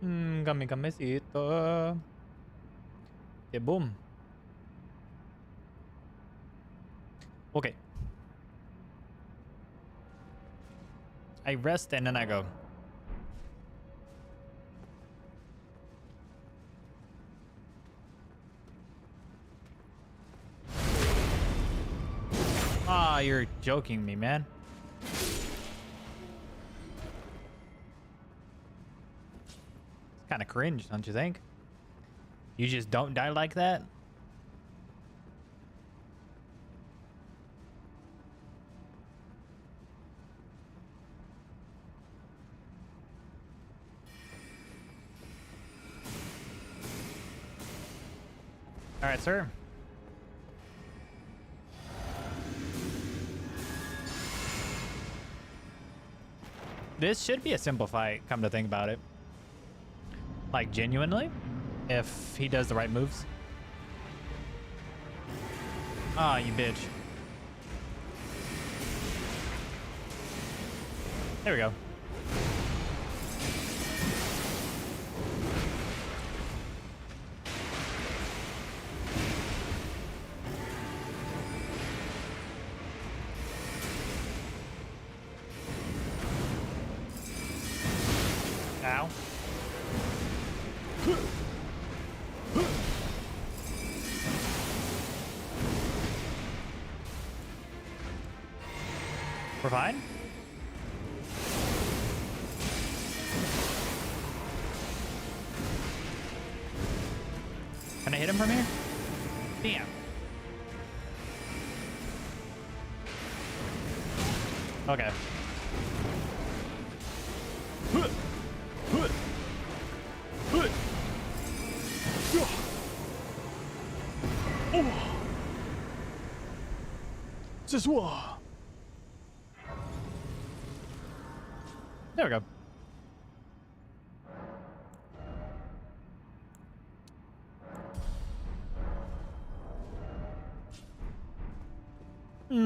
Kami kamesito. Okay, boom. Okay. I rest and then I go. Ah, you're joking me, man. It's kind of cringe, don't you think? You just don't die like that? All right, sir. This should be a simple fight, come to think about it. Like, genuinely, if he does the right moves. Ah, you bitch. There we go. Ow. We're fine? Can I hit him from here? Damn. Okay. There we go.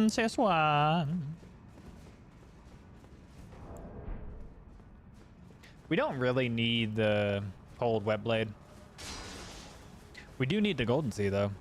Szechuan. We don't really need the cold wet blade. We do need the golden sea though.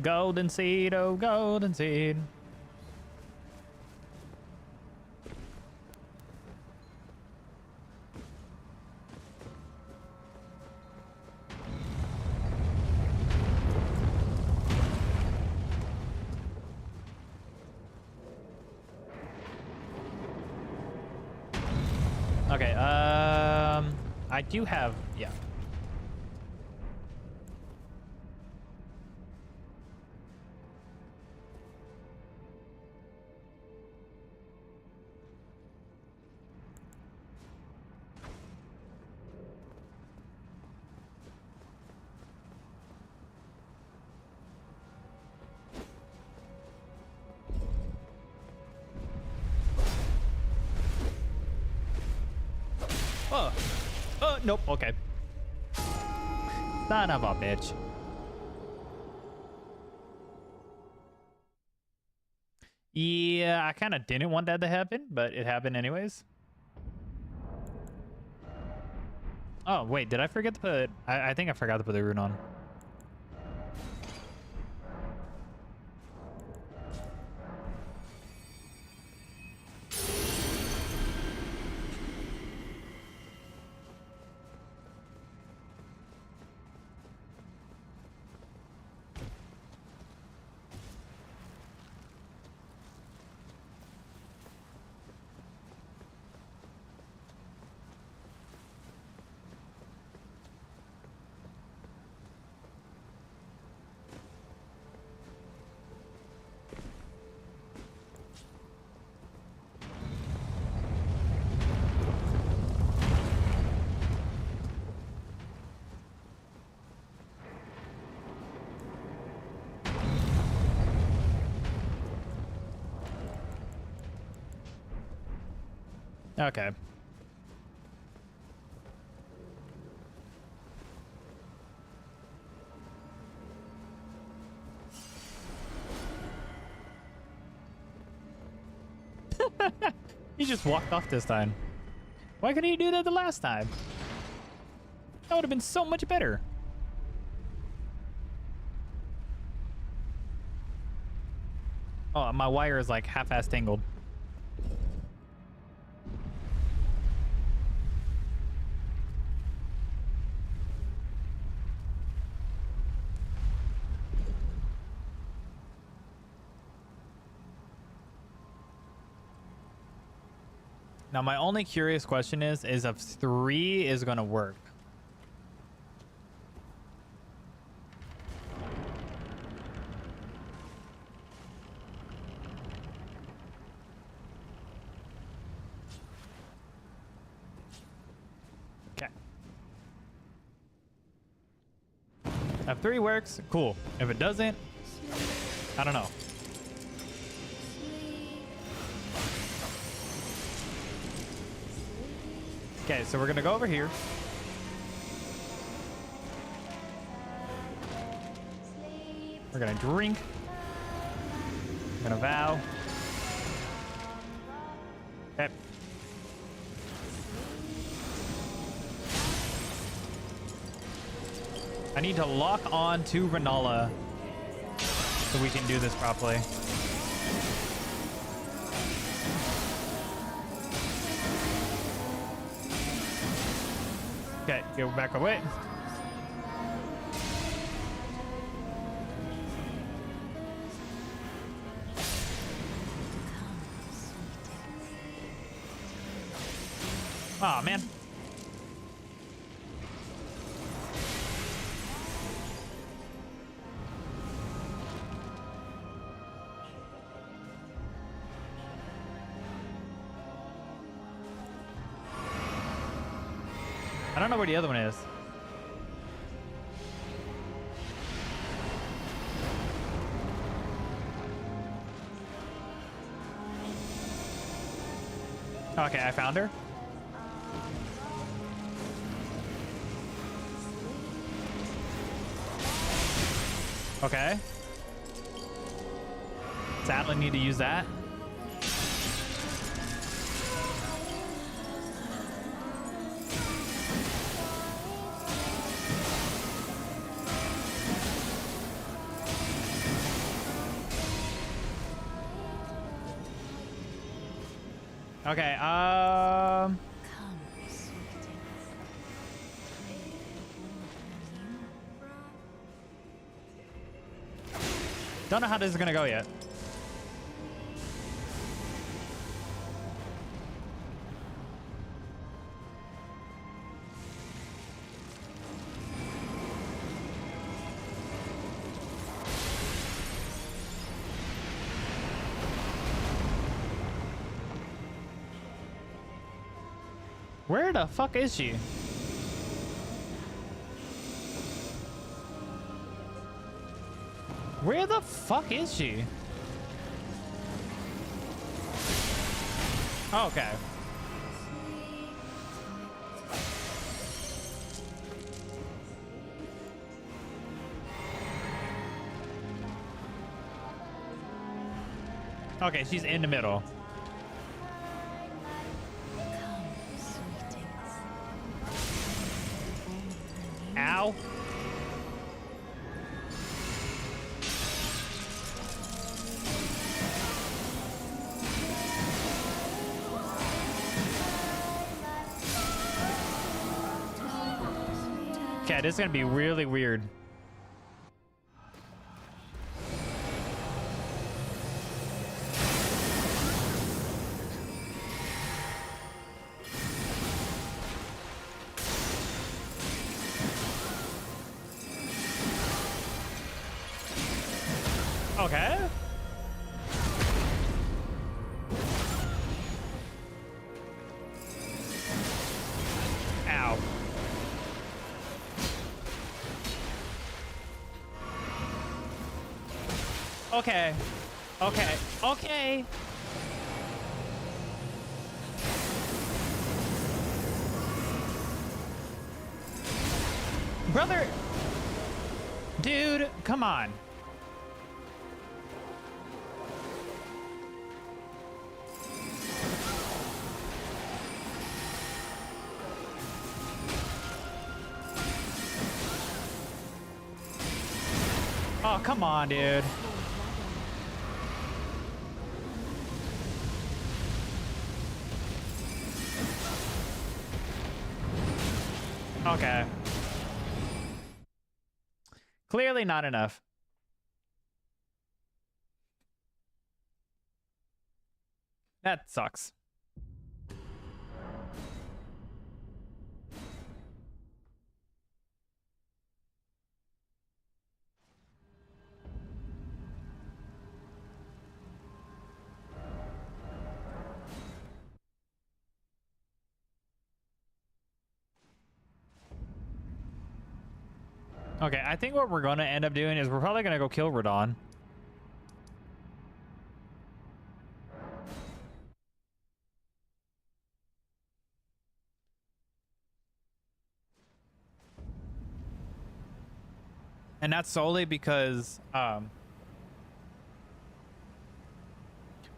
Golden seed, oh golden seed. Okay, I do have, yeah. Oh, nope, okay. Son of a bitch. Yeah, I kind of didn't want that to happen, but it happened anyways. Oh, wait, did I forget to put... I think I forgot to put the rune on. Okay. He just walked off this time. Why couldn't he do that the last time? That would have been so much better. Oh, my wire is like half-ass tangled. Now, my only curious question is if 3 is going to work. Okay. If 3 works, cool. If it doesn't, I don't know. Okay, so we're gonna go over here. We're gonna drink. We're gonna vow. Okay. I need to lock on to Renala so we can do this properly. Okay, go back away. Aw, man. I don't know where the other one is. Okay, I found her. Okay. Sadly, need to use that. Okay, don't know how this is gonna go yet. Where the fuck is she? Where the fuck is she? Oh, okay. Okay, she's in the middle. Ow. Okay, this is gonna be really weird. Okay. Ow. Okay. Okay. Okay. Brother! Dude, come on. Oh, come on, dude. Okay. Clearly not enough. That sucks. Okay, I think what we're going to end up doing is we're probably going to go kill Radon. And that's solely because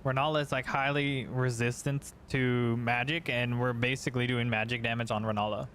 Renala is like highly resistant to magic, and we're basically doing magic damage on Renala.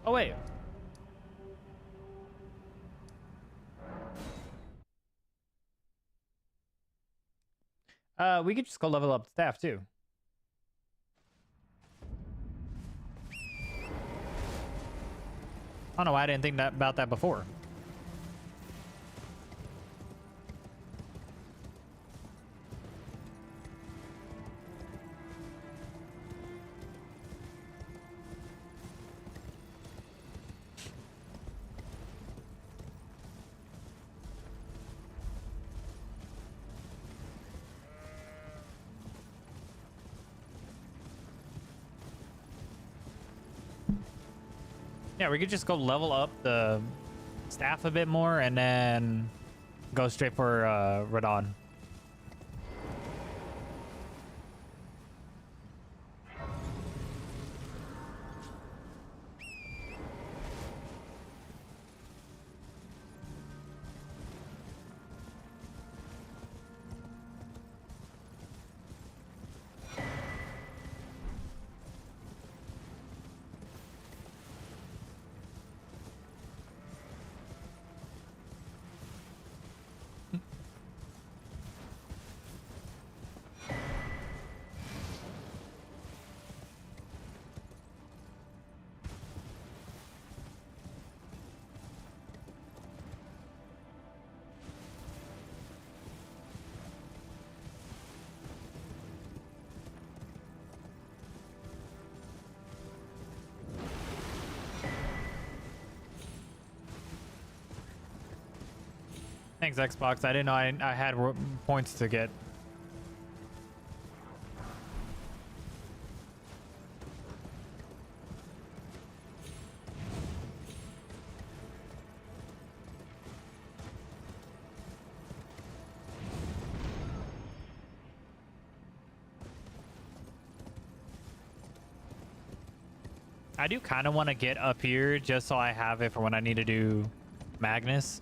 Oh, wait. We could just go level up staff too. I don't know why I didn't think about that before. Yeah, we could just go level up the staff a bit more and then go straight for Radon. Thanks, Xbox. I didn't know I had points to get. I do kind of want to get up here just so I have it for when I need to do Magnus.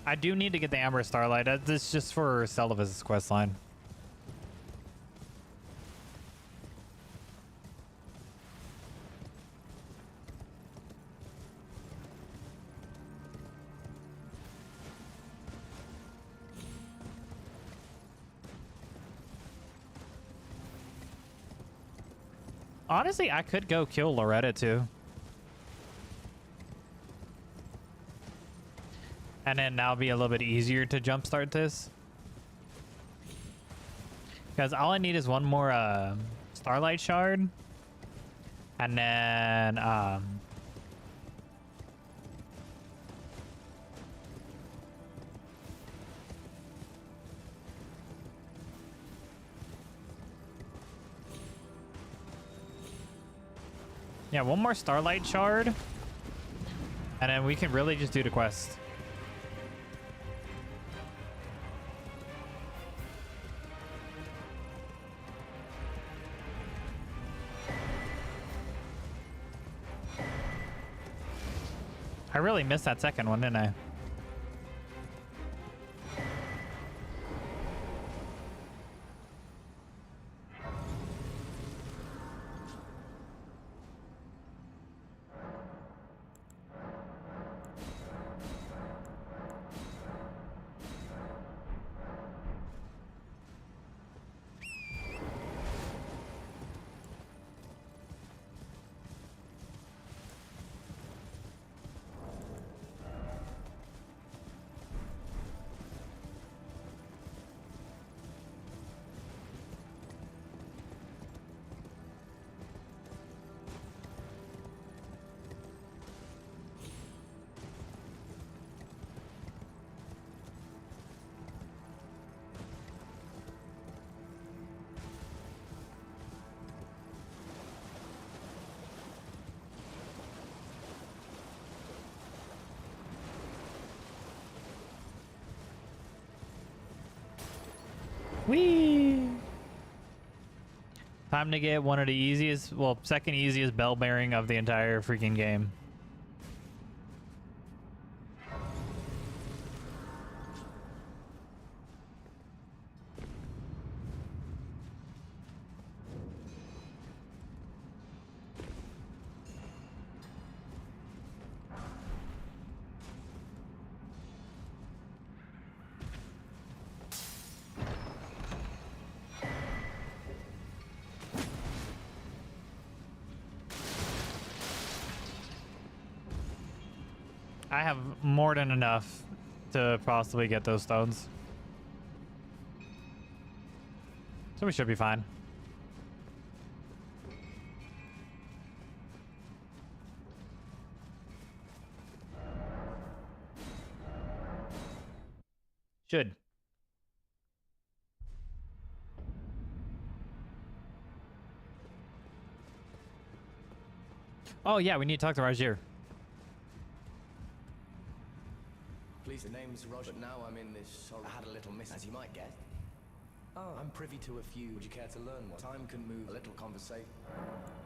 I do need to get the Amber Starlight. This is just for Celavis's quest line. Honestly, I could go kill Loretta too. And then now be a little bit easier to jumpstart this. Because all I need is one more Starlight Shard. And then yeah, one more Starlight Shard. And then we can really just do the quest. I really missed that second one, didn't I? Whee! Time to get one of the easiest, well, second easiest bell bearing of the entire freaking game. I have more than enough to possibly get those stones. So we should be fine. Should. Oh yeah, we need to talk to Rajir. Please, the name's Roger. But now I'm in this. I had a little miss, as you might guess. Oh, I'm privy to a few. Would you care to learn what? Time can move. A little conversation.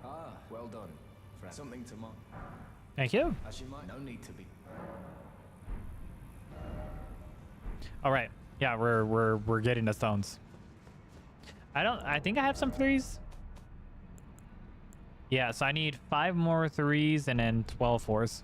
Ah, well done, friend. Something to mark. Thank you. As you might. No need to be. All right. Yeah, we're getting the stones. I think I have some threes. Yeah, so I need 5 more threes and then 12 fours.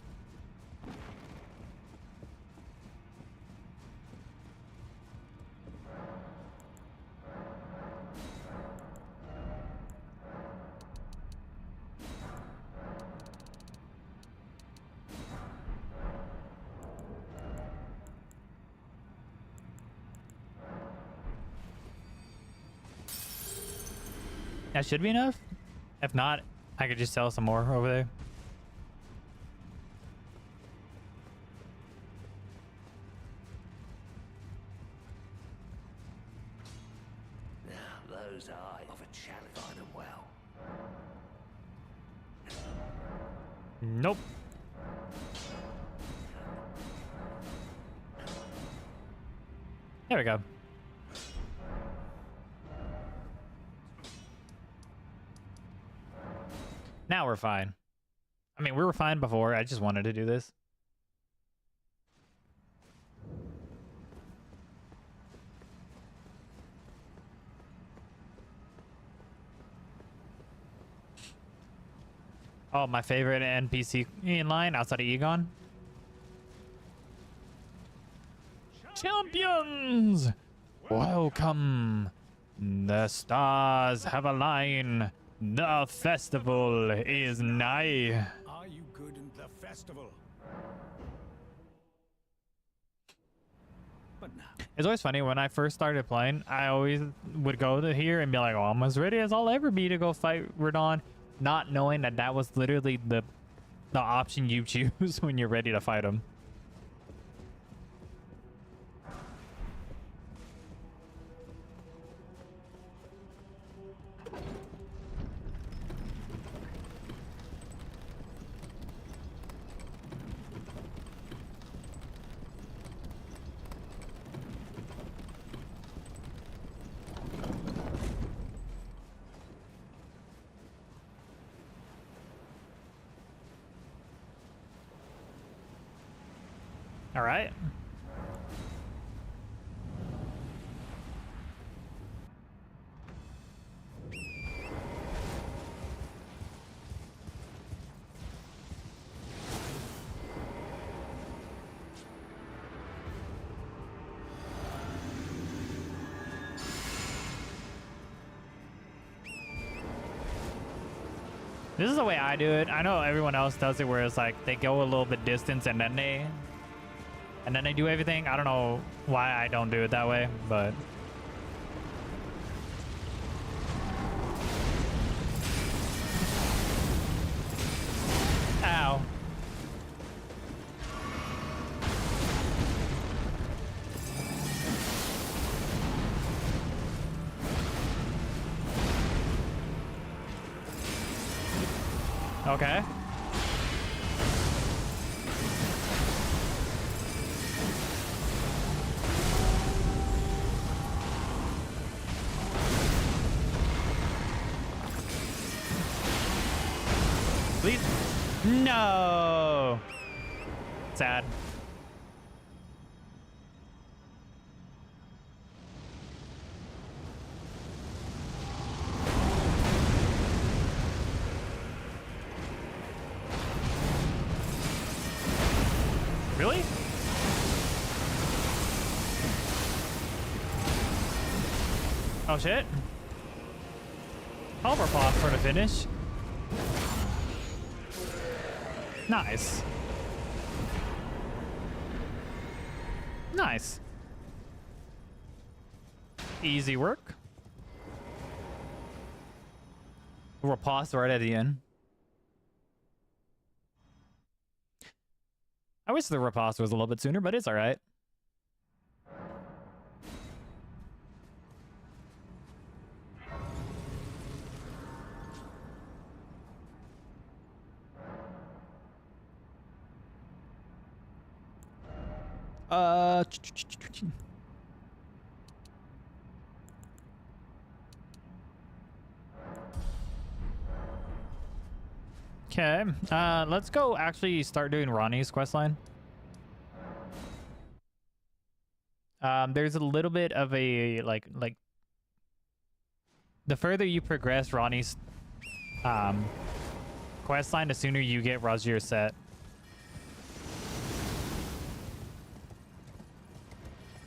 That should be enough. If not, I could just sell some more over there. Now those eyes of a challenge find them well. Nope. There we go. Now we're fine. I mean, we were fine before. I just wanted to do this. Oh, my favorite NPC in line outside of Egon. Champions! Welcome! The stars have aligned. The festival is nigh. Are you good in the festival? But now, It's always funny when I first started playing, I always would go to here and be like, oh, I'm as ready as I'll ever be to go fight Radon, not knowing that that was literally the option you choose when you're ready to fight him. All right. This is the way I do it. I know everyone else does it where it's like they go a little bit distance and then they do everything. I don't know why I don't do it that way, but ow. Okay. Please. No. Sad. Really? Oh shit. Hoverpop for the finish. Nice. Nice. Easy work. Riposte right at the end. I wish the riposte was a little bit sooner, but it's all right. Okay. Let's go actually start doing Ronnie's questline. There's a little bit of a like the further you progress Ronnie's questline, the sooner you get Razir set.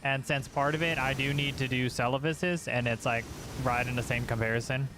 And since part of it I do need to do Celibasis, and it's like right in the same comparison.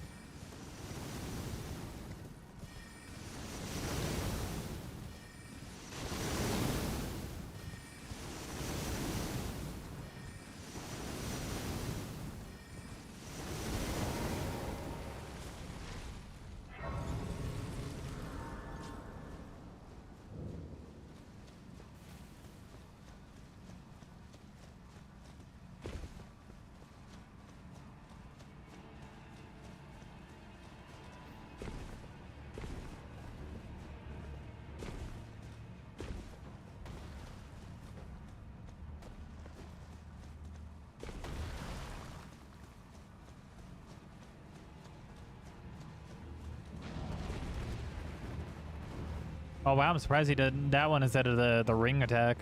Oh wow, I'm surprised he did that one instead of the ring attack.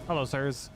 Hello, sirs.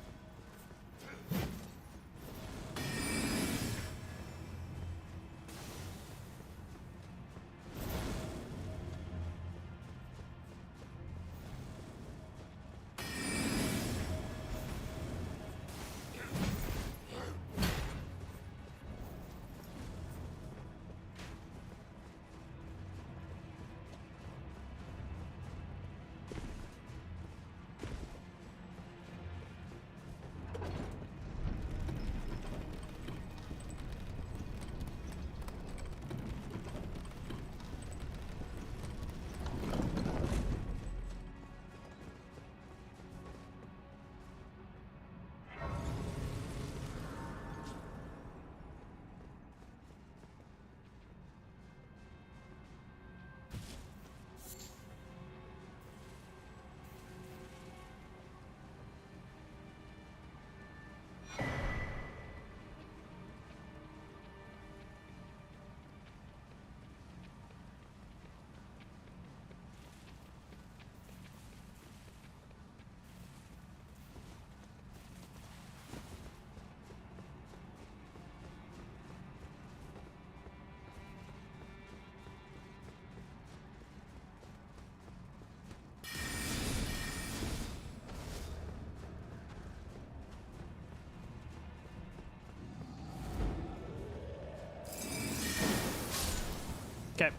Okay.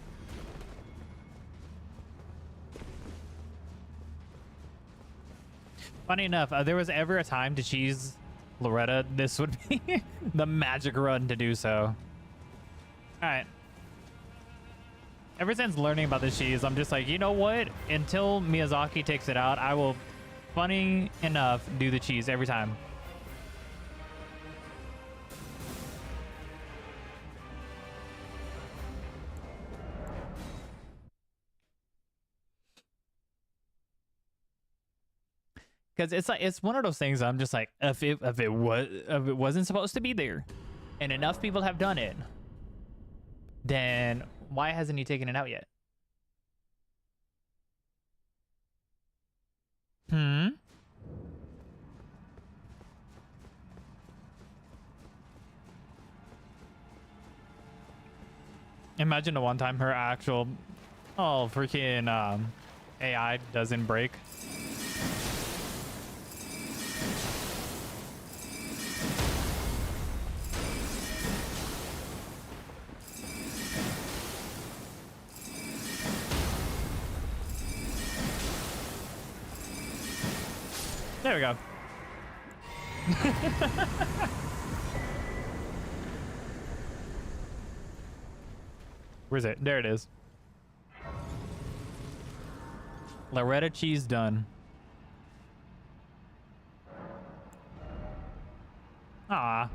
Funny enough, there was ever a time to cheese Loretta, this would be the magic run to do so. Alright. Ever since learning about the cheese, I'm just like, you know what? Until Miyazaki takes it out, I will, funny enough, do the cheese every time. Because it's like, it's one of those things I'm just like, if it wasn't supposed to be there and enough people have done it, then why hasn't he taken it out yet? Imagine the one time her actual freaking AI doesn't break. There we go. Where's it? There it is. Loretta cheese done. Ah.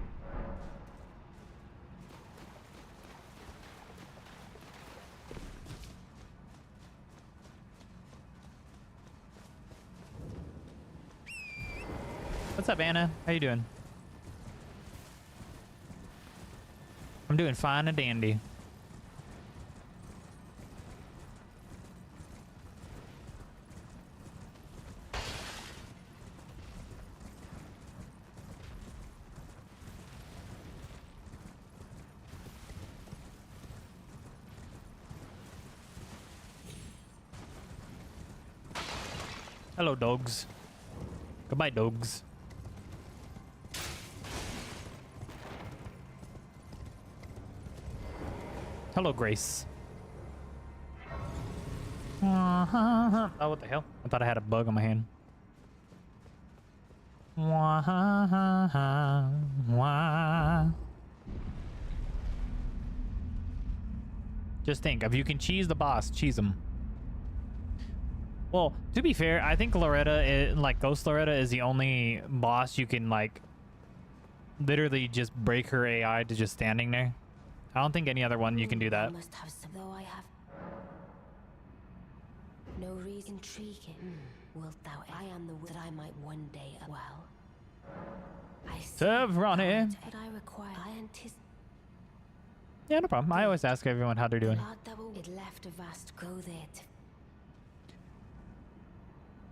What's up, Anna? How you doing? I'm doing fine and dandy. Hello, dogs. Goodbye, dogs. Hello, Grace. Oh, what the hell? I thought I had a bug on my hand. Just think, if you can cheese the boss, cheese him. Well, to be fair, I think Loretta, like Ghost Loretta, is the only boss you can like literally just break her AI to just standing there. I don't think any other one you can do that. Must have some, though I have no reason intriguing. Wilt thou? I am the that I might one day. Well, I Serve Ronnie. But I require. I anticipate. Yeah, no problem. I always ask everyone how they're doing. It left a vast go there.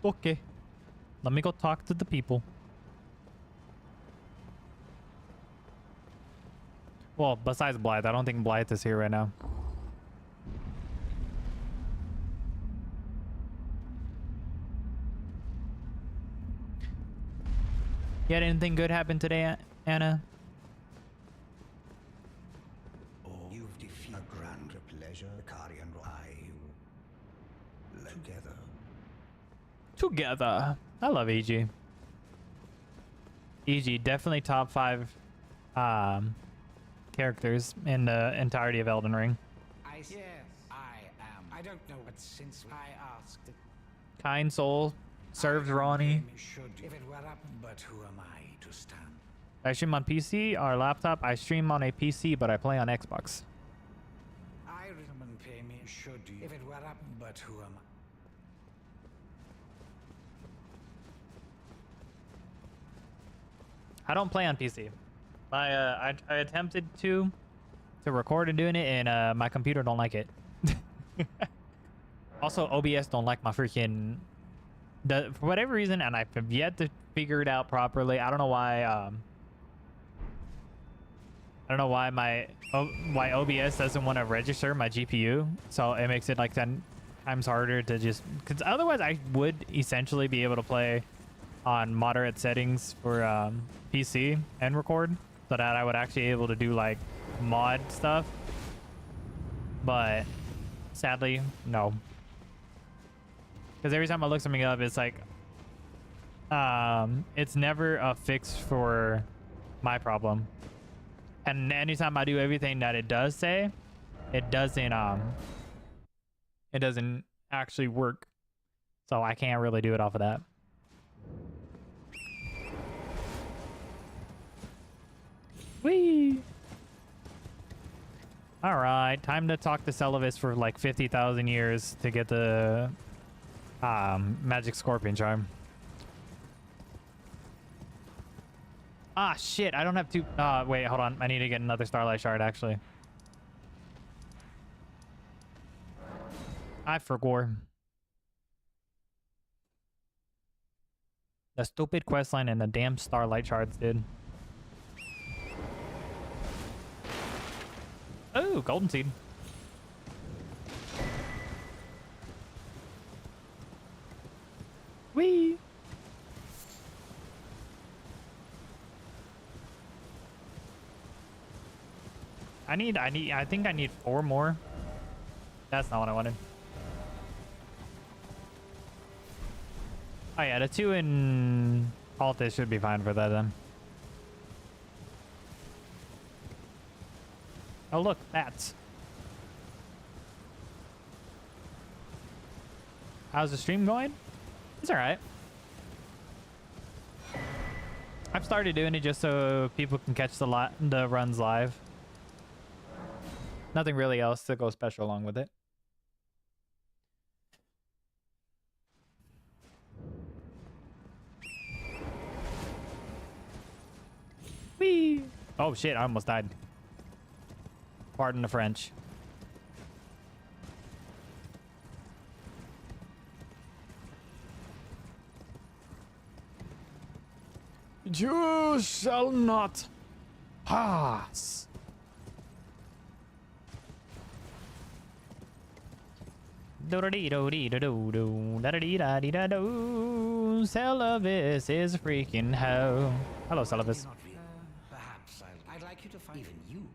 Okay. Let me go talk to the people. Well, besides Blythe, I don't think Blythe is here right now. You had anything good happen today, Anna? Oh, you've defeated a grand pleasure, Kari and I. Together. Together. I love EG. EG, definitely top 5 characters in the entirety of Elden Ring. Yes, I am. I don't know what since I asked. Kind soul, serves Ronnie. Should if it were up, but who am I to stand? I stream on PC or laptop. I stream on a PC, but I play on Xbox. I recommend pay me should if it were up, but who am I? I don't play on PC. I attempted to record and doing it, and my computer don't like it. Also, OBS don't like my freaking for whatever reason, and I've yet to figure it out properly. I don't know why. I don't know why why OBS doesn't want to register my GPU, so it makes it like 10 times harder to just. Because otherwise, I would essentially be able to play on moderate settings for PC and record, so that I would actually be able to do like mod stuff. But sadly, no. Because every time I look something up, it's like it's never a fix for my problem. And anytime I do everything that it does say, it doesn't actually work. So I can't really do it off of that. Whee! All right, time to talk to Celavis for like 50,000 years to get the magic scorpion charm. Ah, shit, I don't have two. Wait, hold on. I need to get another starlight shard, actually. I forgot. The stupid questline and the damn starlight shards, dude. Oh, golden seed. Whee! I think I need 4 more. That's not what I wanted. Oh yeah, the 2 in Altus should be fine for that then. Oh look, bats. How's the stream going? It's alright. I've started doing it just so people can catch the runs live. Nothing really else to go special along with it. Whee! Oh shit, I almost died. Pardon the French. You shall not pass. Celavis is freaking hell. Hello, Celavis. Perhaps I'd like you to find even you.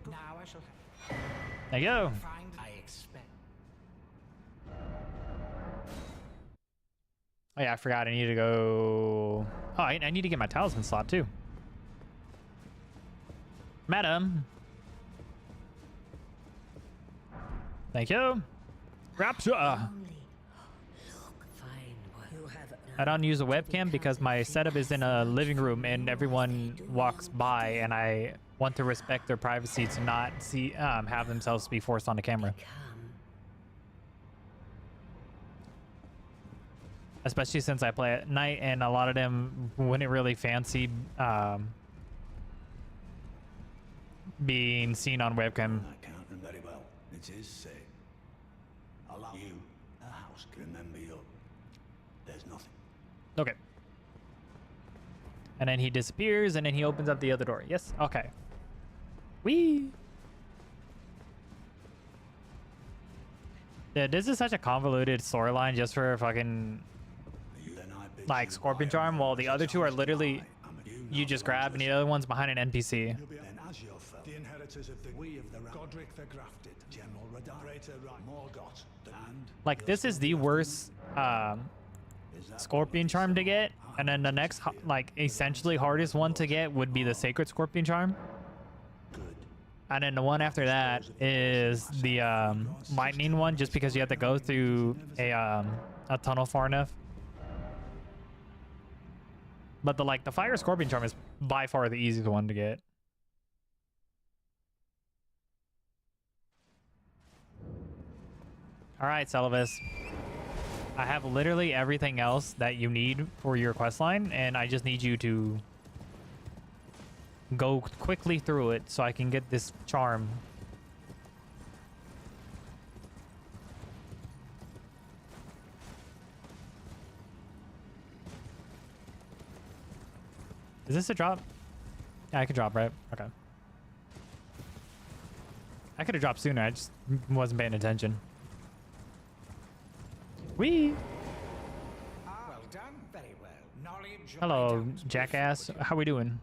Now I shall There you go. find I expect. Oh yeah, I forgot. I need to go. Oh, I need to get my talisman slot too. Madam. Thank you. Rapture. Only look fine. You have I don't use a webcam because my setup is in a living room and everyone walks by, and I want to respect their privacy to not see have themselves be forced on the camera. Especially since I play at night and a lot of them wouldn't really fancy being seen on webcam. I count them very well. It is say. Allow you a house. Remember you. There's nothing. Okay. And then he disappears, and then he opens up the other door. Yes? Okay. Whee! Yeah, this is such a convoluted storyline just for fucking, like, Scorpion Charm, while the other two are literally, you just grab, and the other one's behind an NPC. The inheritors of the we of the Godric the Grafted, General Radar, Greater Morgoth, and Like, this is the worst Scorpion Charm to get, and then the next, like, essentially hardest one to get would be the Sacred Scorpion Charm. And then the one after that is the lightning one, just because you have to go through a tunnel far enough. But the fire scorpion charm is by far the easiest one to get. All right, Celavis. I have literally everything else that you need for your questline, and I just need you to go quickly through it so I can get this charm. Is this a drop? Yeah, I could drop, right? Okay. I could have dropped sooner. I just wasn't paying attention. Whee! Well done. Very well. Knowledge. Hello, jackass. How we doing?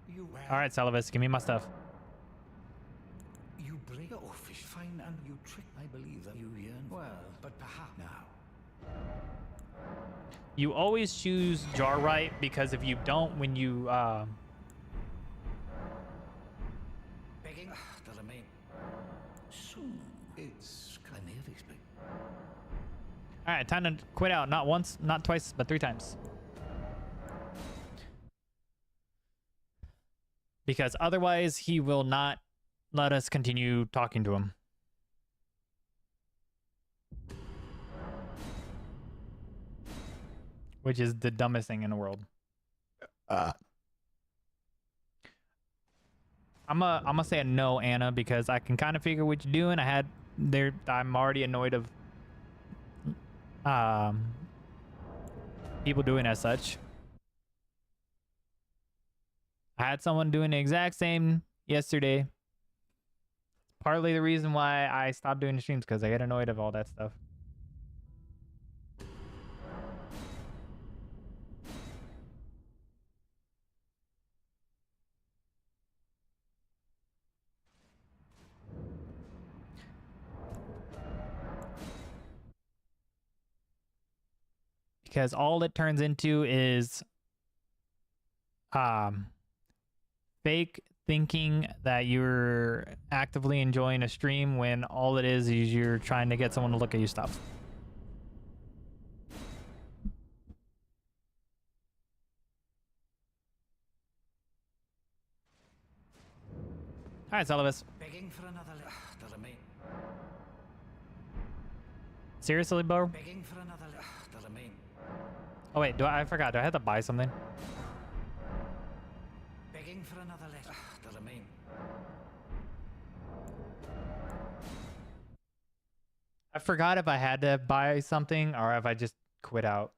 You well. All right, Celavis, give me my stuff. You bring oh fish fine and you trick. I believe that you yearn. Well, but perhaps now. You always choose jar right, because if you don't, when you Begging the remain. Soon. It's I may have expected. all right, time to quit out. Not once, not twice, but 3 times. Because otherwise, he will not let us continue talking to him. Which is the dumbest thing in the world. I'm gonna say a no, Anna, because I can kind of figure what you're doing. I'm already annoyed of people doing as such. I had someone doing the exact same yesterday. Partly the reason why I stopped doing the streams, because I get annoyed of all that stuff. Because all it turns into is fake thinking that you're actively enjoying a stream when all it is you're trying to get someone to look at your stuff. All right, Celavis. Begging for another the remain. Seriously, bro? Begging for another the remain. Oh wait, I forgot. Do I have to buy something? Begging for another letter the remain. I forgot if I had to buy something or if I just quit out.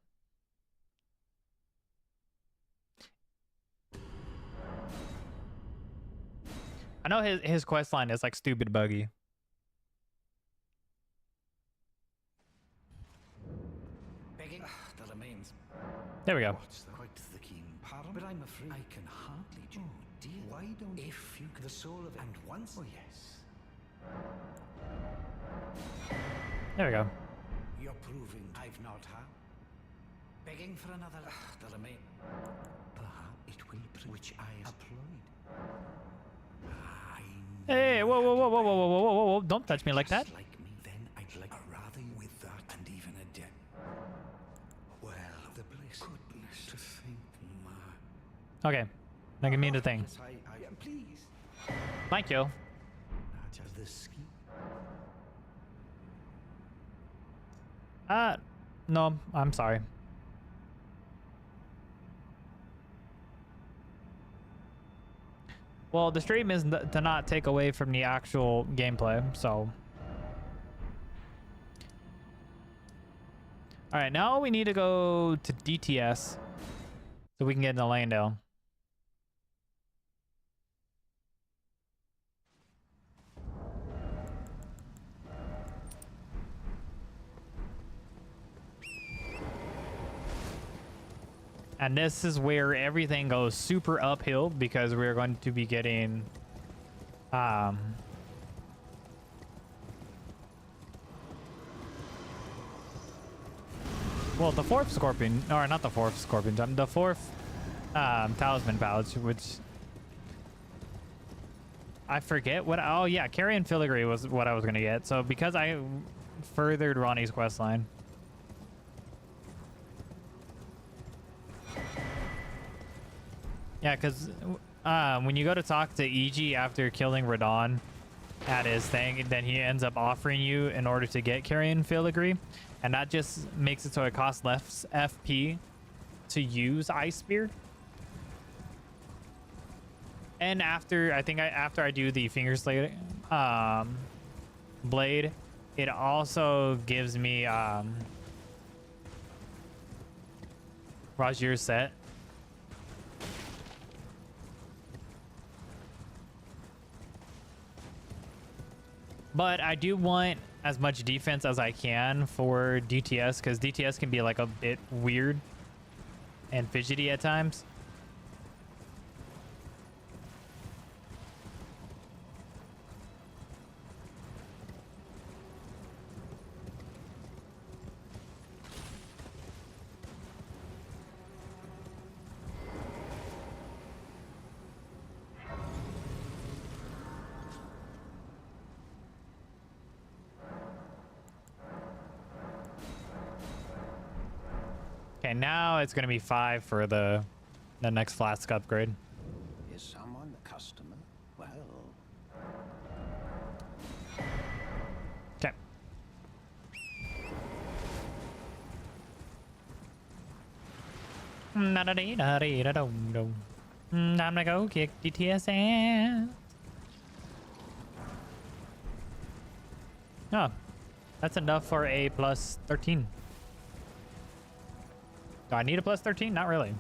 I know his quest line is like stupid buggy. Begging the remains. There we go. What's the quite the keen pardon? But I'm afraid I can hardly do. Oh dear. Why don't if you the soul of it and once oh yes. There we go. You're proving I've not had. Begging for another the remain. Perhaps it will which I employed. Hey, whoa, whoa, whoa, whoa, whoa, whoa, whoa, whoa, whoa. Don't touch me like that. Like me, then I'd like rather with that and even a debt. Well, the bliss. Goodness to think, my. Okay. Now give me the thing. Yes, I please. Thank you. Just the ski. No, I'm sorry. Well, the stream is to not take away from the actual gameplay, so. All right, now we need to go to DTS. So we can get into Landale. And this is where everything goes super uphill because we're going to be getting well, the fourth scorpion, or not the fourth scorpion, the fourth talisman pouch, which I forget what. Oh yeah, carrion filigree was what I was gonna get. So because I furthered Ronnie's quest line. Yeah, because when you go to talk to EG after killing Radon at his thing, then he ends up offering you in order to get carrion filigree, and that just makes it so it costs less FP to use Ice Spear. And after after I do the finger slate blade, it also gives me Rajir's set. But I do want as much defense as I can for DTS, because DTS can be like a bit weird and fidgety at times. Okay, now it's going to be 5 for the next flask upgrade. Is someone a customer? Well, Okay. I'm gonna go kick DTS ass. Oh, that's enough for a plus 13. Do I need a plus 13? Not really.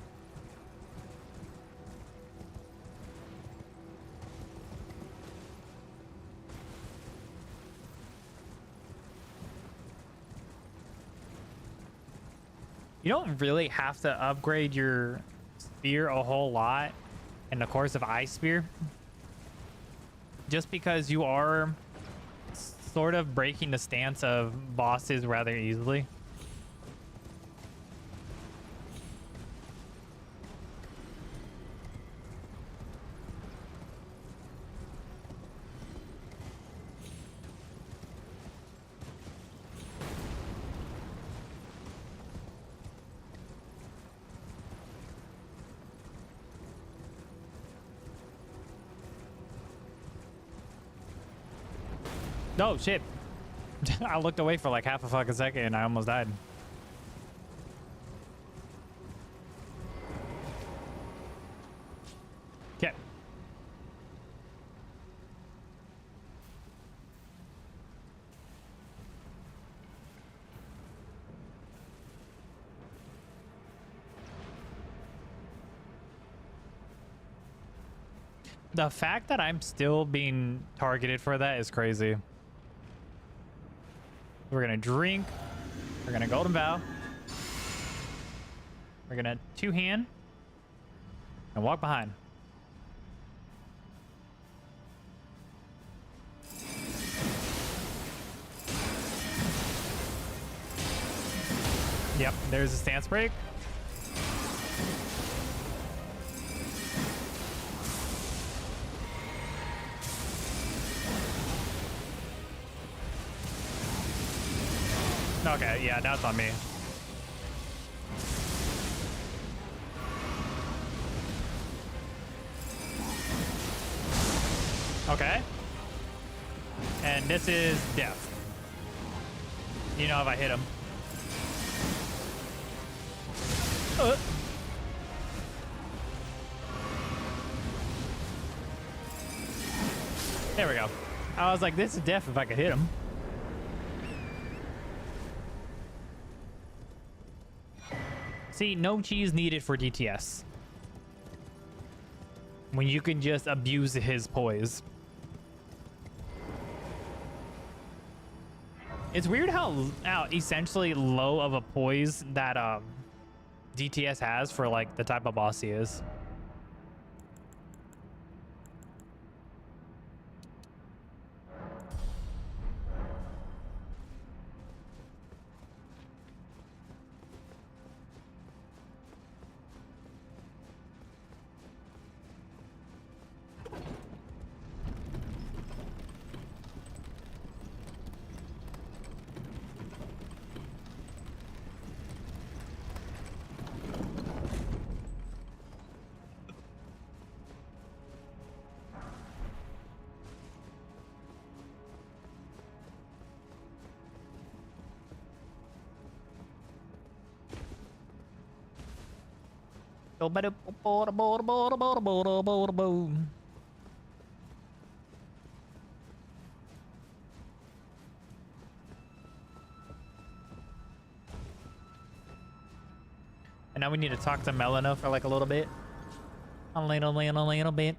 You don't really have to upgrade your spear a whole lot in the course of Ice Spear. Just because you are sort of breaking the stance of bosses rather easily. Oh shit. I looked away for like half a fucking second and I almost died. Okay. The fact that I'm still being targeted for that is crazy. We're gonna drink. We're gonna golden vow. We're gonna two-hand and walk behind. Yep, there's a stance break. Okay, yeah, that's on me. Okay. And this is death. You know if I hit him. There we go. I was like, this is death if I could hit him. See, no cheese needed for DTS. when you can just abuse his poise. It's weird how essentially low of a poise that DTS has for like the type of boss he is. And now we need to talk to Melina for like a little bit. A little bit.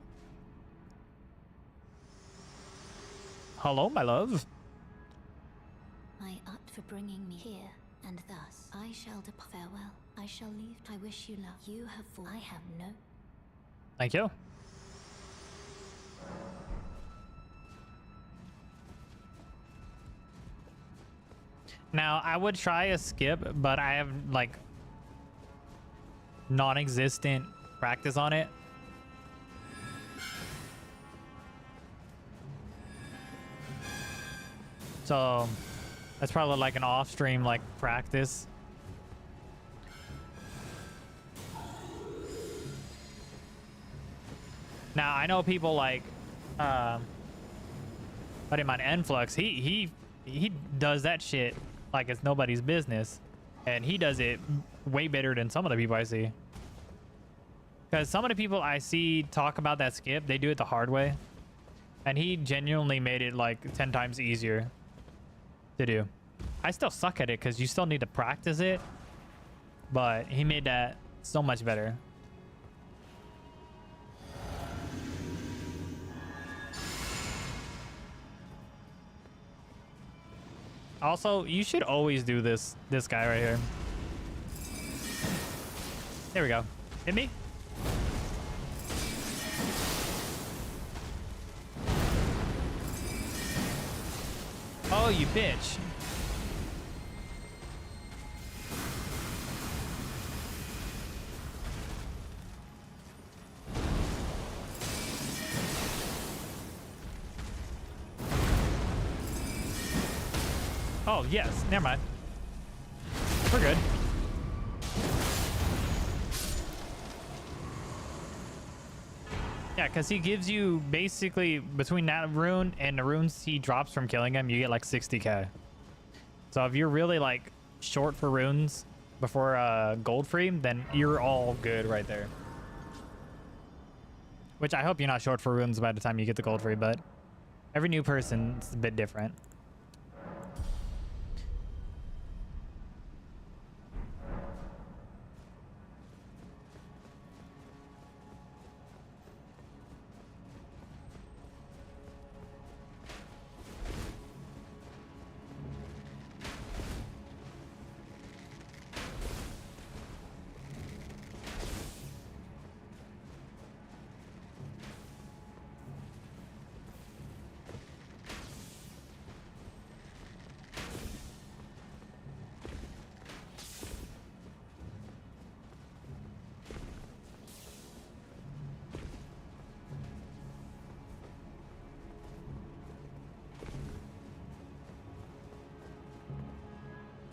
Hello, my love. I opt for bringing me here, and thus I shall depart. Farewell. I shall leave. I wish you luck. You have full. I have no. Thank you. Now, I would try a skip, but I have like non-existent practice on it. So that's probably like an off-stream like practice. Now I know people like buddy of mine, Enflux, he does that shit like it's nobody's business, and he does it way better than some of the people I see. Because some of the people I see talk about that skip, they do it the hard way, and he genuinely made it like 10 times easier to do. I still suck at it because you still need to practice it, but he made that so much better. Also, you should always do this guy right here. There we go. Hit me. Oh, you bitch. Oh, yes. Never mind. We're good. Yeah, because he gives you basically between that rune and the runes he drops from killing him, you get like 60k. So if you're really like short for runes before gold free, then you're all good right there. Which I hope you're not short for runes by the time you get the gold free, but every new person is a bit different.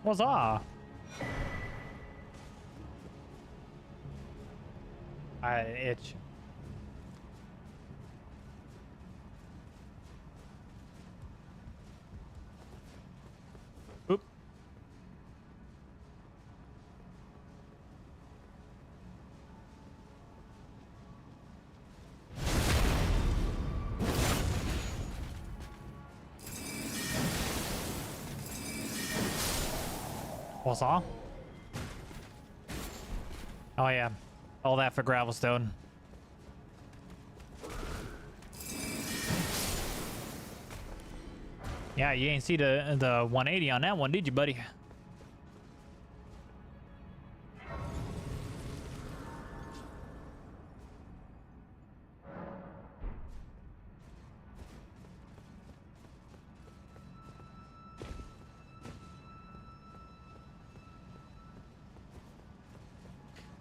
What's up? I itch. Oop. What's up? Oh yeah, all that for Gravelstone. Yeah, you ain't see the 180 on that one, did you, buddy?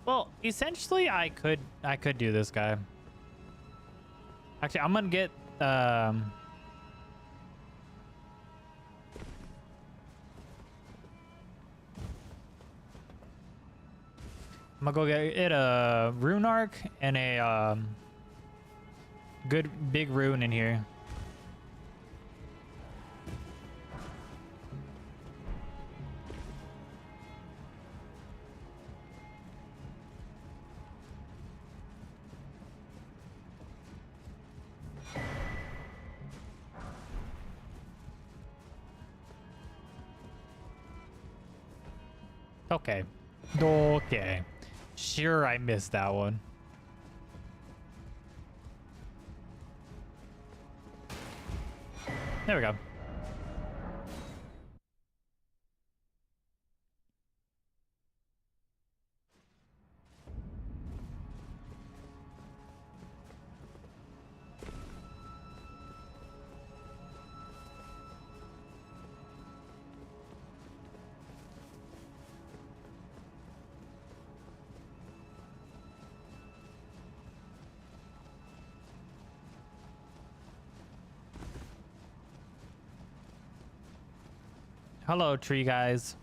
Well, essentially, I could do this guy. Actually, I'm gonna get I'm gonna go get a rune arc and a good big rune in here. Okay. Okay. Sure, I missed that one. There we go. Hello, tree guys.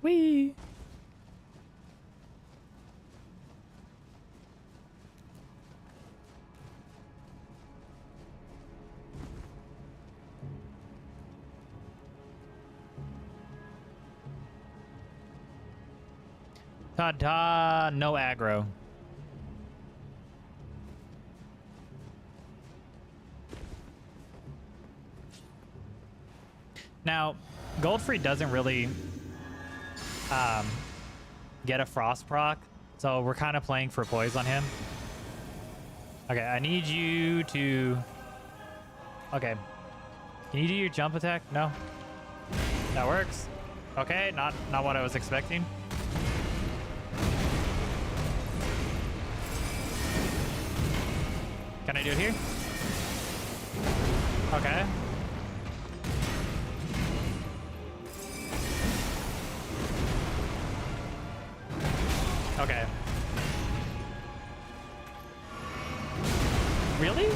Whee! Ta-da! No aggro. Now, Goldfree doesn't really get a frost proc, so we're kind of playing for poise on him. Okay, I need you to... Okay. Can you do your jump attack? No? That works. Okay, not what I was expecting. Can I do it here? Okay. Okay. Really?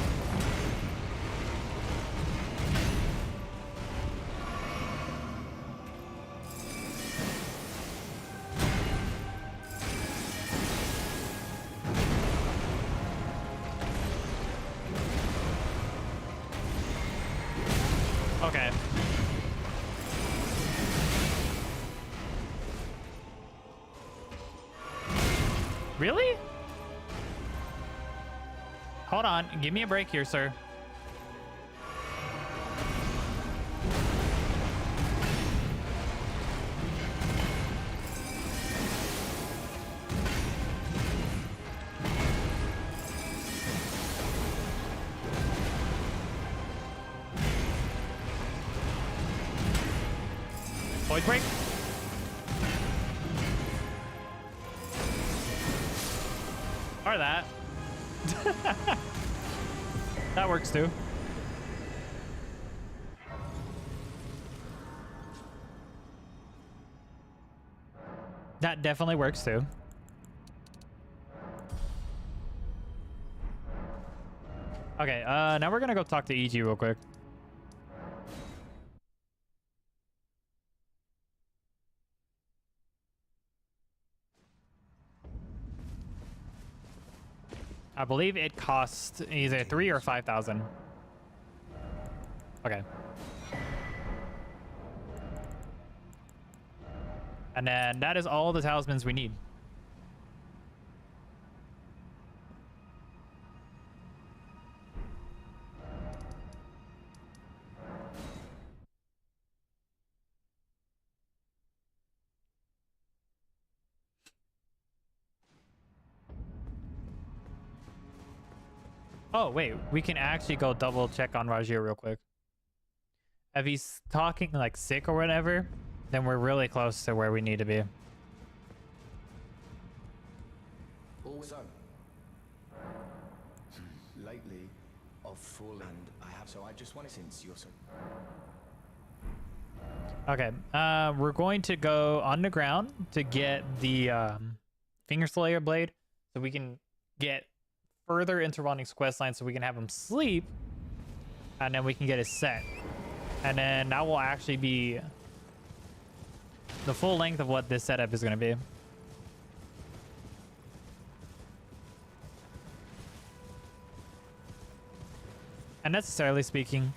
Okay. Really? Hold on. Give me a break here, sir. Void break. Or that. That works too. That definitely works too. Okay, now we're gonna go talk to EG real quick. I believe it costs either 3 or 5,000. Okay. And then that is all the talismans we need. Oh, wait. We can actually go double check on Rajir real quick. If he's talking like sick or whatever, then we're really close to where we need to be. Also, lately, I've fallen, and I have. So I just wanted, since you're so. Okay, we're going to go underground to get the Finger Slayer blade, so we can get further into Ronnie's quest line, so we can have him sleep, and then we can get his set, and then that will actually be the full length of what this setup is going to be. And necessarily speaking,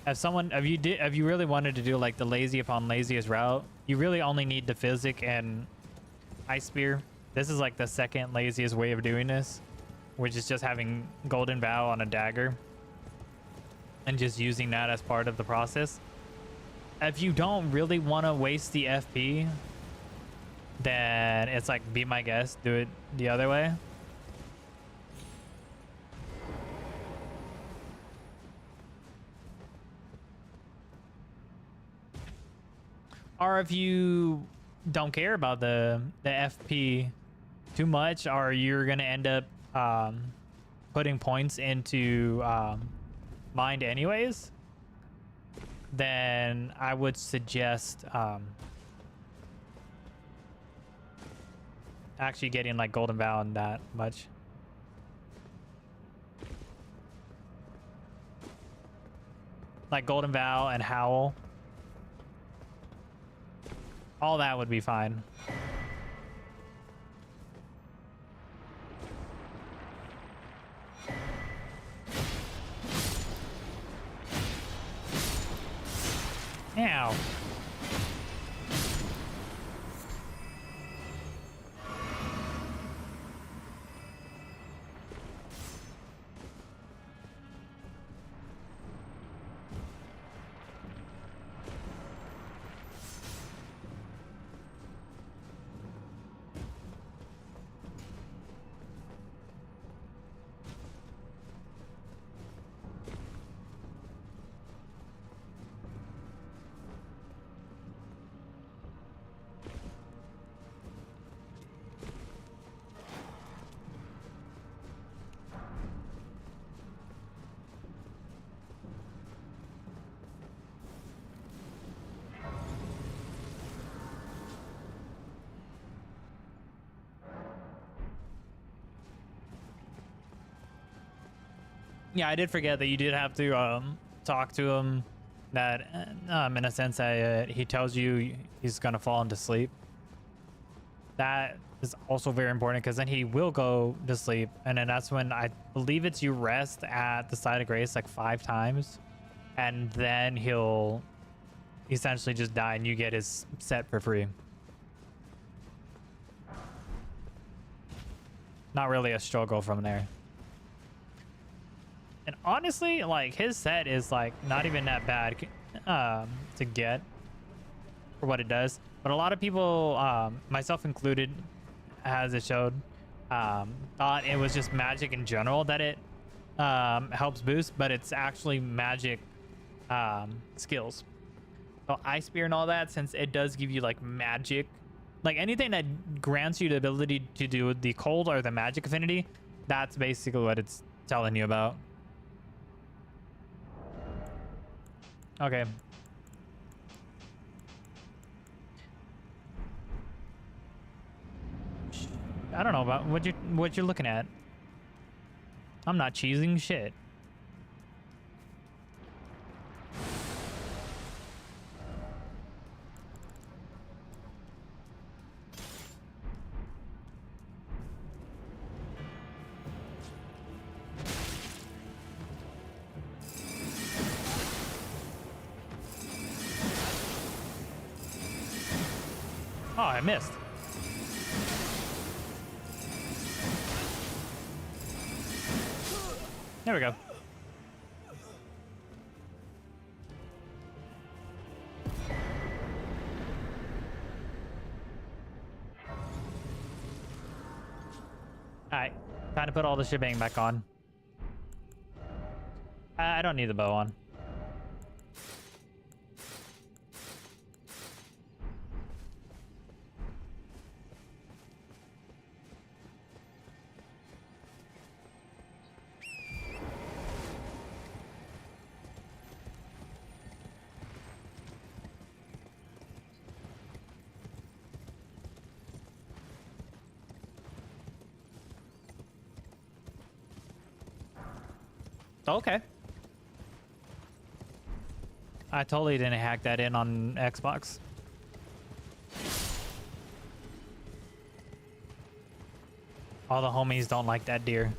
if you really wanted to do like the lazy upon laziest route, you really only need the Physic and Ice Spear. This is like the second laziest way of doing this, which is just having Golden Vow on a dagger and just using that as part of the process. If you don't really want to waste the FP, then it's like, be my guest, do it the other way. Or if you don't care about the FP too much, or you're gonna end up putting points into mind anyways, then I would suggest actually getting like Golden Vow and that much. Like Golden Vow and Howl. All that would be fine. Ow. Yeah, I did forget that you did have to talk to him. That in a sense, he tells you he's gonna fall into sleep. That is also very important, because then he will go to sleep, and then that's when I believe it's you rest at the site of grace like 5 times, and then he'll essentially just die, and you get his set for free. Not really a struggle from there. And honestly, like, his set is like not even that bad to get for what it does. But a lot of people, myself included, as it showed, thought it was just magic in general that it helps boost, but it's actually magic skills. So Ice Spear and all that, since it does give you like magic, like anything that grants you the ability to do the cold or the magic affinity, that's basically what it's telling you about. Okay. I don't know about what you're looking at. I'm not cheesing shit. Oh, I missed. There we go. Alright, time to put all the shebang back on. I don't need the bow on. Okay. I totally didn't hack that in on Xbox. All the homies don't like that deer.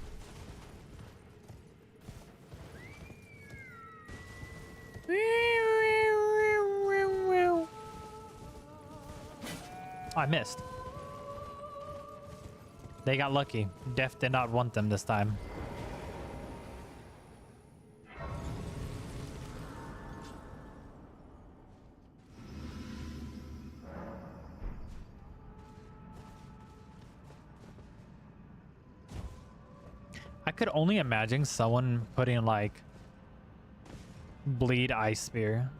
I missed. They got lucky. Def did not want them this time. I could only imagine someone putting like bleed ice spear.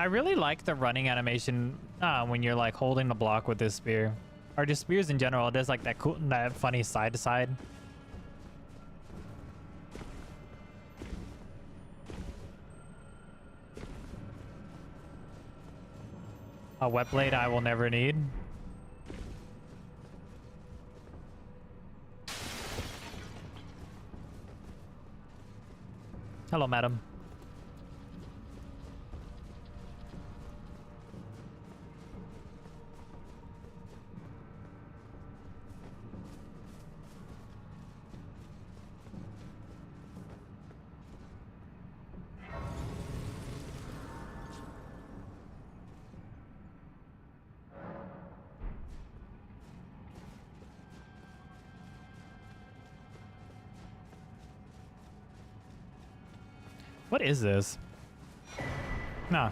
I really like the running animation when you're like holding the block with this spear, or just spears in general. It does like that cool, that funny side to side. A wet blade I will never need. Hello, madam. What is this? Nah.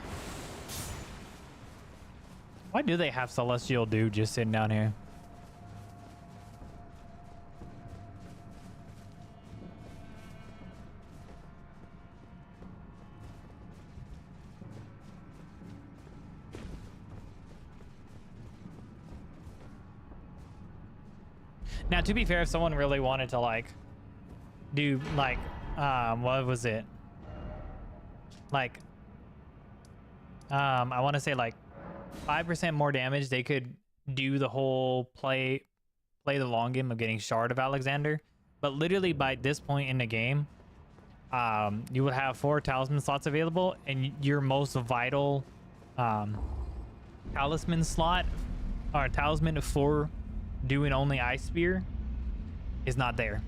Why do they have Celestial Dude just sitting down here? Now, to be fair, if someone really wanted to like do like what was it? Like I want to say like 5% more damage, they could do the whole play the long game of getting Shard of Alexander. But literally by this point in the game, you would have 4 talisman slots available, and your most vital talisman slot or talisman for doing only Ice Spear is not there.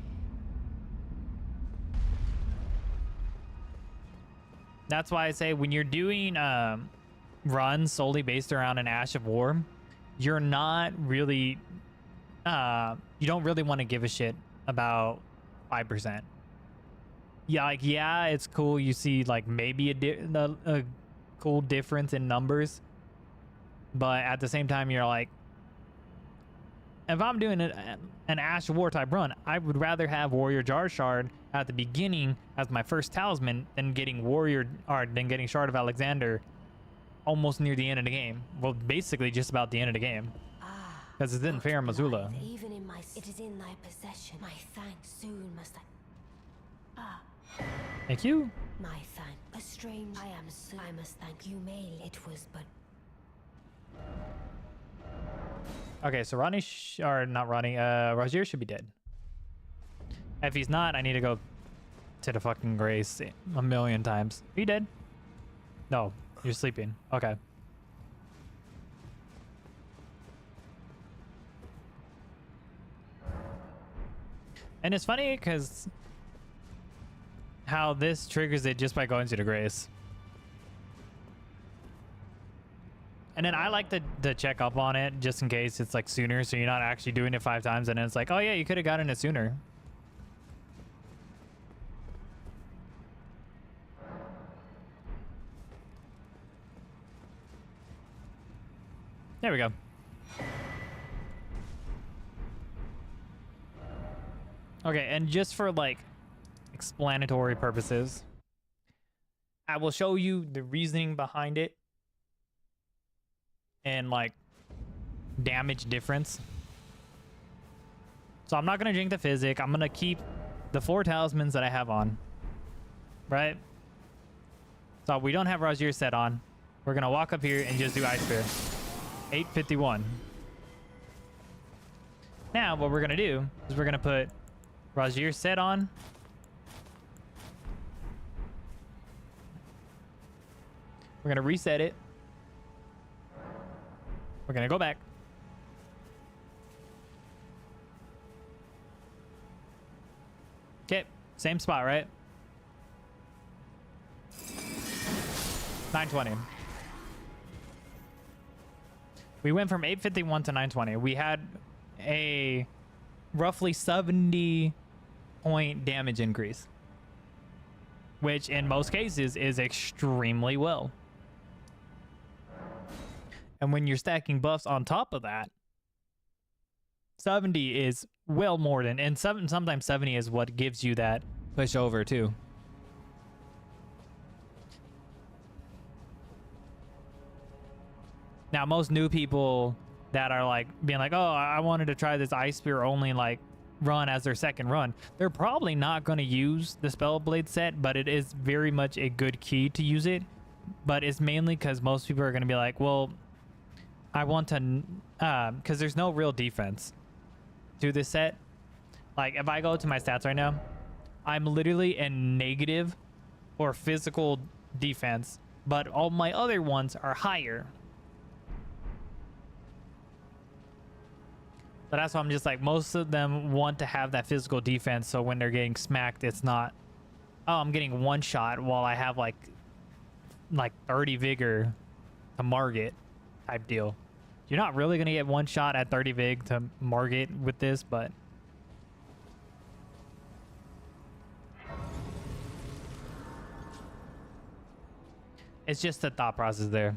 That's why I say when you're doing runs solely based around an Ash of War, you're not really you don't really want to give a shit about 5%. Yeah, like, yeah, it's cool. You see like maybe a cool difference in numbers, but at the same time, you're like, if I'm doing an Ash of War type run, I would rather have Warrior Jar Shard at the beginning as my first talisman than getting Shard of Alexander almost near the end of the game. Well, basically just about the end of the game, because it's in Fair Missoula. Even in my, it is in thy possession. My thanks soon must I. Thank you. My thank. A strange. I must thank you. It was but. Okay, so Ronnie or not Ronnie, Rozier should be dead. If he's not, I need to go to the fucking grace a million times. Are you dead? No, you're sleeping. Okay. And it's funny because how this triggers it just by going to the grace. And then I like to check up on it just in case it's like sooner, so you're not actually doing it 5 times and then it's like, oh yeah, you could have gotten it sooner. There we go. Okay, and just for like explanatory purposes, I will show you the reasoning behind it and like damage difference. So I'm not gonna drink the physic. I'm gonna keep the 4 talismans that I have on, right? So we don't have Rajir set on. We're gonna walk up here and just do Ice Spear. 851. Now what we're gonna do is we're gonna put Rajir set on. We're gonna reset it. We're gonna go back. Okay, same spot, right? 920. We went from 851 to 920. We had a roughly 70 point damage increase, which in most cases is extremely well. And when you're stacking buffs on top of that, 70 is well more than, and sometimes 70 is what gives you that push over too. Now, most new people that are like being like, oh, I wanted to try this Ice Spear only like run as their second run, they're probably not going to use the Spellblade set, but it is very much a good key to use it. But it's mainly because most people are going to be like, well, I want to, because there's no real defense to this set. Like if I go to my stats right now, I'm literally in negative for physical defense, but all my other ones are higher. So that's why I'm just like, most of them want to have that physical defense, so when they're getting smacked, it's not, oh, I'm getting one shot while I have like 30 vigor to Margit type deal. You're not really going to get one shot at 30 vig to Margit with this, but it's just the thought process there.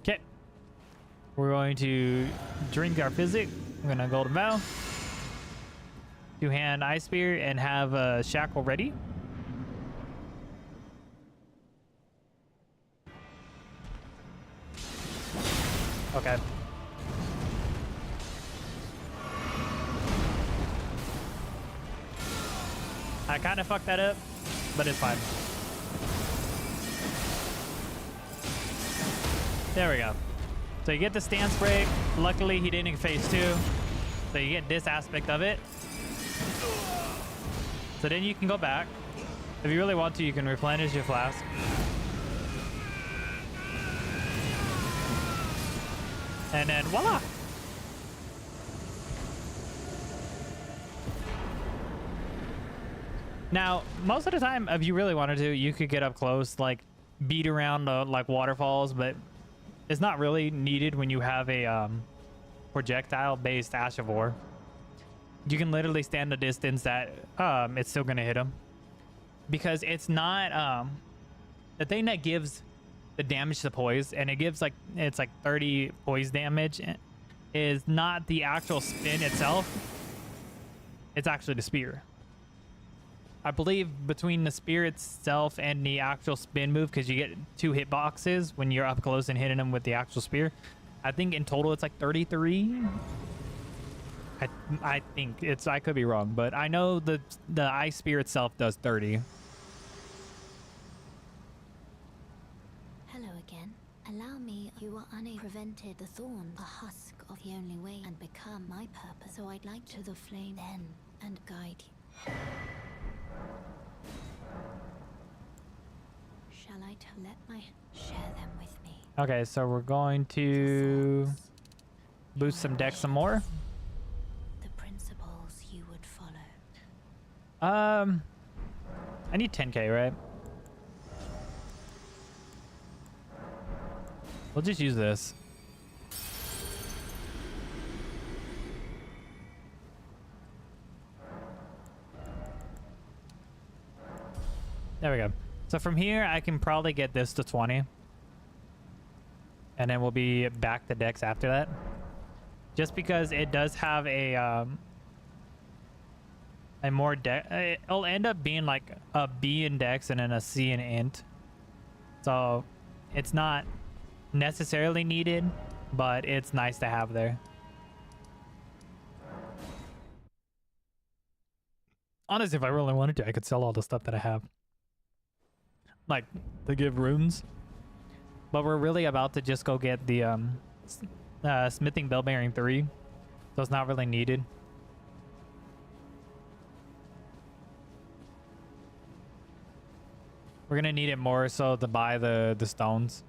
Okay. We're going to drink our physic. I'm going to Golden Vow. Two-hand Ice Spear and have a Shackle ready. Okay. I kind of fucked that up, but it's fine. There we go. So you get the stance break. Luckily, he didn't phase 2. So you get this aspect of it. So then you can go back. If you really want to, you can replenish your flask. And then voila! Now, most of the time, if you really wanted to, you could get up close, like beat around like waterfalls, but it's not really needed when you have a projectile-based Ash of War. You can literally stand a distance that it's still gonna hit him, because it's not the thing that gives the damage to poise, and it gives like, it's like 30 poise damage, is not the actual spin itself. It's actually the spear. I believe between the spear itself and the actual spin move, because you get 2 hitboxes when you're up close and hitting them with the actual spear. I think in total it's like 33. I think it's, I could be wrong, but I know the Ice Spear itself does 30. Hello again. Allow me, you are unable prevented the thorn, a husk of the only way, and become my purpose. So I'd like to the flame then and guide you. Shall I let my share them with me? Okay, so we're going to boost some deck some more. The principles you would follow. I need 10k, right? We'll just use this. There we go. So from here, I can probably get this to 20. and then we'll be back to Dex after that. Just because it does have a more it'll end up being like a B in Dex and then a C in Int. So it's not necessarily needed, but it's nice to have there. Honestly, if I really wanted to, I could sell all the stuff that I have. Like, to give runes. But we're really about to just go get the smithing bell bearing 3. So it's not really needed. We're gonna need it more so to buy the stones.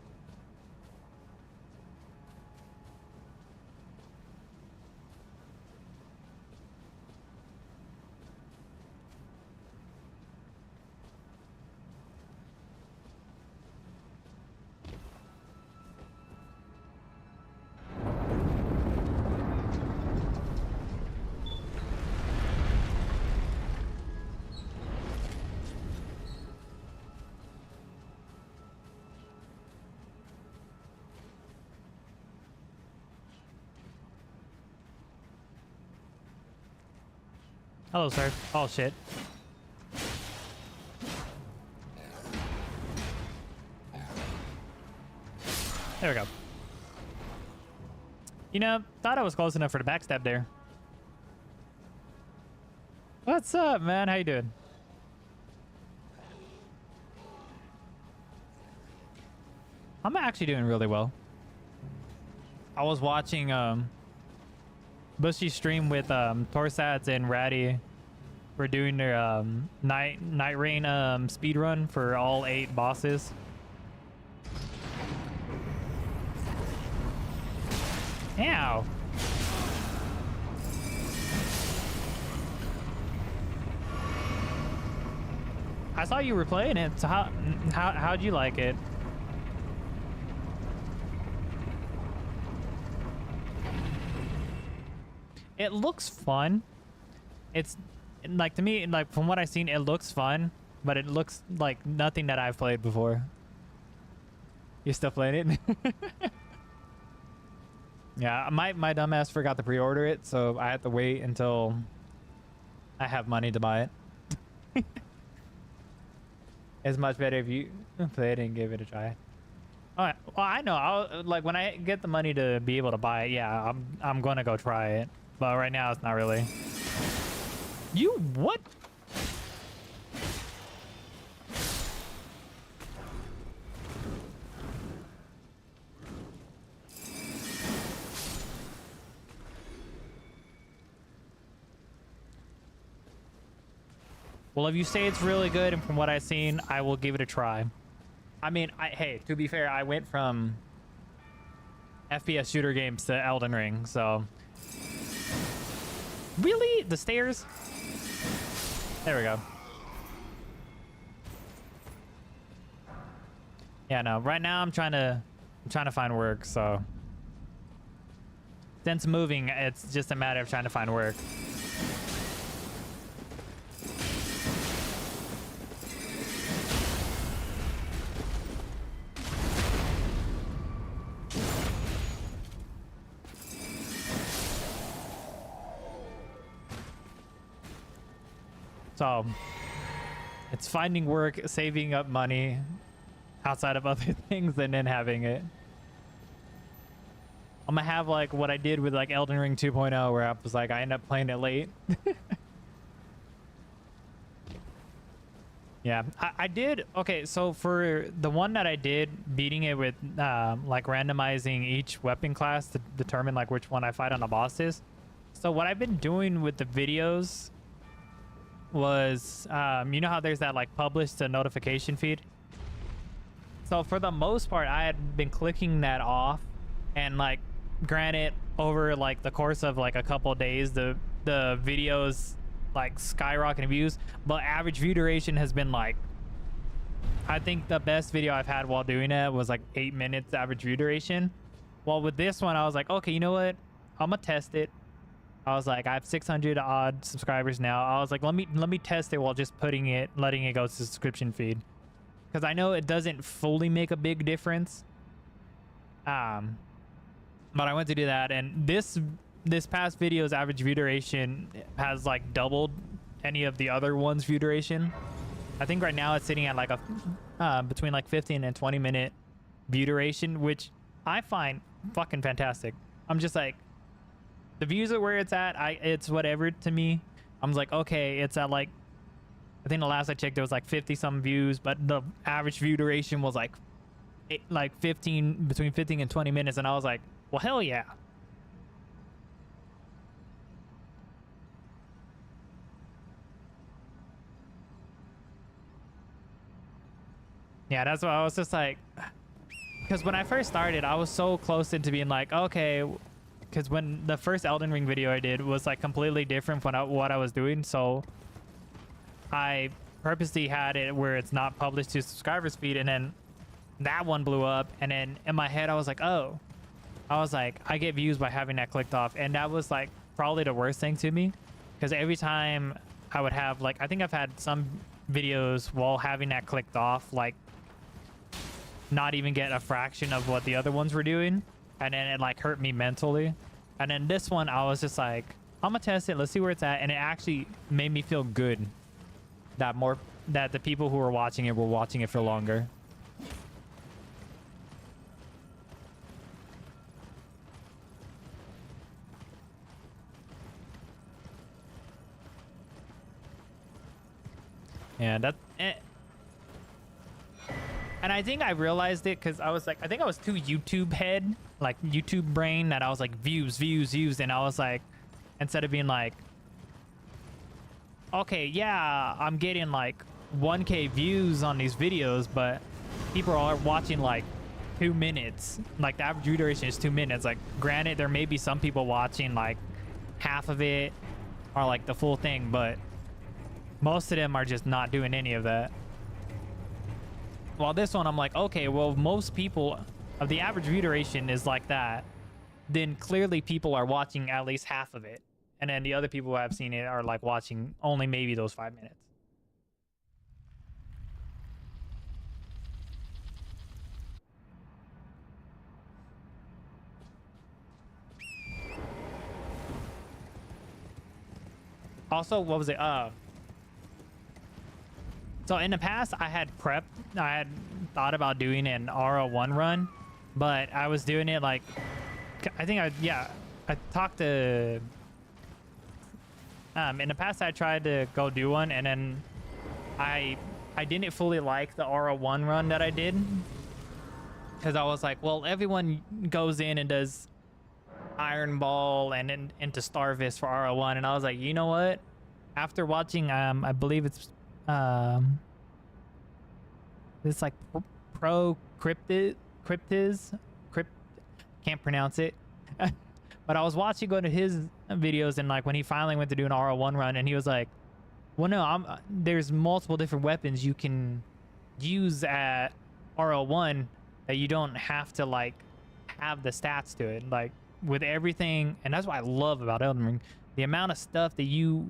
Hello, sir. Oh, shit. There we go. You know, thought I was close enough for the backstab there. What's up, man? How you doing? I'm actually doing really well. I was watching Bushy stream with Torsats and Ratty. We're doing their night rain speed run for all 8 bosses. Ow. I saw you were playing it. So how'd you like it? It looks fun. It's like, to me, like from what I've seen, it looks fun, but it looks like nothing that I've played before. You're still playing it? Yeah, my dumbass forgot to pre-order it, so I have to wait until I have money to buy it. It's much better if you play it and give it a try. All right. Well, I know. Like when I get the money to be able to buy it, yeah, I'm gonna go try it. But right now, it's not really. You what? Well, if you say it's really good, and from what I've seen, I will give it a try. I mean, hey, to be fair, I went from FPS shooter games to Elden Ring, so... Really? The stairs? There we go. Yeah, no. Right now, I'm trying to find work, so... Since moving, it's just a matter of trying to find work. So, it's finding work, saving up money outside of other things, and then having it. I'm gonna have like what I did with like Elden Ring 2.0, where I was like, I end up playing it late. Yeah, I did. Okay, so for the one that I did, beating it with like randomizing each weapon class to determine like which one I fight on the bosses. So what I've been doing with the videos was, you know how there's that like publish to notification feed? So for the most part, I had been clicking that off, and like, granted, over like the course of like a couple of days, the videos like skyrocketing views, but average view duration has been like, I think the best video I've had while doing it was like 8 minutes average view duration. Well, with this one, I was like, okay, you know what? I'm gonna test it. I was like, I have 600 odd subscribers now. I was like, let me test it while just letting it go to the subscription feed, because I know it doesn't fully make a big difference. But I went to do that, and this past video's average view duration has like doubled any of the other ones' view duration. I think right now it's sitting at like a between like 15 and 20 minute view duration, which I find fucking fantastic. I'm just like, the views are where it's at. It's whatever to me. I'm like, okay, it's at like, I think the last I checked there was like 50 some views, but the average view duration was like 15, between 15 and 20 minutes, and I was like, well, hell yeah. Yeah, that's why I was just like, because when I first started, I was so close into being like, okay, because when the first Elden Ring video I did was like completely different from what I was doing, so I purposely had it where it's not published to subscribers feed, and then that one blew up, and then in my head I was like, oh, I get views by having that clicked off, and that was like probably the worst thing to me, because every time I would have like, I think I've had some videos while having that clicked off, like not even get a fraction of what the other ones were doing, and then it like hurt me mentally. And then this one I was just like, I'm gonna test it, let's see where it's at, and it actually made me feel good that the people who were watching it were watching it for longer. Yeah, and I think I realized it because I was like, I think I was too YouTube head, like YouTube brain, that I was like views, and I was like, instead of being like, okay, yeah, I'm getting like 1K views on these videos, but people are watching like 2 minutes. Like the average view duration is 2 minutes. Like, granted, there may be some people watching like half of it or like the full thing, but most of them are just not doing any of that. While this one, I'm like, okay, well, most people of the average view duration is like that, then clearly people are watching at least half of it, and then the other people who have seen it are like watching only maybe those 5 minutes. Also, what was it? So in the past, I had thought about doing an RO1 run, but I was doing it like, I talked to, in the past I tried to go do one, and then I didn't fully like the RO1 run that I did, because I was like, well, everyone goes in and does Iron Ball and then into Starvis for RO1, and I was like, you know what? After watching, I believe it's this like pro cryptiz, can't pronounce it. But I was watching one of his videos, and like when he finally went to do an RO1 run, and he was like, well, no, there's multiple different weapons you can use at RO1 that you don't have to like have the stats to it, like with everything. And that's what I love about Elden Ring, the amount of stuff that you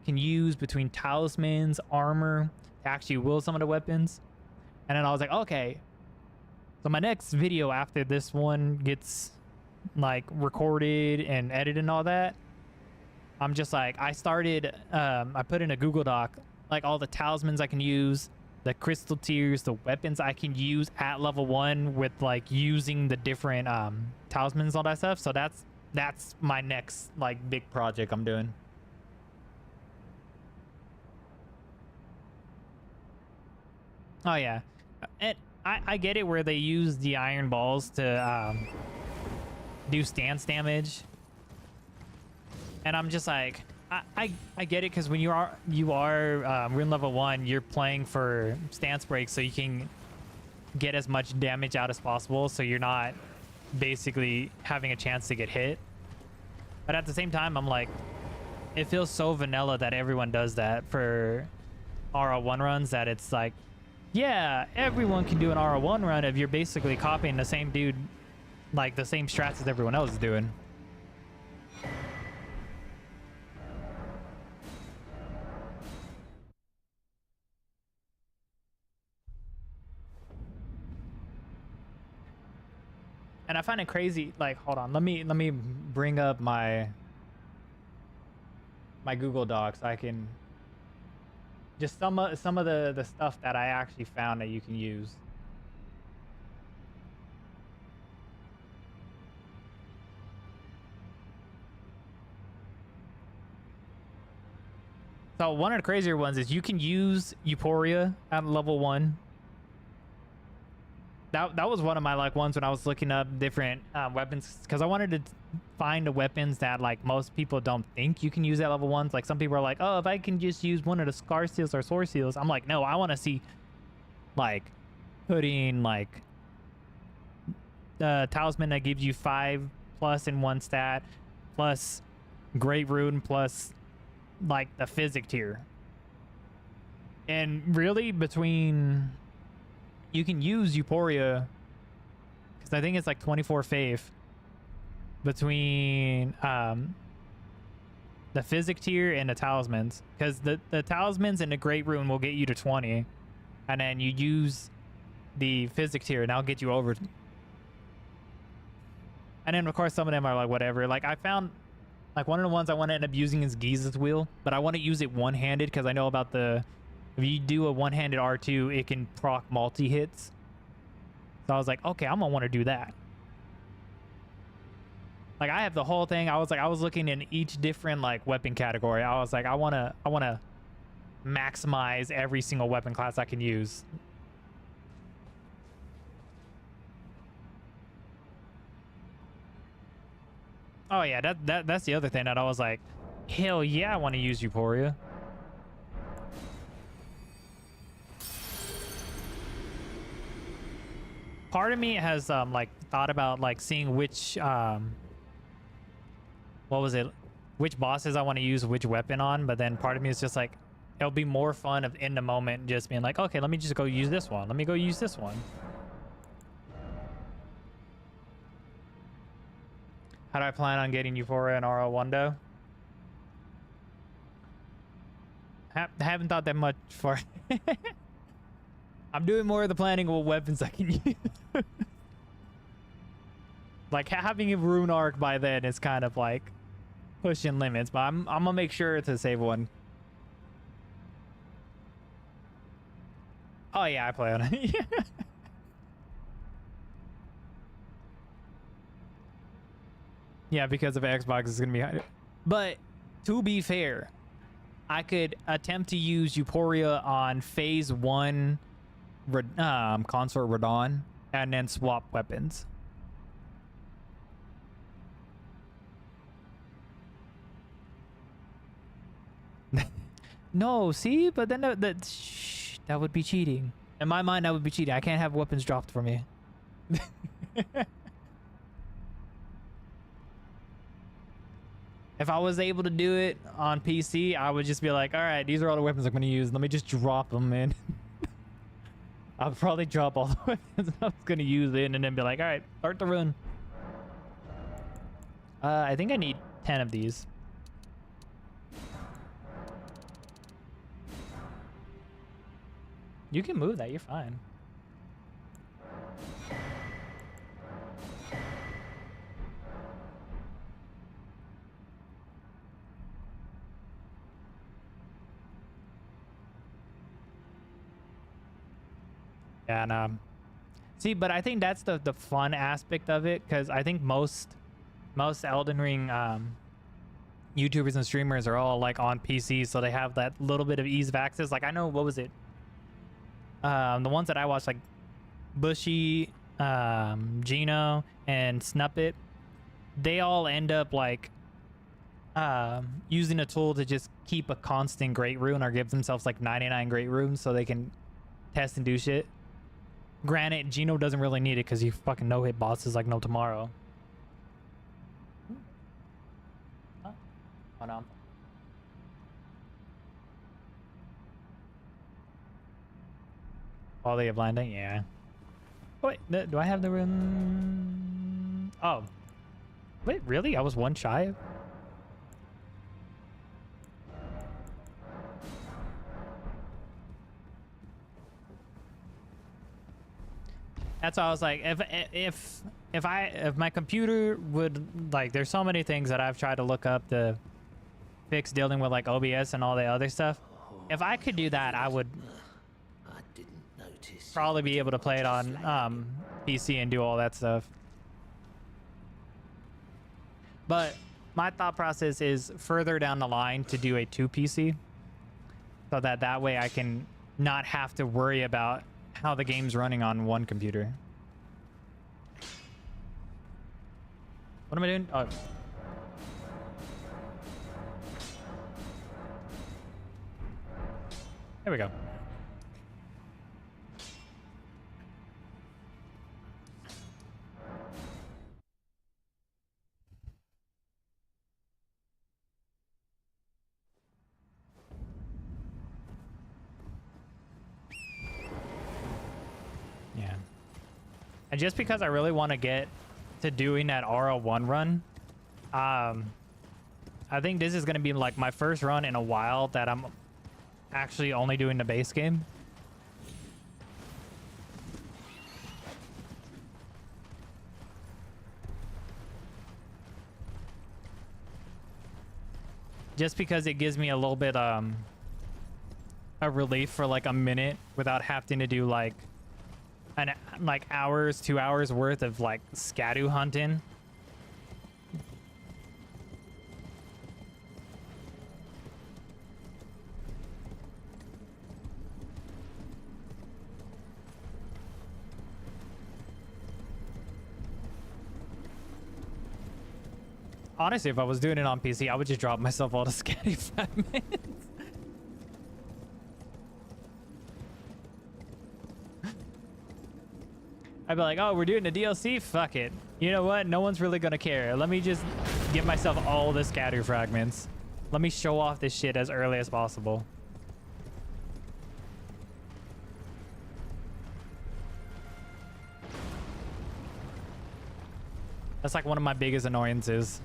can use between talismans, armor, to actually wield some of the weapons. And then I was like, okay, so my next video after this one gets like recorded and edited and all that, I'm just like, I put in a Google Doc like all the talismans I can use, the crystal tiers, the weapons I can use at level 1 with like using the different talismans, all that stuff. So that's my next like big project I'm doing. Oh yeah, and I get it where they use the iron balls to do stance damage, and I'm just like, I get it, because when you are in level 1, you're playing for stance breaks so you can get as much damage out as possible, so you're not basically having a chance to get hit. But at the same time, I'm like, it feels so vanilla that everyone does that for RO1 runs, that it's like, yeah, everyone can do an RO1 run if you're basically copying the same dude, like the same strats as everyone else is doing. And I find it crazy. Like, hold on, let me bring up my Google Docs. So I can just some of the stuff that I actually found that you can use. So one of the crazier ones is you can use Euphoria at level 1. That was one of my like ones when I was looking up different weapons, because I wanted to find the weapons that like most people don't think you can use at level 1s. Like some people are like, oh, if I can just use one of the Scar Seals or Sword Seals. I'm like, no, I want to see like putting like the talisman that gives you 5+ in one stat, plus Great Rune, plus like the physic tier. And really between, you can use Euphoria, because I think it's like 24 faith between the physic tier and the talismans, because the talismans and the Great Rune will get you to 20, and then you use the physic tier and that'll get you over. And then of course some of them are like whatever. Like I found like one of the ones I want to end up using is Giza's Wheel, but I want to use it one-handed because I know about the, if you do a one-handed R2, it can proc multi-hits. So I was like, okay, I'm gonna want to do that. Like I have the whole thing. I was looking in each different like weapon category. I was like, I wanna maximize every single weapon class I can use. Oh yeah, that's the other thing that I was like, hell yeah, I want to use Euphoria. Part of me has like thought about like seeing which what was it, which bosses I want to use which weapon on, but then part of me is just like, it'll be more fun of in the moment just being like, okay, let me just go use this one. Let me go use this one. How do I plan on getting Euphoria and RL1 though? Haven't thought that much for. I'm doing more of the planning of what weapons I can use. Like having a rune arc by then is kind of like pushing limits, but I'm gonna make sure to save one. Oh yeah, I play on it. Yeah, because of Xbox is gonna be high. But to be fair, I could attempt to use Euphoria on phase 1 Consort Radon and then swap weapons. No, see, but then that would be cheating. In my mind, that would be cheating. I can't have weapons dropped for me. If I was able to do it on PC, I would just be like, all right, these are all the weapons I'm going to use. Let me just drop them in. I'll probably drop all the weapons I was going to use in and then be like, all right, start the run. I think I need 10 of these. You can move that. You're fine. Yeah, and see, but I think that's the fun aspect of it, because I think most Elden Ring YouTubers and streamers are all like on PC, so they have that little bit of ease of access. Like I know, what was it? The ones that I watched, like Bushy, Gino, and Snuppet, they all end up like using a tool to just keep a constant Great Rune or give themselves like 99 Great Runes so they can test and do shit. Granted, Gino doesn't really need it because he fucking no-hit bosses like no tomorrow. Huh? Oh no. Quality of blinding? Yeah. Wait, do I have the room? Oh. Wait, really? I was one shy? That's why I was like, if if my computer would, like, there's so many things that I've tried to look up to fix dealing with like OBS and all the other stuff. If I could do that, I would I didn't notice. probably be able to play it on PC and do all that stuff. But my thought process is further down the line to do a 2 PC, so that way I can not have to worry about how the game's running on one computer. What am I doing? Oh. There we go. Yeah. And just because I really want to get to doing that RL1 run, I think this is going to be like my first run in a while that I'm actually only doing the base game. Just because it gives me a little bit a relief for like a minute without having to do like hours, 2 hours worth of like scadu hunting. Honestly, if I was doing it on PC, I would just drop myself all the scatty fragments. I'd be like, oh, we're doing the DLC? Fuck it. You know what? No one's really gonna care. Let me just give myself all the scatter fragments. Let me show off this shit as early as possible. That's like one of my biggest annoyances.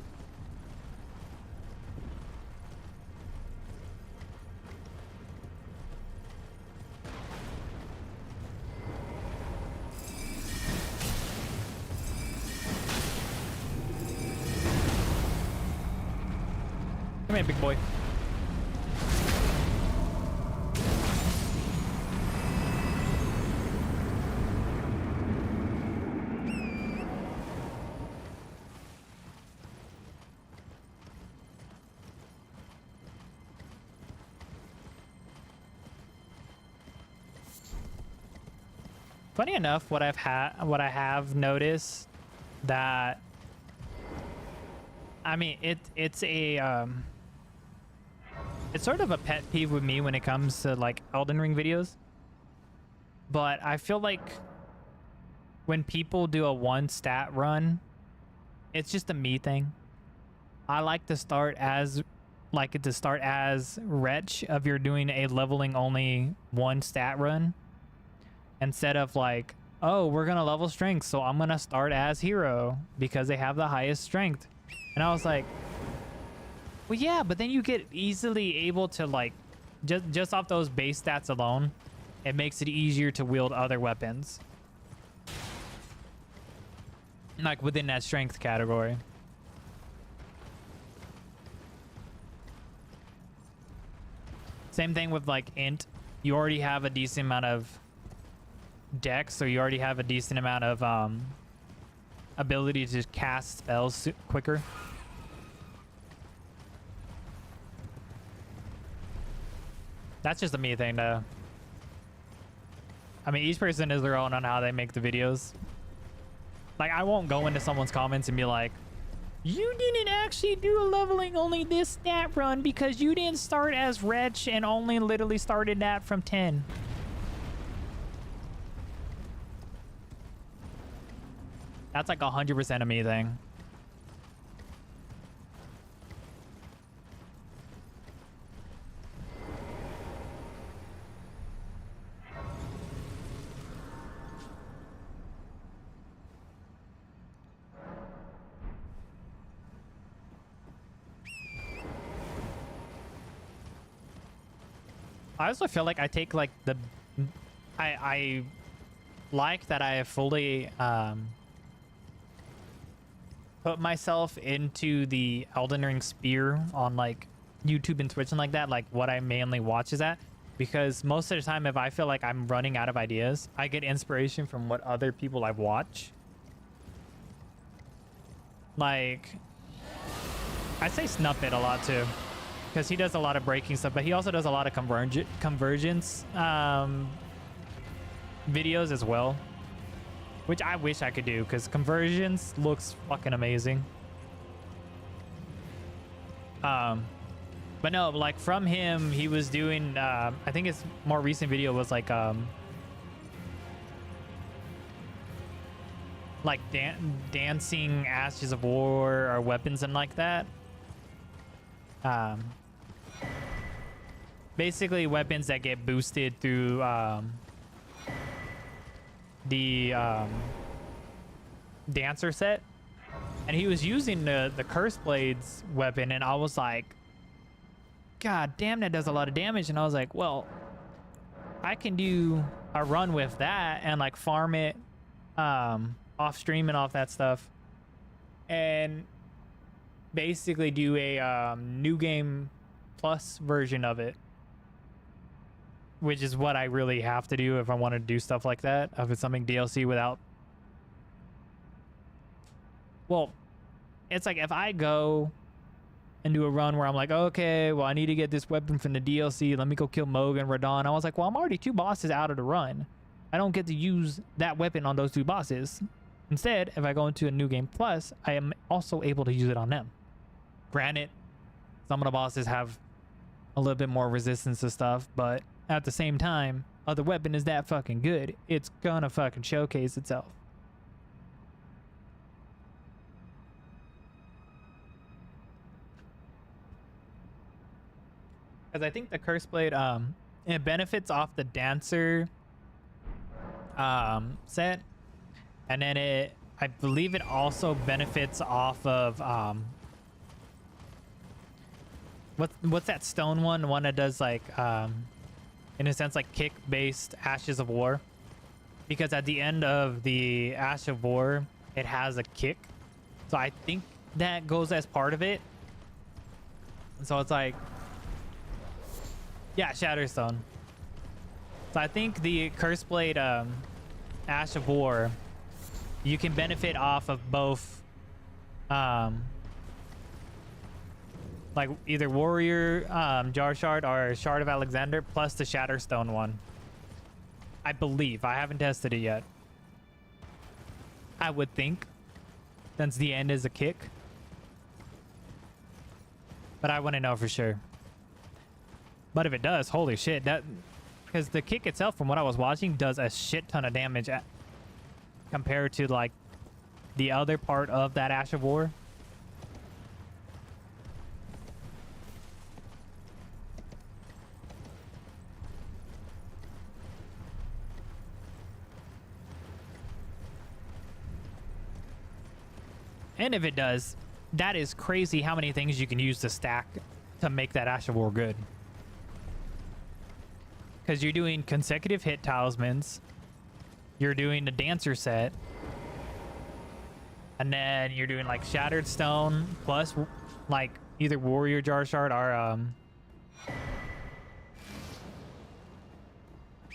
Come here, big boy. Funny enough, what I have noticed that, I mean, it's sort of a pet peeve with me when it comes to like Elden Ring videos. But I feel like when people do a 1 stat run, it's just a me thing. I like to start as Wretch if you're doing a leveling only 1 stat run. Instead of like, oh, we're gonna level strength, so I'm gonna start as Hero because they have the highest strength. And I was like, well, yeah, but then you get easily able to like, just off those base stats alone, it makes it easier to wield other weapons. Like within that strength category. Same thing with like Int. You already have a decent amount of dex, so you already have a decent amount of ability to cast spells quicker. That's just a me thing, though. I mean, each person is their own on how they make the videos. Like, I won't go into someone's comments and be like, you didn't actually do a leveling only this stat run because you didn't start as Wretch and only literally started that from 10. That's like 100% a me thing. I also feel like I take like I like that I have fully put myself into the Elden Ring sphere on like YouTube and Twitch and like that, like what I mainly watch is that, because most of the time if I feel like I'm running out of ideas, I get inspiration from what other people I watch. Like, I say Snuppet a lot too, because he does a lot of breaking stuff, but he also does a lot of convergence videos as well, which I wish I could do, because convergence looks fucking amazing. But no, like from him, he was doing, I think his more recent video was like dancing ashes of war or weapons and like that. Basically weapons that get boosted through the dancer set, and he was using the curse blades weapon, and I was like, god damn, that does a lot of damage. And I was like, well, I can do a run with that and like farm it off stream and off that stuff, and basically do a new game plus version of it, which is what I really have to do if I want to do stuff like that. If it's something DLC without, well, it's like if I go and do a run where I'm like, okay, well, I need to get this weapon from the DLC, let me go kill Moog and Radon. I was like, well, I'm already 2 bosses out of the run, I don't get to use that weapon on those 2 bosses. Instead, if I go into a new game plus, I am also able to use it on them. Granted, some of the bosses have a little bit more resistance to stuff, but at the same time, the weapon is that fucking good, it's gonna fucking showcase itself. Because I think the curse blade, it benefits off the dancer set, and then I believe it also benefits off of what's that stone one? The one that does like in a sense like kick based Ashes of War, because at the end of the Ash of War it has a kick, so I think that goes as part of it. So it's like, yeah, Shatterstone. So I think the curse blade Ash of War, you can benefit off of both like either Warrior Jar Shard or Shard of Alexander plus the Shatterstone one. I believe. I haven't tested it yet. I would think, since the end is a kick. But I want to know for sure. But if it does, holy shit, that, because the kick itself, from what I was watching, does a shit ton of damage compared to like the other part of that Ash of War. And if it does, that is crazy how many things you can use to stack to make that Ash of War good. Because you're doing consecutive hit talismans, you're doing the dancer set, and then you're doing like Shattered Stone plus like either Warrior Jar Shard or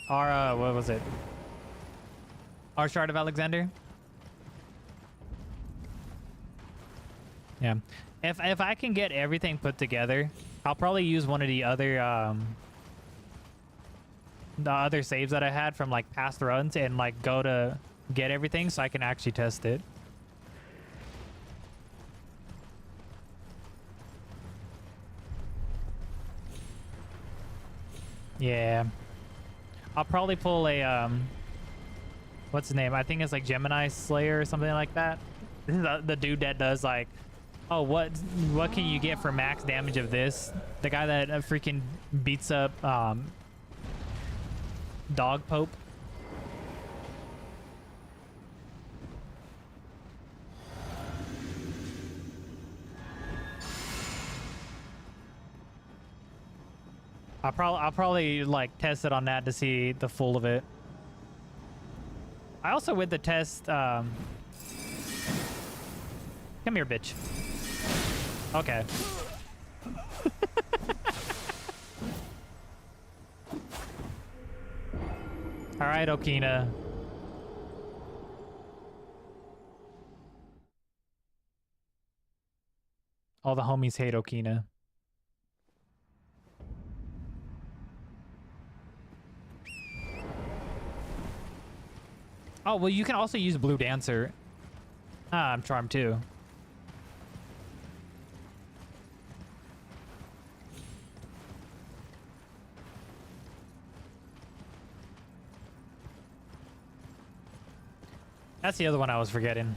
what was it? Our Shard of Alexander. Yeah, if I can get everything put together, I'll probably use one of the other saves that I had from like past runs and like go to get everything so I can actually test it. Yeah, I'll probably pull a what's his name? I think it's like Gemini Slayer or something like that. This is the dude that does like, oh, what can you get for max damage of this? The guy that freaking beats up Dog Pope. I'll probably like test it on that to see the full of it. I also with the test Come here, bitch. Okay. All right, Okina. All the homies hate Okina. Oh, well, you can also use Blue Dancer. Ah, I'm charmed too. That's the other one I was forgetting.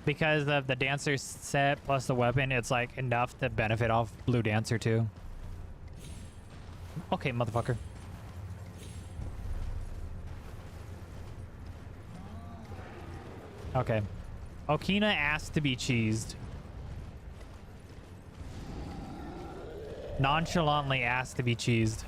Because of the Dancer set plus the weapon, it's like enough to benefit off Blue Dancer too. Okay, motherfucker. Okay. Okina asked to be cheesed. Nonchalantly asked to be cheesed.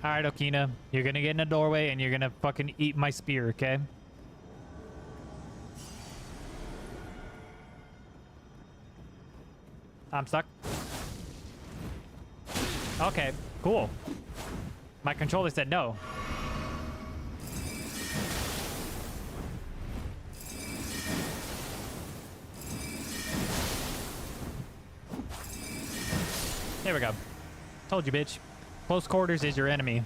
All right, Okina, you're gonna get in a doorway and you're gonna fucking eat my spear, okay? I'm stuck. Okay, cool. My controller said no. There we go. Told you, bitch. Close quarters is your enemy.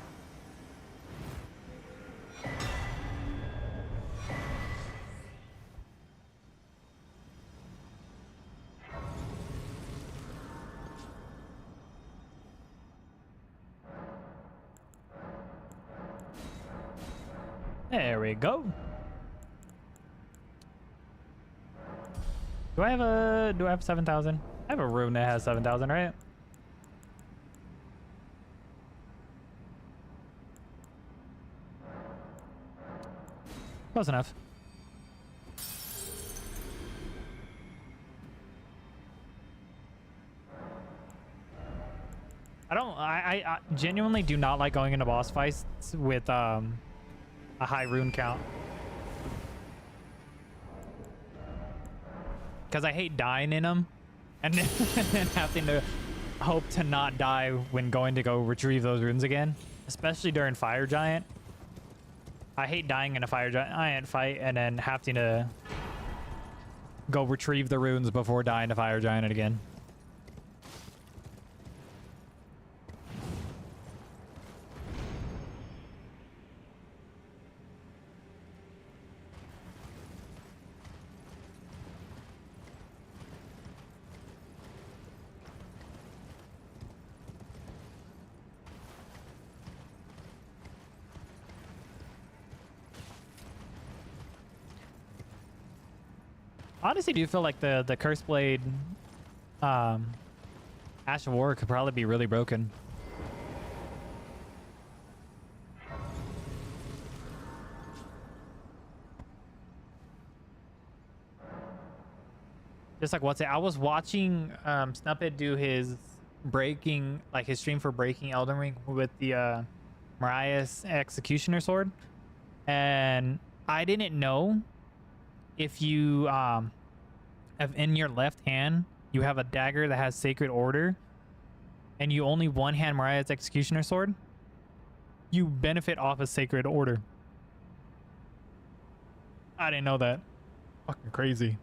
There we go. Do I have 7,000? I have a rune that has 7,000, right? Close enough. I genuinely do not like going into boss fights with a high rune count. Because I hate dying in them and then having to hope to not die when going to go retrieve those runes again, especially during Fire Giant. I hate dying in a Fire Giant fight and then having to go retrieve the runes before dying to Fire Giant again. Honestly, do you feel like the Curse Blade Ash of War could probably be really broken? Just like what's it? I was watching Snuppet do his breaking, like his stream for breaking Elden Ring with the Mariah's Executioner sword, and I didn't know if you if in your left hand you have a dagger that has Sacred Order and you only one hand Mariah's Executioner sword, you benefit off of Sacred Order. I didn't know that. Fucking crazy.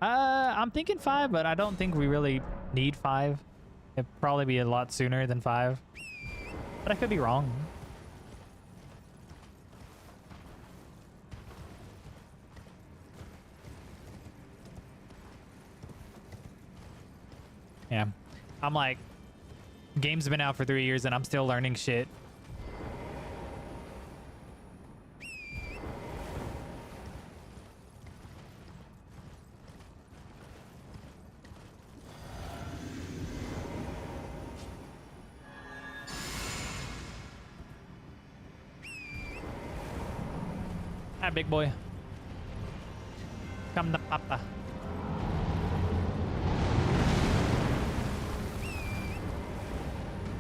I'm thinking 5, but I don't think we really need 5. It'd probably be a lot sooner than 5, but I could be wrong. Yeah, I'm like, game's been out for 3 years and I'm still learning shit. Hi, big boy. Come the papa.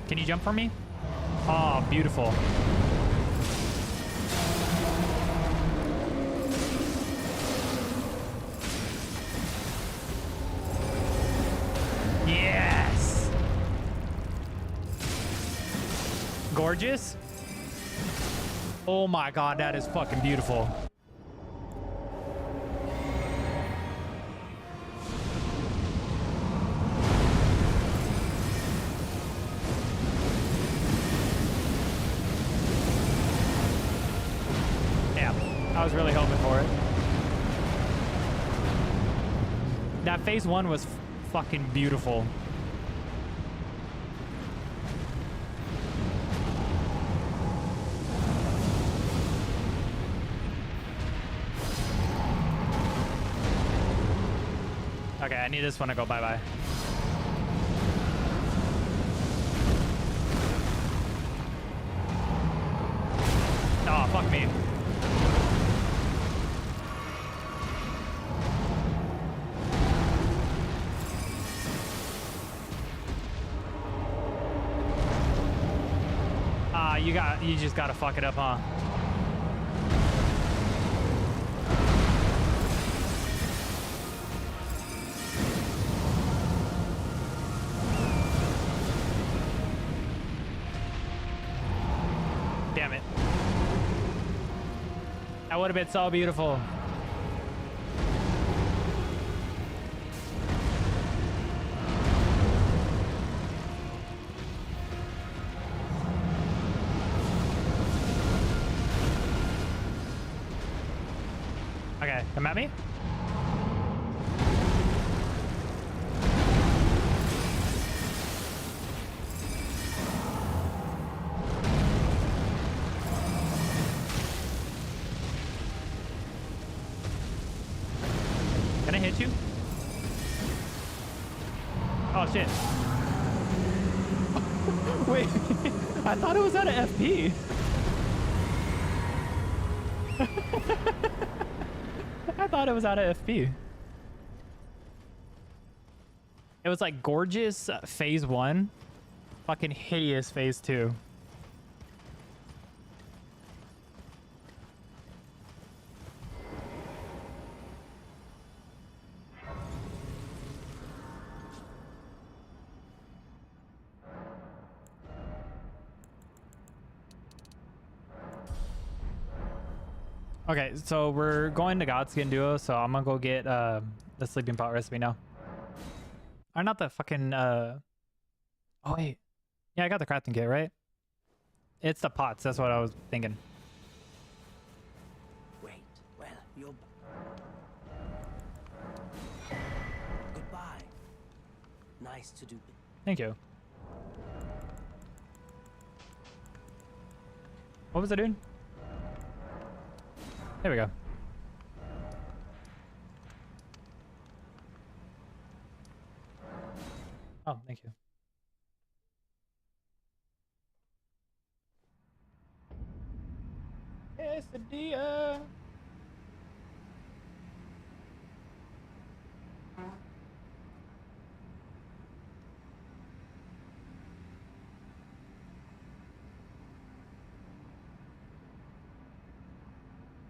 Can you jump for me? Oh, beautiful. Yes. Gorgeous. Oh my god, that is fucking beautiful. I was really hoping for it. That phase 1 was fucking beautiful. Okay, I need this one to go bye-bye. Oh, fuck me. You just gotta fuck it up, huh? Damn it. That would have been so beautiful. Okay, come at me. Can I hit you? Oh shit. Wait, I thought it was at an FP. I thought it was out of FP. It was like gorgeous phase 1, fucking hideous phase 2. Okay, so we're going to Godskin Duo, so I'm gonna go get the sleeping pot recipe now. Or not the fucking oh wait. Yeah, I got the crafting kit, right? It's the pots, that's what I was thinking. Wait, well, you're... Goodbye. Nice to do... Thank you. What was I doing? There we go. Oh, thank you. Quesadilla.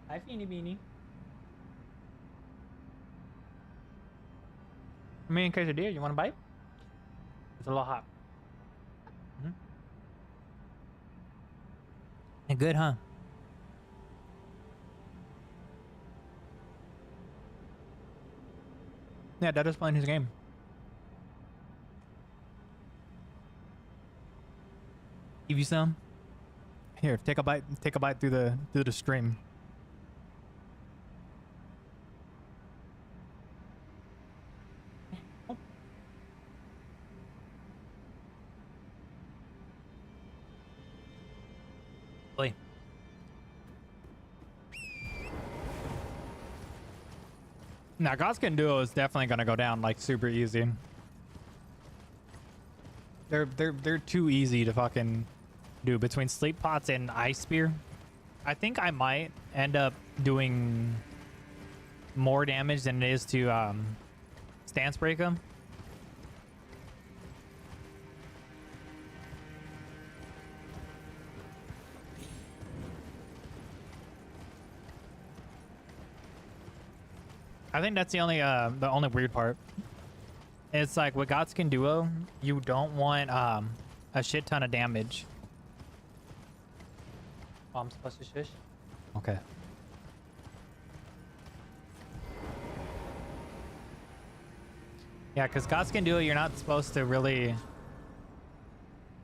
Hi, Feeny Beanie. Me and quesadilla, you want a bite? It's a little hot. Mm-hmm. Good, huh? Yeah, Dad is playing his game. Give you some. Here, take a bite. Take a bite through the stream. Play. Now, Godskin Duo is definitely gonna go down like super easy. They're too easy to fucking do between sleep pots and ice spear. I think I might end up doing more damage than it is to stance break them. I think that's the only weird part. It's like with Godskin Duo, you don't want a shit ton of damage. Oh, I'm supposed to shush? Okay. Yeah, because Godskin Duo, you're not supposed to really...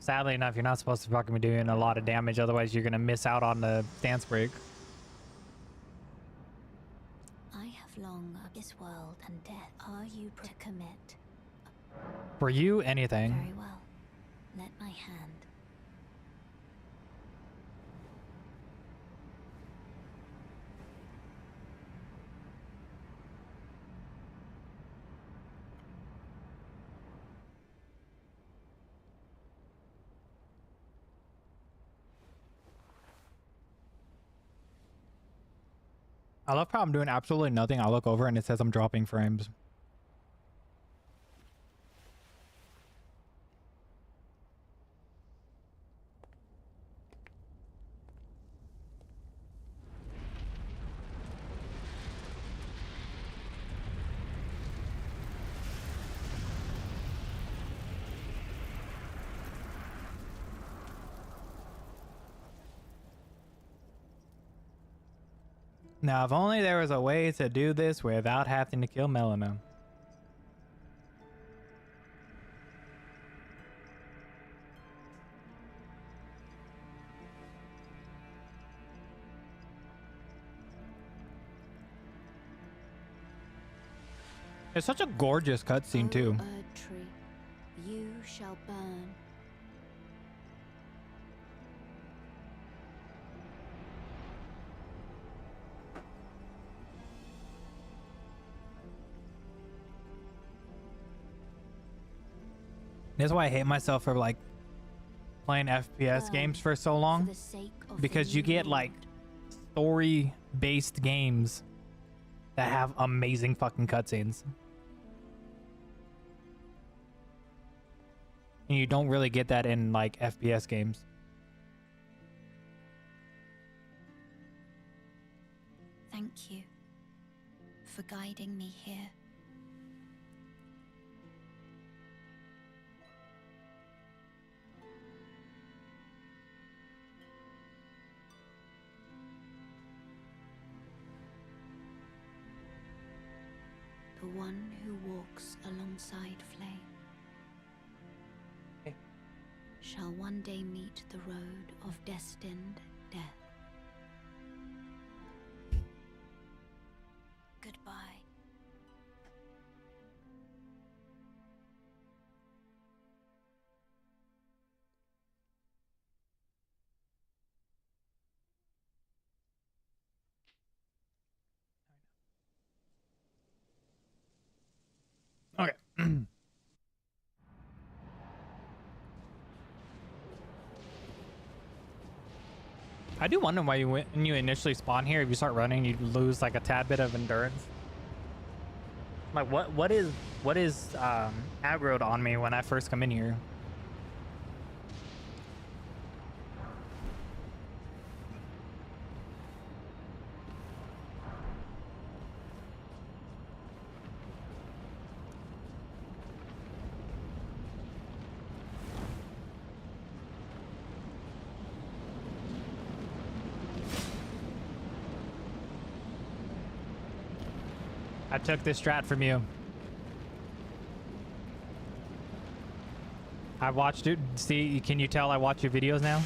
Sadly enough, you're not supposed to fucking be doing a lot of damage, otherwise you're going to miss out on the stance break. I have long of this world and death. Are you to commit? For you, anything. Very well. Let my hand. I love how I'm doing absolutely nothing. I look over and it says I'm dropping frames. Now, if only there was a way to do this without having to kill Melina. It's such a gorgeous cutscene too. O Erd tree, you shall burn. That's why I hate myself for like playing FPS games for so long, For the sake of because the you new get like story-based games that have amazing fucking cutscenes, and you don't really get that in like FPS games. Thank you for guiding me here. The one who walks alongside flame shall one day meet the road of destined death. Goodbye. Okay. I do wonder why when you initially spawn here, if you start running, you lose like a tad bit of endurance. Like what is aggroed on me when I first come in here? I took this strat from you. I watched it. See, can you tell I watch your videos now?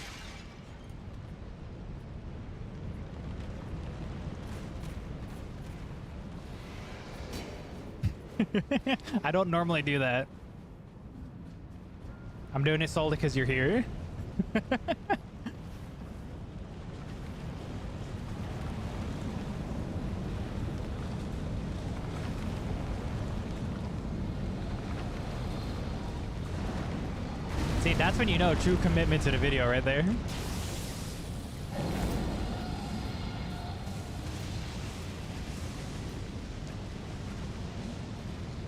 I don't normally do that. I'm doing it solely because you're here. See, that's when you know true commitment to the video right there.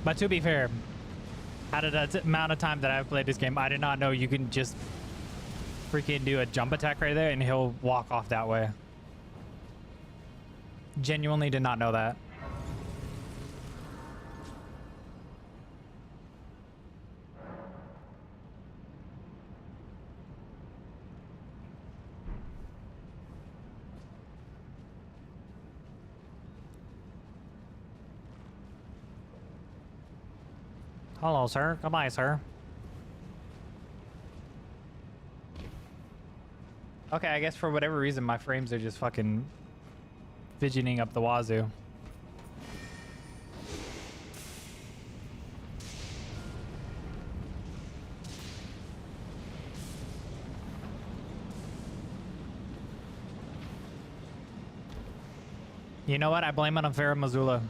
But to be fair, out of the amount of time that I've played this game, I did not know you can just freaking do a jump attack right there and he'll walk off that way. Genuinely did not know that. Hello, sir. Goodbye, sir. Okay, I guess for whatever reason, my frames are just fucking fidgeting up the wazoo. You know what? I blame it on Farrah Missoula.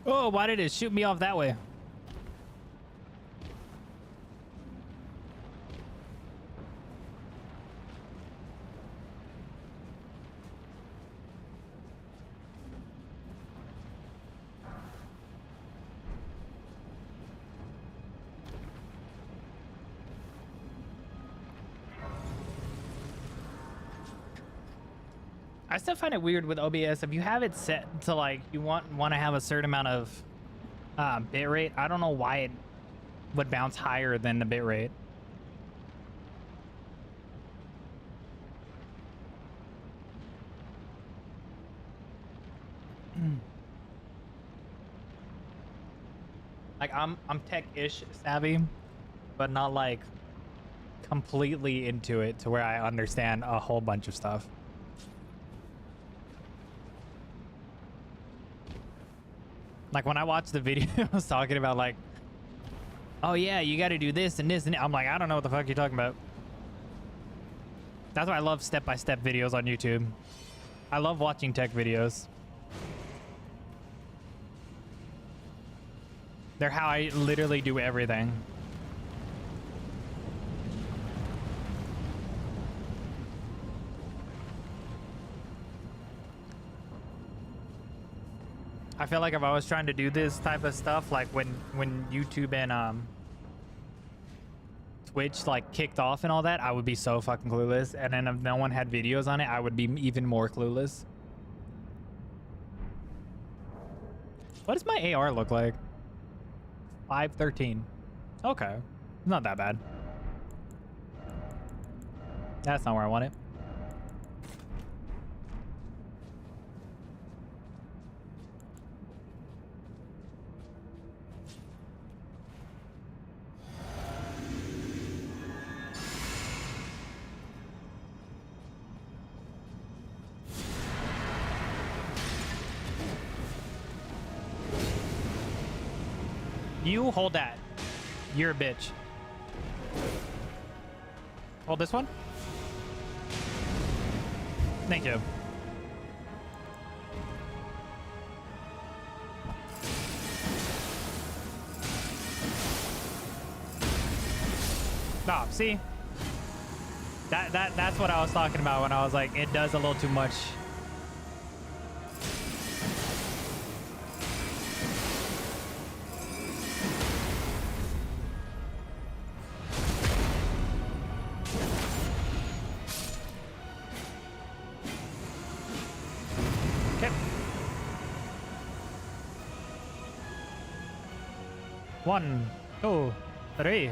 Oh, why did it shoot me off that way? I still find it weird with OBS if you have it set to like you want to have a certain amount of bit rate. I don't know why it would bounce higher than the bit rate. Like I'm tech-ish savvy, but not like completely into it to where I understand a whole bunch of stuff. Like when I watched the video, I was talking about like, oh yeah, you got to do this and this and I'm like, I don't know what the fuck you're talking about. That's why I love step-by-step videos on YouTube. I love watching tech videos. They're how I literally do everything. I feel like if I was trying to do this type of stuff, like when YouTube and Twitch like kicked off and all that, I would be so fucking clueless. And then if no one had videos on it, I would be even more clueless. What does my AR look like? 513. Okay, not that bad. That's not where I want it. You hold that. You're a bitch. Hold this one. Thank you. Stop. See? That's what I was talking about when I was like, it does a little too much. One, two, three.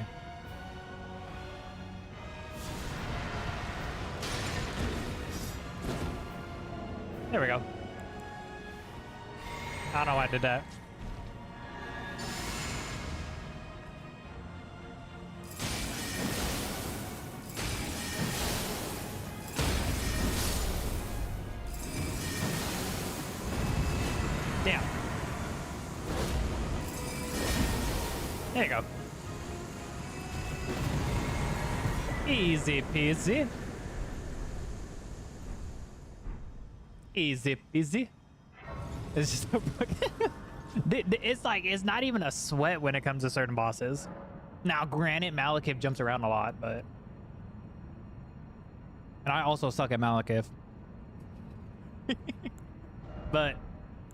There we go. I don't know why I did that. Damn. There you go. Easy peasy. Easy peasy. It's just it's like, it's not even a sweat when it comes to certain bosses. Now, granted, Malekith jumps around a lot, but... And I also suck at Malekith. But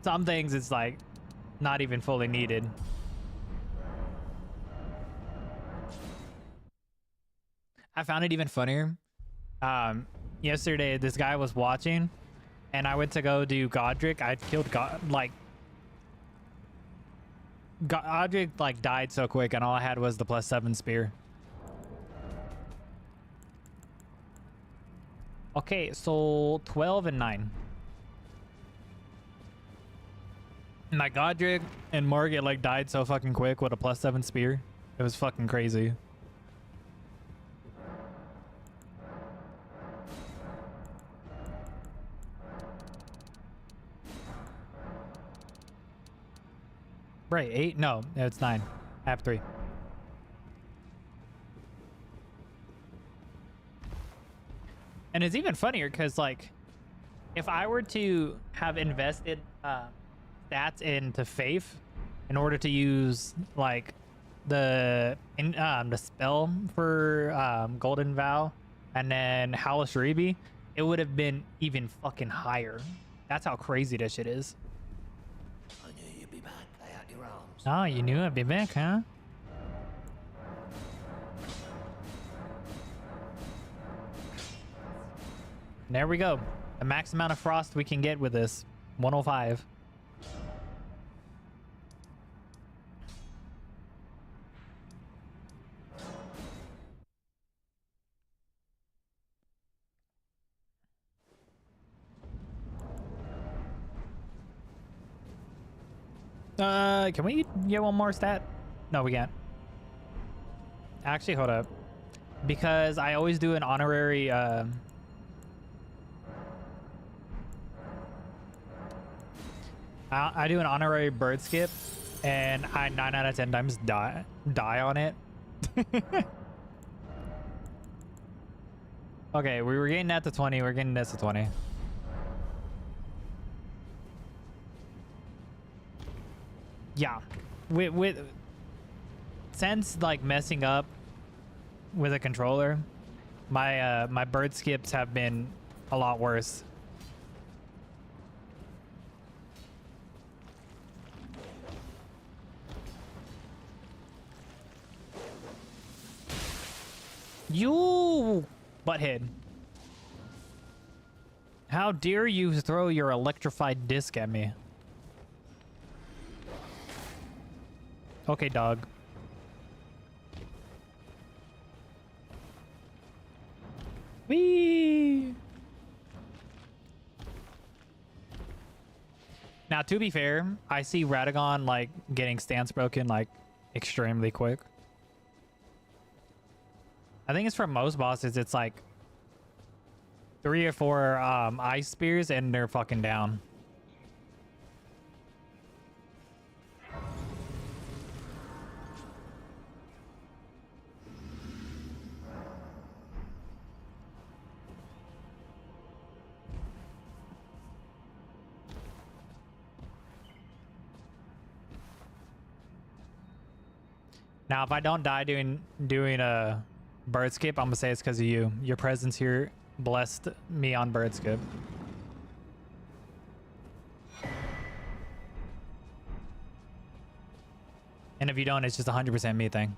some things it's like not even fully needed. I found it even funnier. Yesterday, this guy was watching, and I went to go do Godric. I killed Godric like died so quick, and all I had was the +7 spear. Okay, so 12 and 9. My Godric and Margit like died so fucking quick with a +7 spear. It was fucking crazy. Right, 8? No, it's 9. I have 3. And it's even funnier because, like, if I were to have invested stats into Faith in order to use, like, the spell for Golden Vow and then Howl's Sharibi, it would have been even fucking higher. That's how crazy this shit is. I knew you'd be back. Lay out your arms. Oh, you knew I'd be back, huh? There we go. The max amount of frost we can get with this. 105. Can we get one more stat? No, we can't. Actually, hold up. Because I always do an honorary, I do an honorary bird skip, and I 9 out of 10 times die on it. Okay, we were getting that to 20. We're getting this to 20. Yeah, with since like messing up with a controller, my my bird skips have been a lot worse. You butthead. How dare you throw your electrified disc at me? Okay, dog. Whee! Now, to be fair, I see Radagon like getting stance broken like extremely quick. I think it's for most bosses, it's like 3 or 4 ice spears and they're fucking down. Now, if I don't die doing a bird skip, I'm gonna say it's because of you. Your presence here blessed me on bird skip. And if you don't, it's just 100% me thing.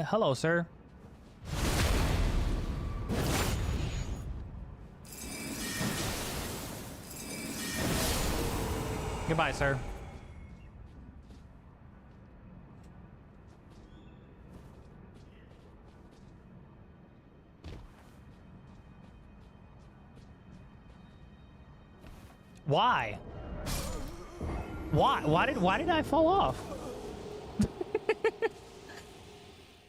Hello, sir. Goodbye, sir. Why? Why did I fall off?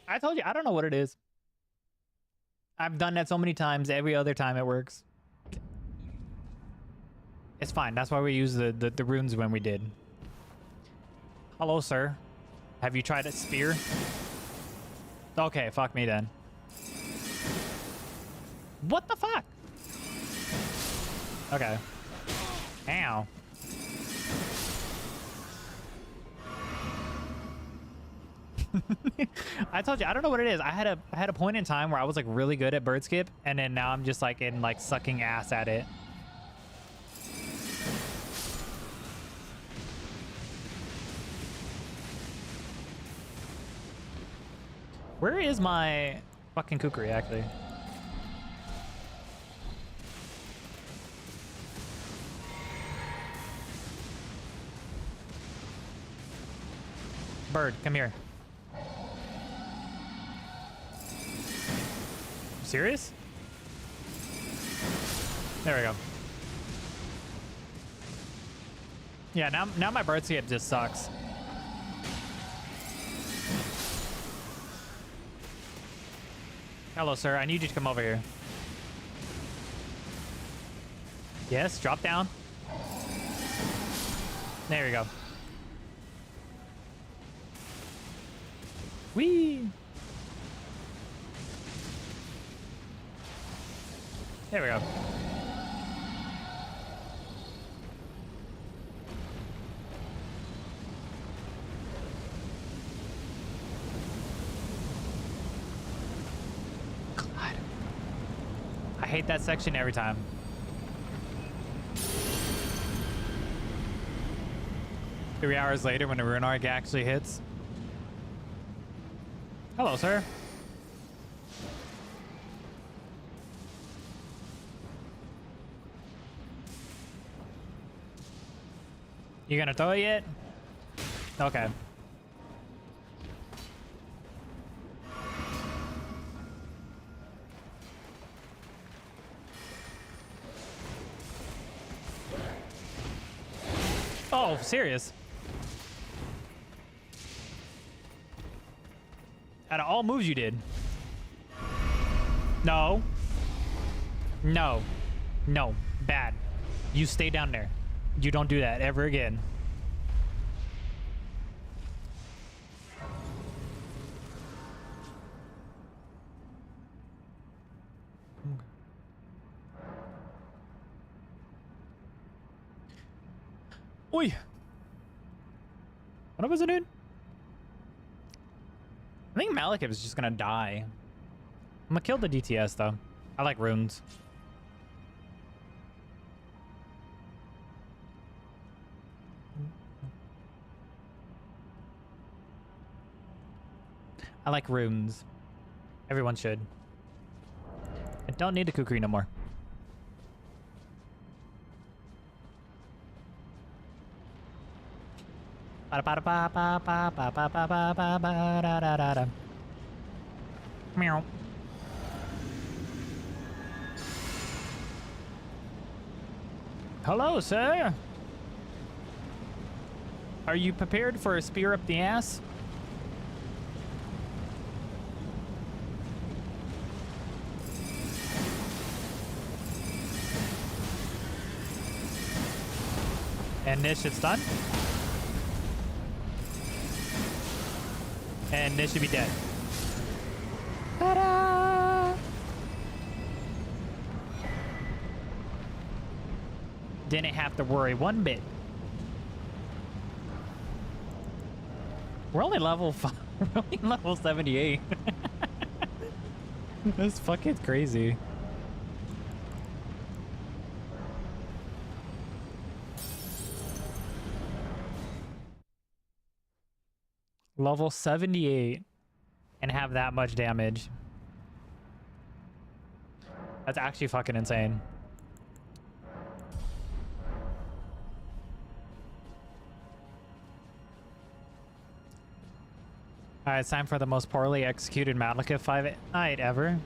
I told you, I don't know what it is. I've done that so many times, every other time it works. It's fine. That's why we use the runes when we did. Hello, sir. Have you tried a spear? Okay, fuck me then. What the fuck? Okay. Ow. I told you, I don't know what it is. I had a point in time where I was like really good at bird skip, and then now I'm just like in like sucking ass at it. Where is my fucking kukri actually? Bird, come here. Serious? There we go. Yeah, now my bird skip just sucks. Hello, sir. I need you to come over here. Yes, drop down. There we go. Whee! There we go. God. I hate that section every time. Three hours later when the rune arc actually hits. Hello, sir. You gonna throw it yet? Okay. Oh, serious? Out of all moves you did. No. No. No. Bad. You stay down there. You don't do that ever again. Oi. What was it, dude? I think Malekith is just gonna die. I'm gonna kill the DTS though. I like runes. I like runes. Everyone should. I don't need the kukri no more. Meow. Hello, sir. Are you prepared for a spear up the ass? And this shit's done. And this should be dead. Ta-da! Didn't have to worry one bit. We're only level 5. We're only level 78. That's fucking crazy. Level 78 and have that much damage. That's actually fucking insane. Alright, it's time for the most poorly executed Malekith fight ever.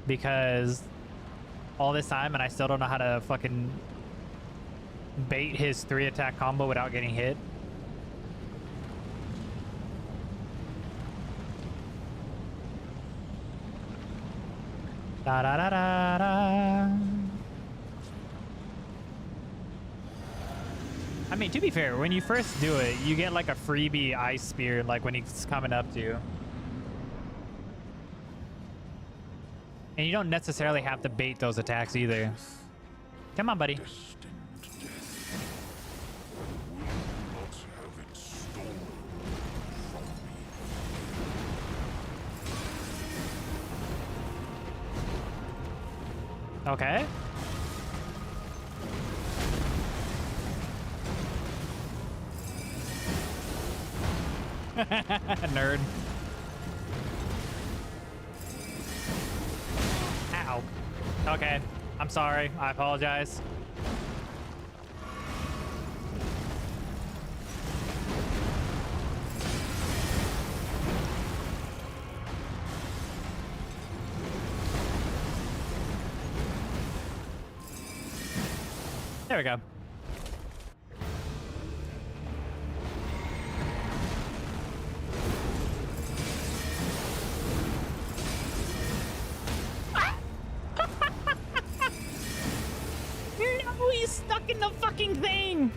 Because all this time and I still don't know how to fucking bait his 3-attack combo without getting hit. Da da da da da. I mean, to be fair, when you first do it, you get like a freebie ice spear, like when he's coming up to you. And you don't necessarily have to bait those attacks either. Come on, buddy. Okay. Nerd. Ow. Okay. I'm sorry. I apologize. There we go. No, he's stuck in the fucking thing.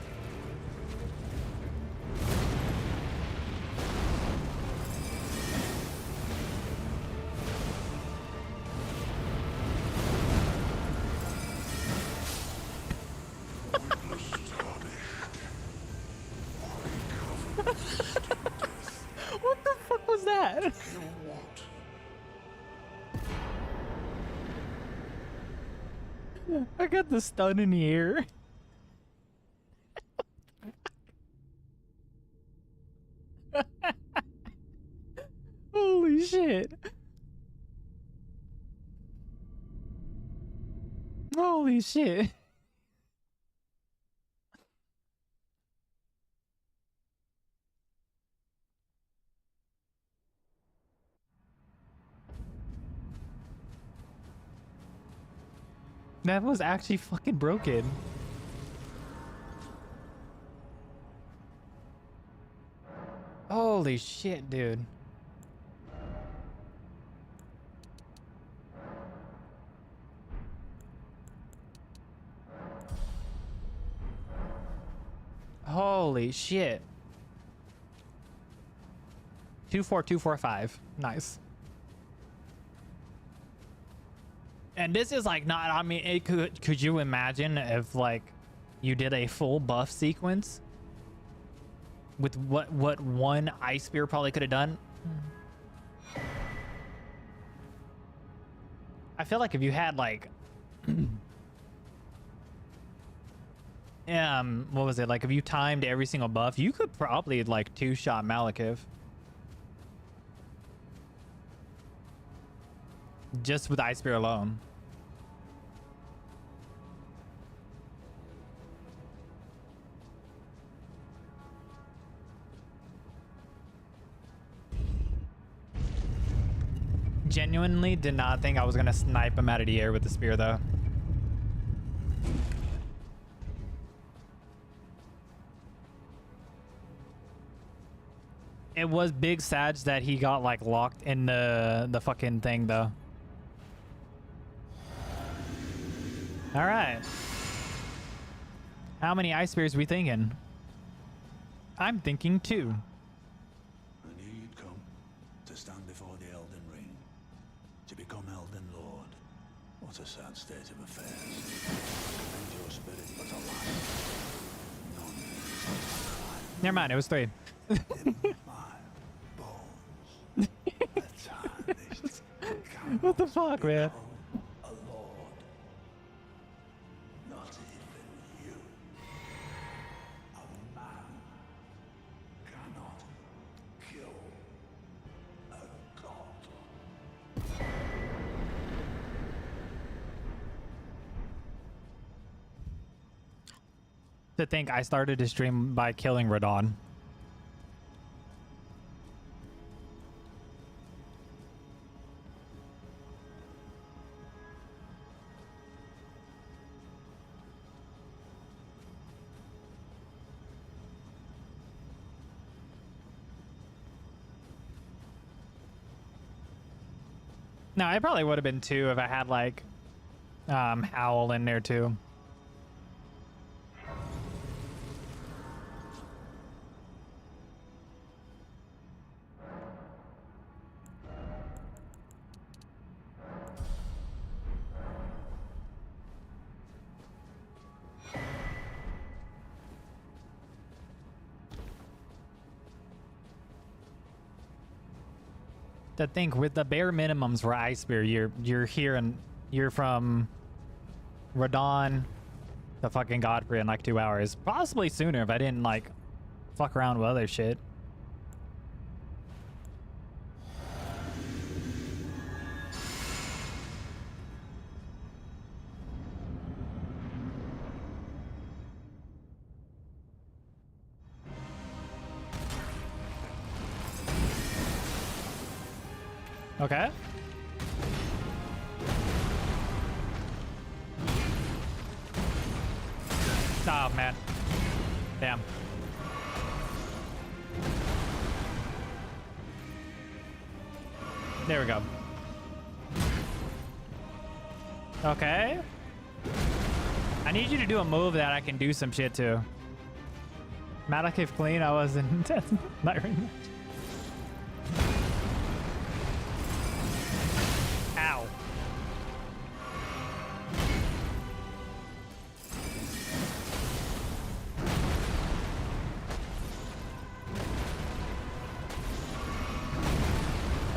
What the fuck was that? I got the stun in the ear. Holy shit. Holy shit. That was actually fucking broken. Holy shit, dude. Holy shit. 24245. Nice. And this is like not, I mean, it could you imagine if like you did a full buff sequence with what one ice spear probably could have done? I feel like if you had like what was it, like if you timed every single buff, you could probably like two-shot Malekith just with ice spear alone. Genuinely did not think I was gonna snipe him out of the air with the spear though. It was big Sag that he got like locked in the fucking thing though. All right. How many ice spears we thinking? I'm thinking 2. And here you'd come to stand before the Elden Ring, to become Elden Lord. What a sad state of affairs. And your spirit, but alas, none is Never mind, it was 3. in my bones. The tarnished What the fuck, man? a lord. Not even you. A man cannot kill a god. To think I started to stream by killing Radon. No, it probably would have been 2 if I had like Howl in there too. to think with the bare minimums for Ice Spear, you're here and you're from Radon to fucking Godfrey in like 2 hours. Possibly sooner if I didn't like fuck around with other shit. Okay. Oh, man. Damn. There we go. Okay. I need you to do a move that I can do some shit to. Malekith clean, I wasn't. Not very much. Ow.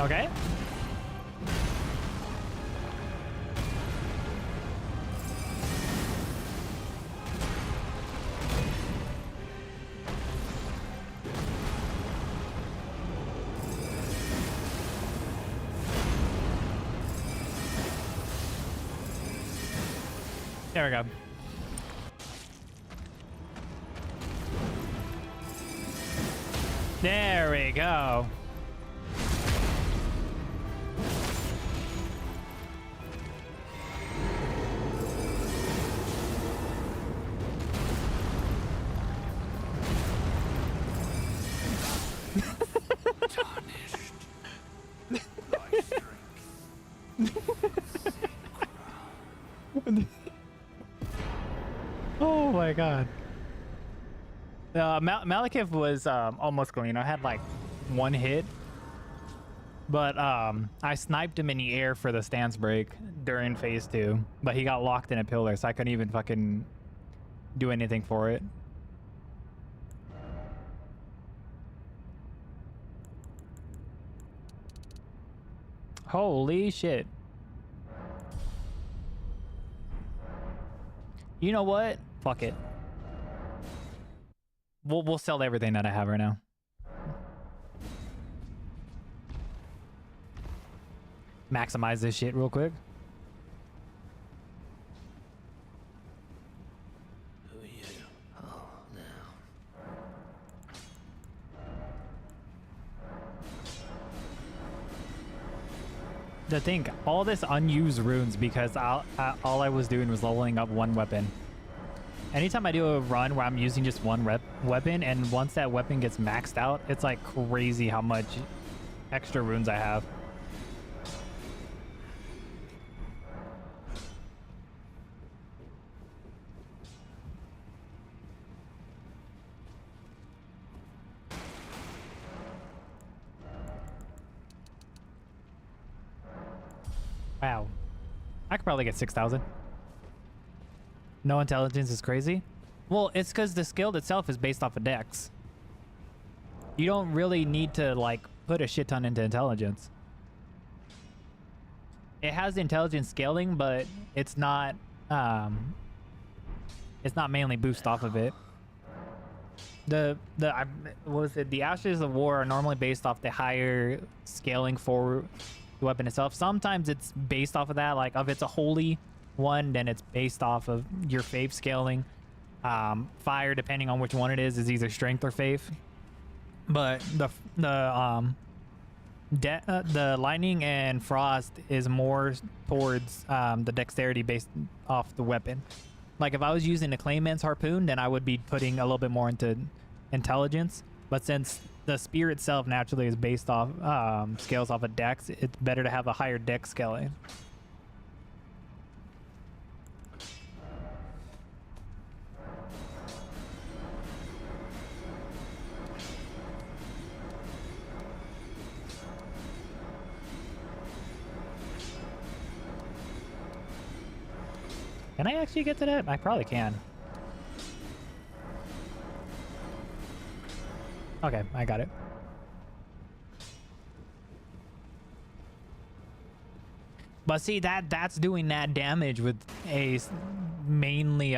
Okay. There we go. There we go. Oh my god. Malekith was almost clean. I had like one hit, but I sniped him in the air for the stance break during phase 2, but he got locked in a pillar, so I couldn't even fucking do anything for it. Holy shit. You know what? Fuck it. We'll sell everything that I have right now. Maximize this shit real quick. Who are you? Oh, now. To think, all this unused runes because all I was doing was leveling up one weapon. Anytime I do a run where I'm using just one weapon, and once that weapon gets maxed out, it's like crazy how much extra runes I have. Wow. I could probably get 6,000. No intelligence is crazy. Well, it's because the skill itself is based off of dex. You don't really need to like put a shit ton into intelligence. It has the intelligence scaling, but it's not mainly boost off of it. What was it? The Ashes of War are normally based off the higher scaling for the weapon itself. Sometimes it's based off of that, like if it's a holy one, then it's based off of your faith scaling. Fire, depending on which one it is either strength or faith. But the lightning and frost is more towards the dexterity based off the weapon. Like if I was using the Clayman's harpoon, then I would be putting a little bit more into intelligence. But since the spear itself naturally is based off scales off of dex, it's better to have a higher dex scaling. Can I actually get to that? I probably can. Okay, I got it. But see, that's doing that damage with a mainly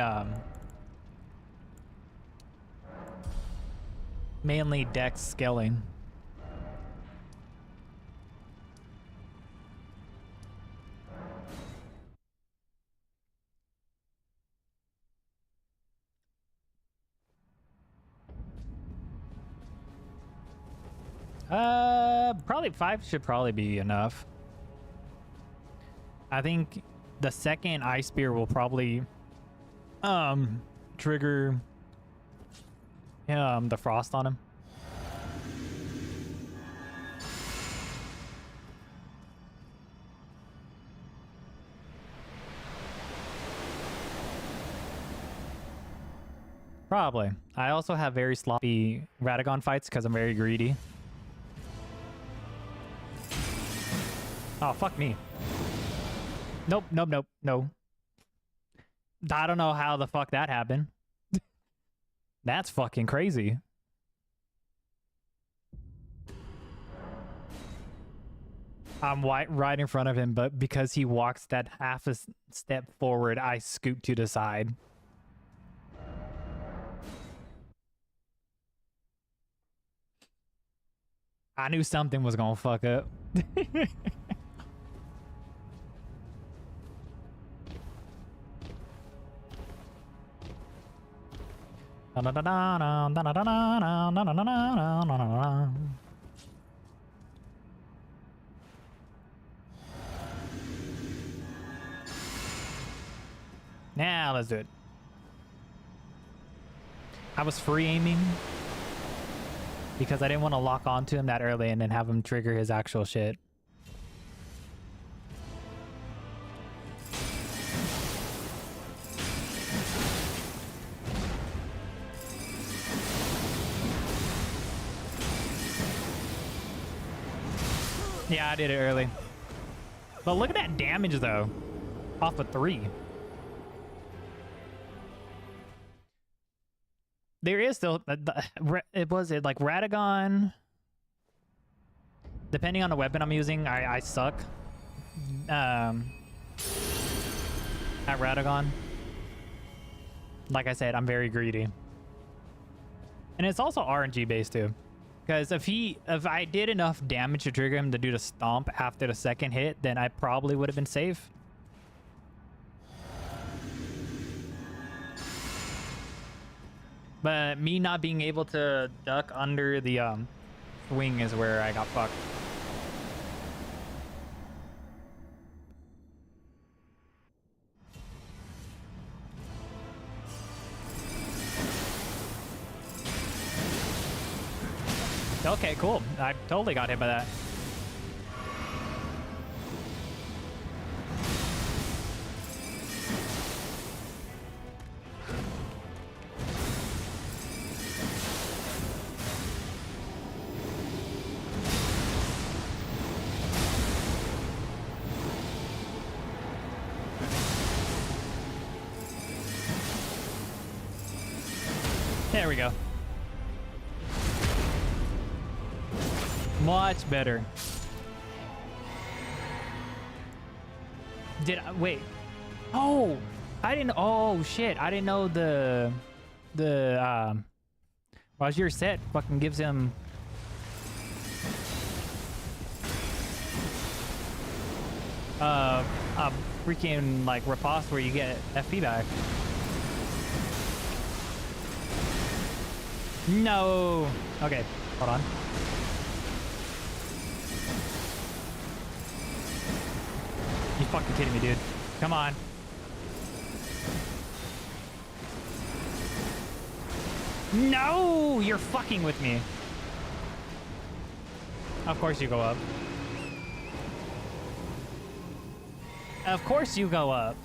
dex scaling. Probably 5 should probably be enough. I think the second ice spear will probably trigger the frost on him. Probably. I also have very sloppy Radagon fights because I'm very greedy. Oh, fuck me. Nope, nope, nope, no. I don't know how the fuck that happened. That's fucking crazy. I'm right in front of him, but because he walks that half a step forward, I scoot to the side. I knew something was gonna fuck up. Now let's do it. I was free aiming because I didn't want to lock onto him that early and then have him trigger his actual shit. Yeah, I did it early. But look at that damage, though. Off of 3. There is still... was it like Radagon? Depending on the weapon I'm using, I suck. At Radagon. Like I said, I'm very greedy. And it's also RNG based, too. Because if I did enough damage to trigger him to do the stomp after the second hit, then I probably would have been safe. But me not being able to duck under the swing is where I got fucked. Okay, cool. I totally got hit by that. There we go. Much better. Did I wait? Oh, I didn't. Oh shit! I didn't know the Roger set fucking gives him a freaking like riposte where you get FP back. No. Okay, hold on. You fucking kidding me, dude? Come on. No, you're fucking with me. Of course you go up. Of course you go up.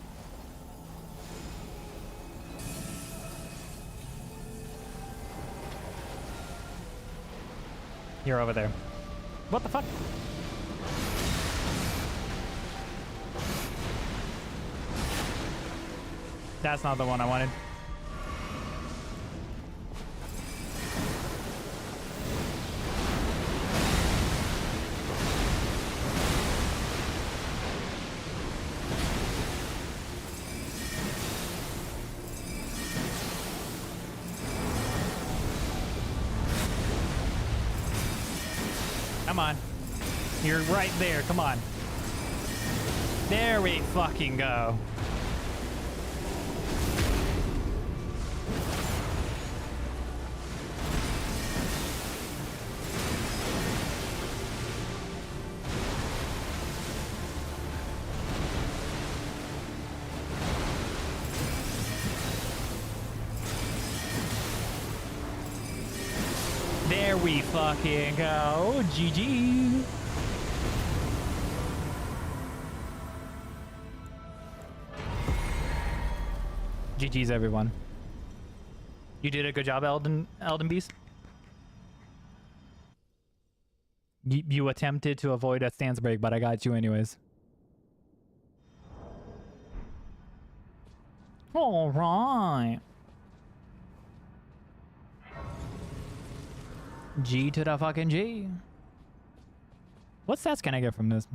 You're over there. What the fuck? That's not the one I wanted. Come on. You're right there. Come on. There we fucking go. There we fucking go. GG. GG's everyone. You did a good job, Elden Beast. You attempted to avoid a stance break, but I got you anyways. All right. G to the fucking G. What stats can I get from this?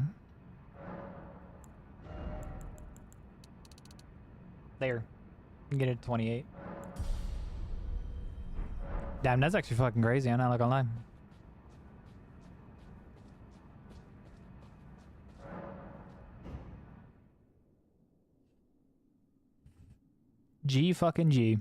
There. You get it 28. Damn, that's actually fucking crazy. I'm not gonna lie. G fucking G.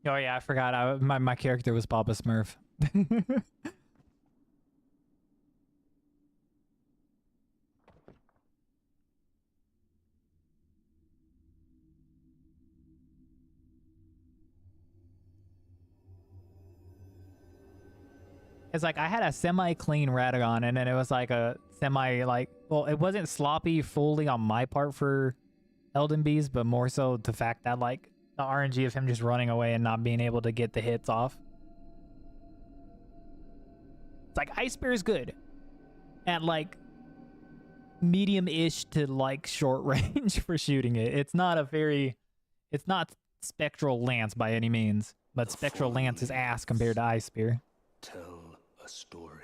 Oh yeah, I forgot. My character was Papa Smurf. It's like I had a semi-clean Radagon, and then it was like a well, it wasn't sloppy fully on my part for Elden Beast, but more so the fact that like the RNG of him just running away and not being able to get the hits off. It's like Ice Spear is good at like medium-ish to like short range for shooting it. It's not Spectral Lance by any means, but Spectral Lance is ass compared to Ice Spear. Tell a story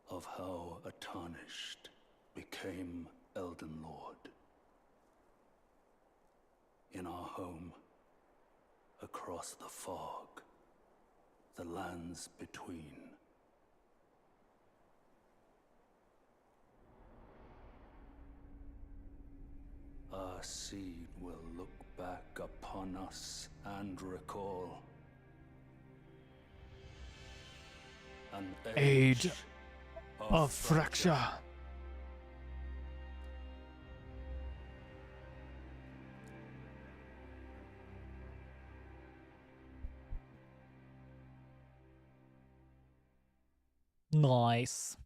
of how a tarnished became Elden Lord. In our home, across the fog, the lands between. Our seed will look back upon us and recall an age of fracture. Nice.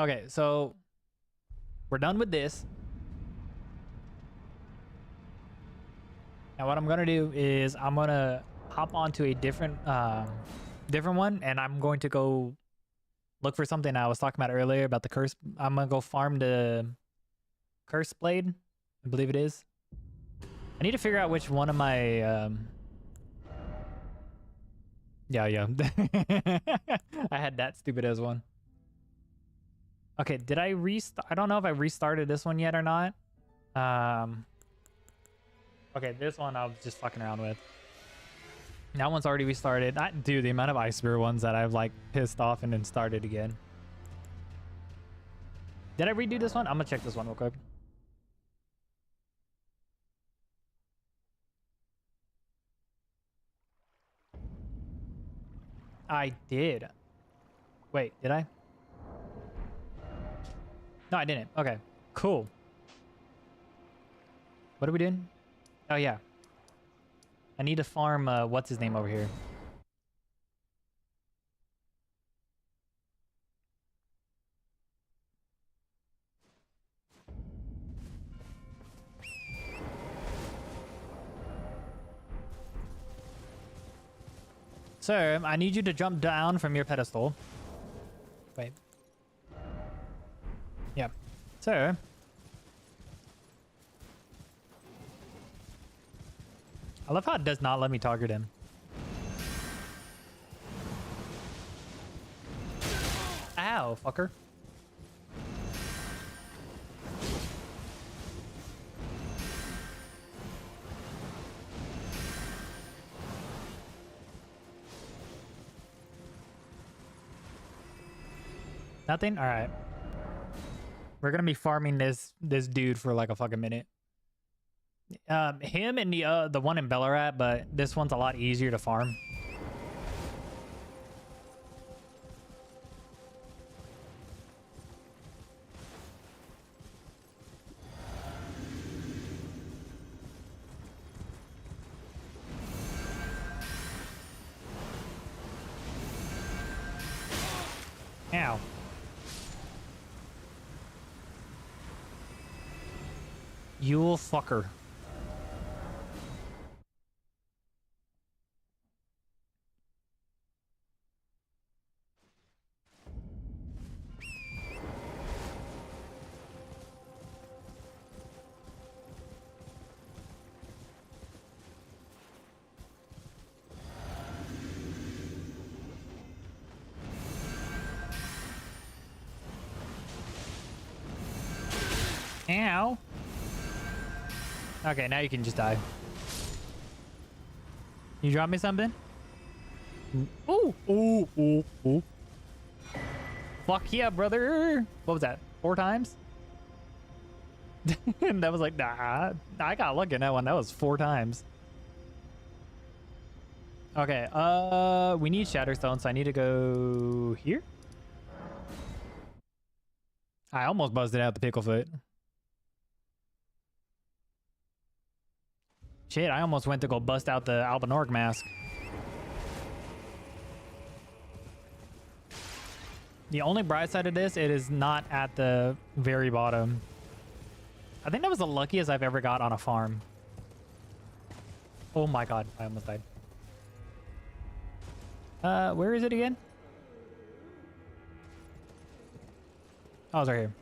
Okay, so we're done with this. Now what I'm gonna do is I'm gonna hop onto a different one, and I'm going to go look for something I was talking about earlier about the curse. I'm gonna go farm the curse blade, I believe it is. I need to figure out which one of my yeah. I had that stupid as one. Okay, did I restart? I don't know if I restarted this one yet or not. Okay, this one I was just fucking around with. That one's already restarted. Dude, the amount of Ice Spear ones that I've like pissed off and then started again. Did I redo this one? I'm gonna check this one real quick. I did. Wait, did I? No, I didn't. Okay, cool. What are we doing? Oh, yeah. I need to farm, what's his name over here? Sir, I need you to jump down from your pedestal. Wait. So, I love how it does not let me target him. Ow, fucker. Nothing? All right. We're gonna be farming this dude for like a fucking minute. Him and the one in Bellarat, but this one's a lot easier to farm. Ow. You fucker. Ow. Okay, now you can just die. You drop me something? Ooh, ooh, ooh, ooh. Fuck yeah, brother. What was that? 4 times? And that was like, nah. I got lucky in that one. That was 4 times. Okay, we need Shatterstone, so I need to go here. I almost busted out the Picklefoot. Shit, I almost went to go bust out the Albinauric mask. The only bright side of this, it is not at the very bottom. I think that was the luckiest I've ever got on a farm. Oh my god, I almost died. Where is it again? Oh, it's right here.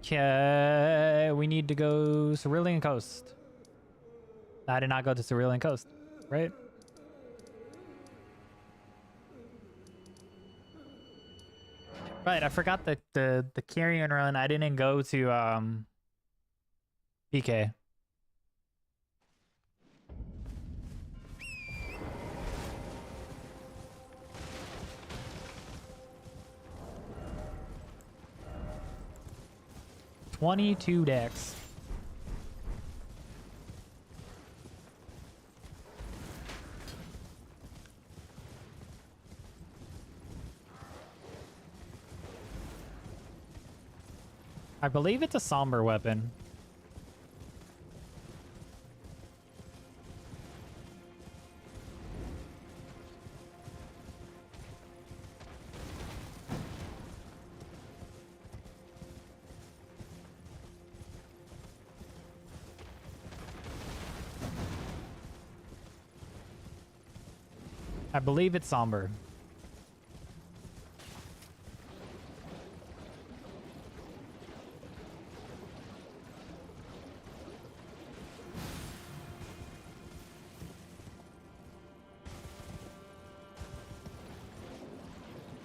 Okay, we need to go Cerulean Coast. I did not go to Cerulean Coast, right? Right, I forgot the carrion run. I didn't go to PK. $22 decks. I believe it's a somber weapon. I believe it's somber.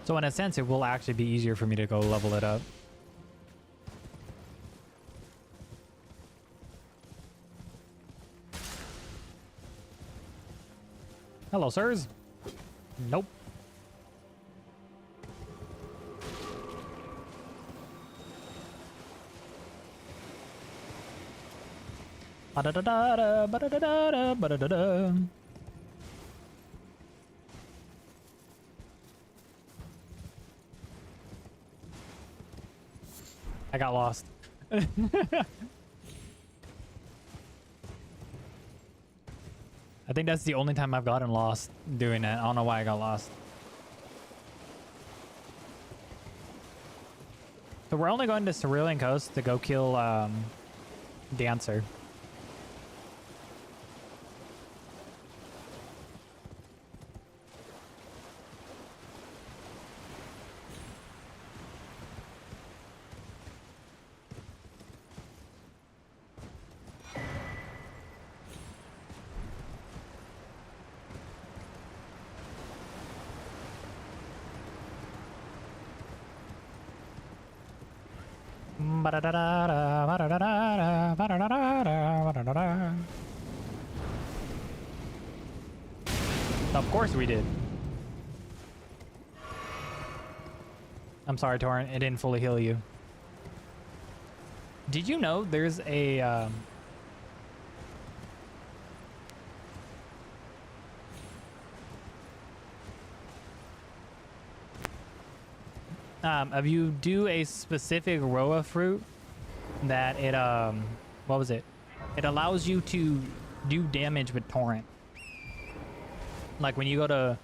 So in a sense, it will actually be easier for me to go level it up. Hello, sirs. Nope. Ba-da-da-da-da, ba-da-da-da-da, ba-da-da-da. I got lost. I think that's the only time I've gotten lost doing that. I don't know why I got lost. So we're only going to Cerulean Coast to go kill Dancer. Of course we did. I'm sorry, Torrent. It didn't fully heal you. Did you know there's a if you do a specific Roa fruit that it what was it? It allows you to do damage with Torrent. Like when you go to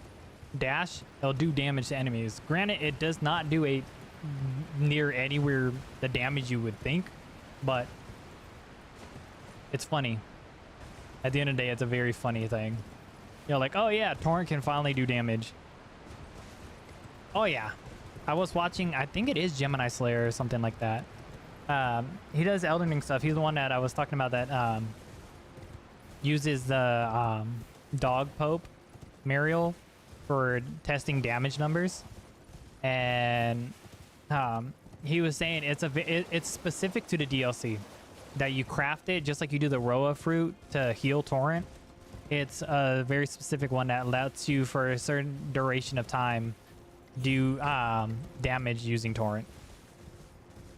dash, it'll do damage to enemies. Granted, it does not do a near anywhere the damage you would think, but it's funny. At the end of the day, it's a very funny thing. You're like, oh yeah, Torrent can finally do damage. Oh yeah. I was watching, I think it is Gemini Slayer or something like that. He does Elden Ring stuff. He's the one that I was talking about that uses the dog Pope Muriel for testing damage numbers. And he was saying it's specific to the DLC that you craft it just like you do the Roa fruit to heal Torrent. It's a very specific one that lets you for a certain duration of time do damage using Torrent.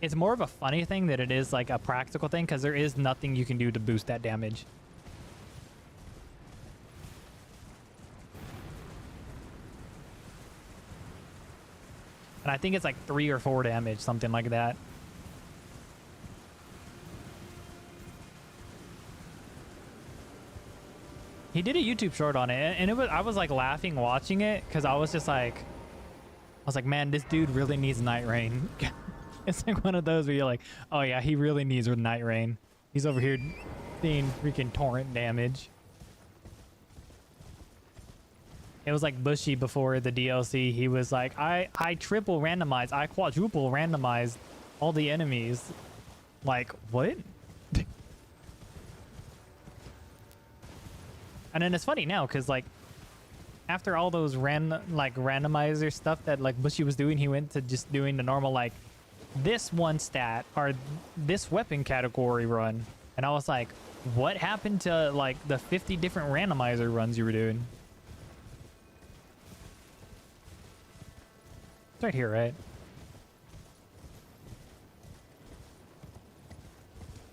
It's more of a funny thing than it is like a practical thing because there is nothing you can do to boost that damage. And I think it's like 3 or 4 damage, something like that. He did a YouTube short on it, and I was like laughing watching it because I was like, man, this dude really needs Night Rain. It's like one of those where you're like, oh yeah, he really needs Night Rain. He's over here seeing freaking Torrent damage. It was like Bushy before the DLC. He was like, I triple randomized, I quadruple randomized all the enemies. Like, what? And then it's funny now because like after all those randomizer stuff that like Bushy was doing, he went to just doing the normal like this one stat or this weapon category run. And I was like, what happened to like the 50 different randomizer runs you were doing? It's right here, right?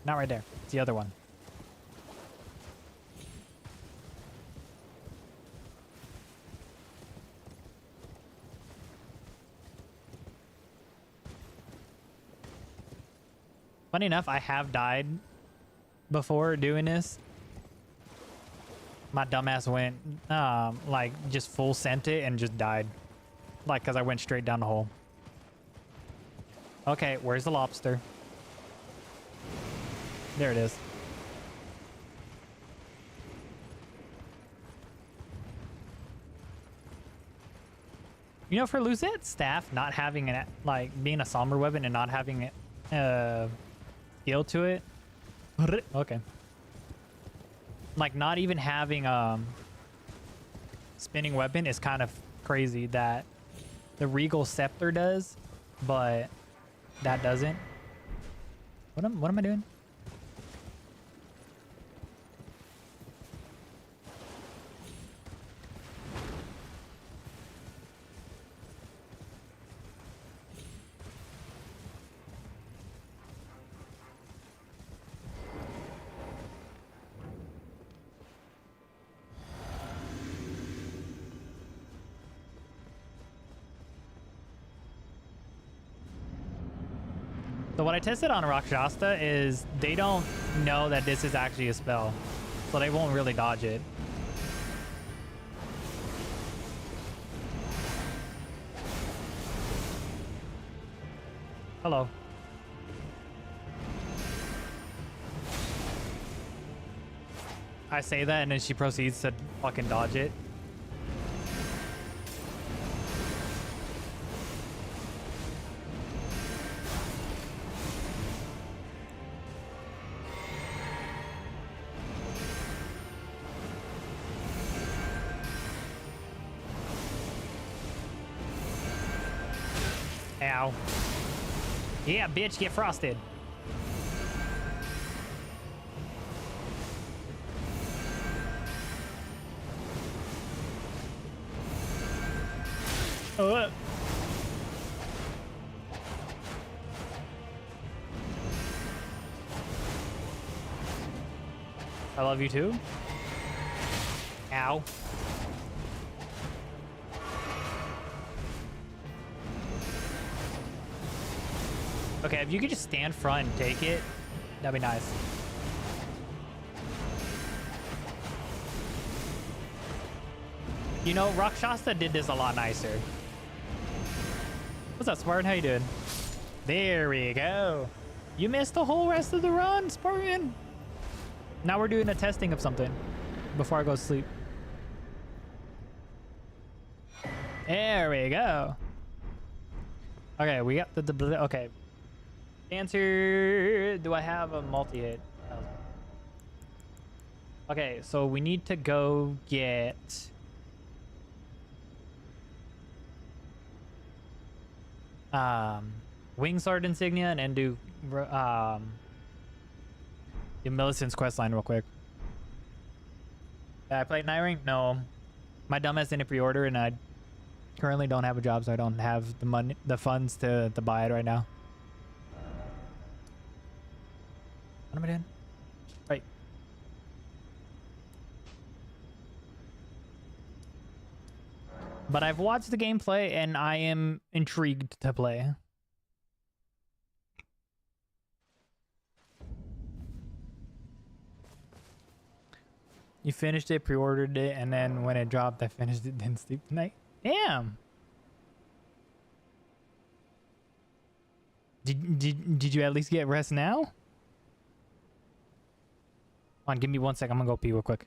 Not right there. It's the other one. Funny enough, I have died before doing this. My dumbass went like just full sent it and just died. Like, because I went straight down the hole. Okay, where's the lobster? There it is. You know, for Luzette's staff not having it, like being a somber weapon and not having it skill to it. Okay. Like not even having spinning weapon is kind of crazy that the Regal Scepter does, but that doesn't. What am I doing? So what I tested on Rakshasta is they don't know that this is actually a spell, so they won't really dodge it. Hello. I say that and then she proceeds to fucking dodge it. Ow. Yeah, bitch, get frosted. I love you too. Ow. Okay, if you could just stand front and take it, that'd be nice. You know, Rakshasa did this a lot nicer. What's up, Spartan? How you doing? There we go. You missed the whole rest of the run, Spartan. Now we're doing a testing of something before I go to sleep. There we go. Okay, we got the okay. Answer, do I have a multi-hit? Okay, so we need to go get... Wing Sword insignia and do the Millicent's quest line real quick. Did I play Night Ring? No. My dumbass didn't pre-order and I currently don't have a job, so I don't have the money, the funds to buy it right now. What am I doing? Right. But I've watched the gameplay and I am intrigued to play. You finished it, pre-ordered it, and then when it dropped, I finished it, didn't sleep tonight. Damn. Did you at least get rest now? Hold on, give me 1 sec. I'm gonna go pee real quick.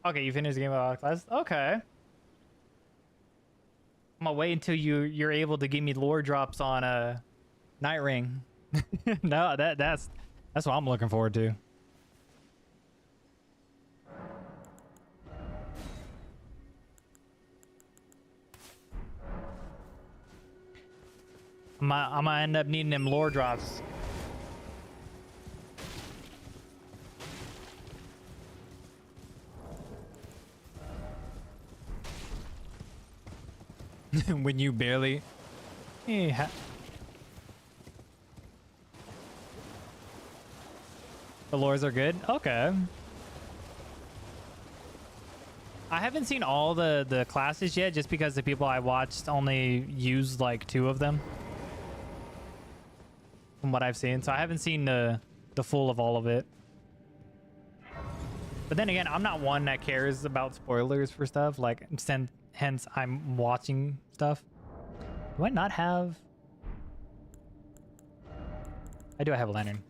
Okay, you finished the game without class? Okay. I'm gonna wait until you're able to give me lore drops on Night Ring. No, that's what I'm looking forward to. I'm gonna end up needing them lore drops. When you barely... Yeah. The lores are good? Okay. I haven't seen all the classes yet just because the people I watched only used like 2 of them. From what I've seen. So I haven't seen the full of all of it. But then again, I'm not one that cares about spoilers for stuff. Like, hence I'm watching stuff. Do I not have... I do have a lantern.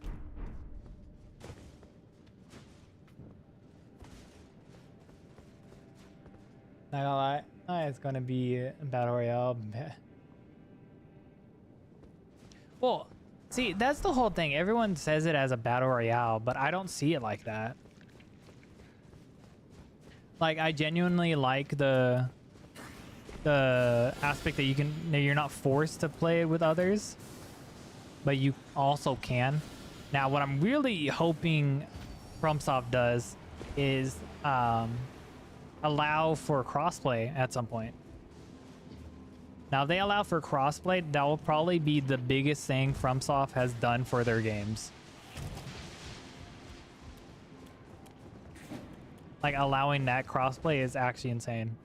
Not gonna lie, it's gonna be a battle royale. Well, see, that's the whole thing. Everyone says it as a battle royale, but I don't see it like that. Like, I genuinely like the the aspect that you're not forced to play with others, but you also can. Now, what I'm really hoping FromSoft does is allow for crossplay at some point. Now, if they allow for crossplay, that will probably be the biggest thing FromSoft has done for their games. Like, allowing that crossplay is actually insane.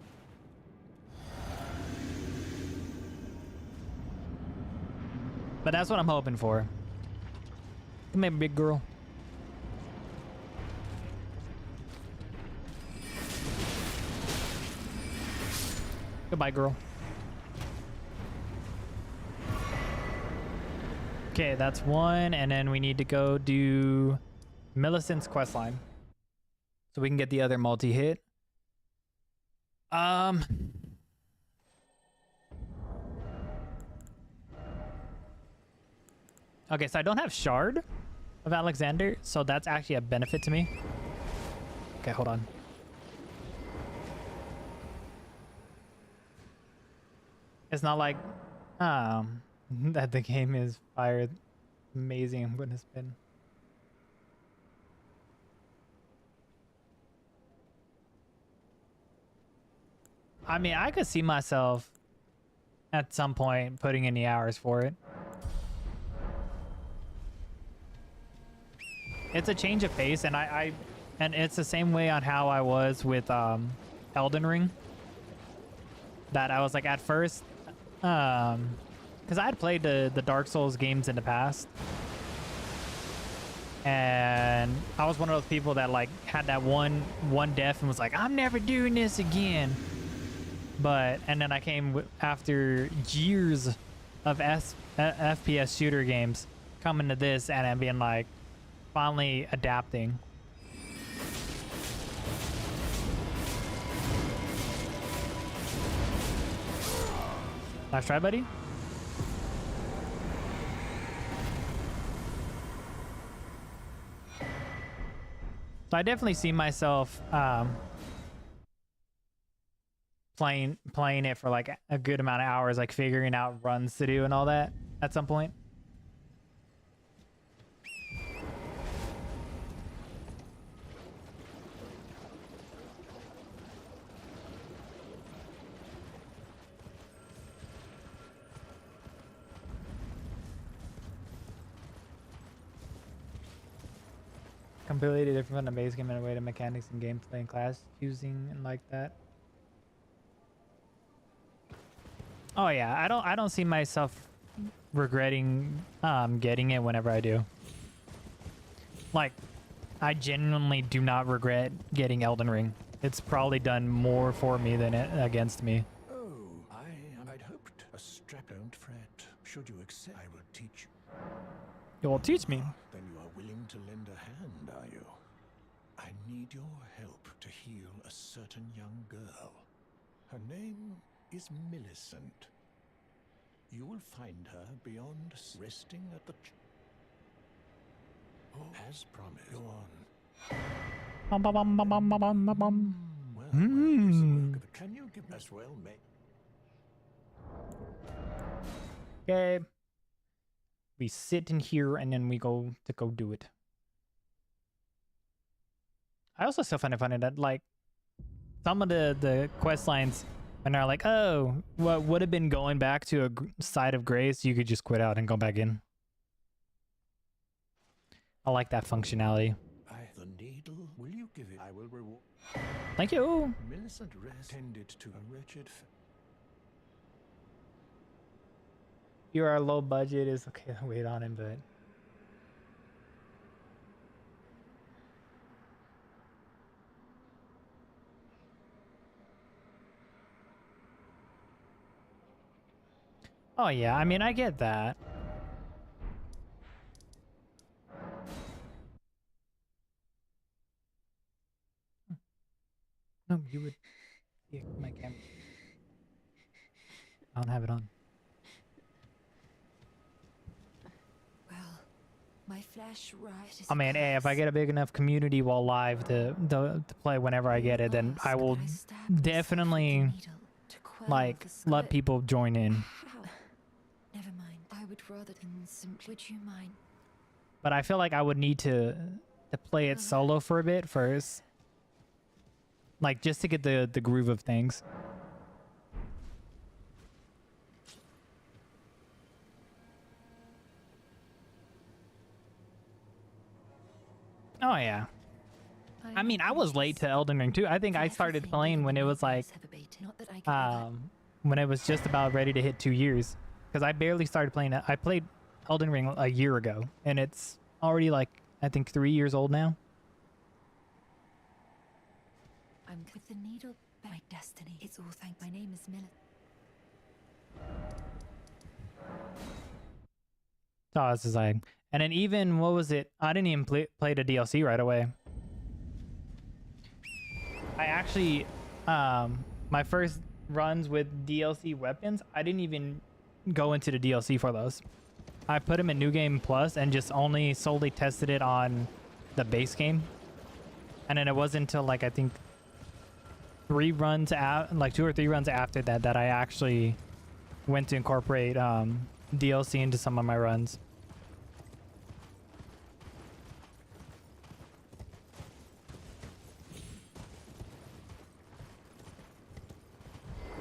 But that's what I'm hoping for. Come here, big girl. Goodbye, girl. Okay, that's one, and then we need to go do Millicent's questline, so we can get the other multi-hit. Okay, so I don't have Shard of Alexander, so that's actually a benefit to me. Okay, hold on. It's not like that the game is fire amazing. I'm gonna spin. I mean, I could see myself at some point putting in the hours for it. It's a change of pace, and and it's the same way on how I was with Elden Ring. That I was like at first, because I had played the Dark Souls games in the past, and I was one of those people that like had that one death and was like, I'm never doing this again. And then I came after years of FPS shooter games coming to this and then being like, finally adapting. Nice try, buddy. So I definitely see myself playing it for like a good amount of hours, like figuring out runs to do and all that at some point. Completely different from the base game in a way to mechanics and gameplay and class choosing and like that. Oh yeah, I don't see myself regretting getting it whenever I do. Like, I genuinely do not regret getting Elden Ring. It's probably done more for me than against me. Oh, I'd hoped a strap. Don't fret. Should you accept, I will teach you. You will teach me. Then you are willing to lend a hand, are you? I need your help to heal a certain young girl. Her name is Millicent. You will find her beyond resting at the as promised. Go on. Well, can you give us well, mate? Okay. We sit in here and then we go do it. I also still find it funny that like some of the quest lines when they're like, oh, what would have been going back to a side of grace, you could just quit out and go back in. I like that functionality. The needle. Will you give it? I will reward. Thank you. Millicent tended to a wretched. You are low budget is okay to wait on him, but oh yeah, I mean I get that. No, you would. Yeah, my camera. I don't have it on. My flesh rises. I mean, hey, if I get a big enough community while live to play whenever I get it, then I will definitely like of the let sky. people join in. How? Never mind. I would rather than simply. Would you mind? But I feel like I would need to play it solo for a bit first. Like just to get the groove of things. Oh yeah. I mean, I was late to Elden Ring too. I think I started playing when it was like when it was just about ready to hit 2 years, because I barely started playing it. I played Elden Ring a year ago, and it's already like I think 3 years old now. I'm with the needle. My destiny. It's all thanks. My name is Miller. Oh, this is like, and then even what was it? I didn't even play the DLC right away. I actually, my first runs with DLC weapons, I didn't even go into the DLC for those. I put them in New Game Plus and just only solely tested it on the base game. And then it wasn't until like, I think 3 runs out, like 2 or 3 runs after that, that I actually went to incorporate DLC into some of my runs.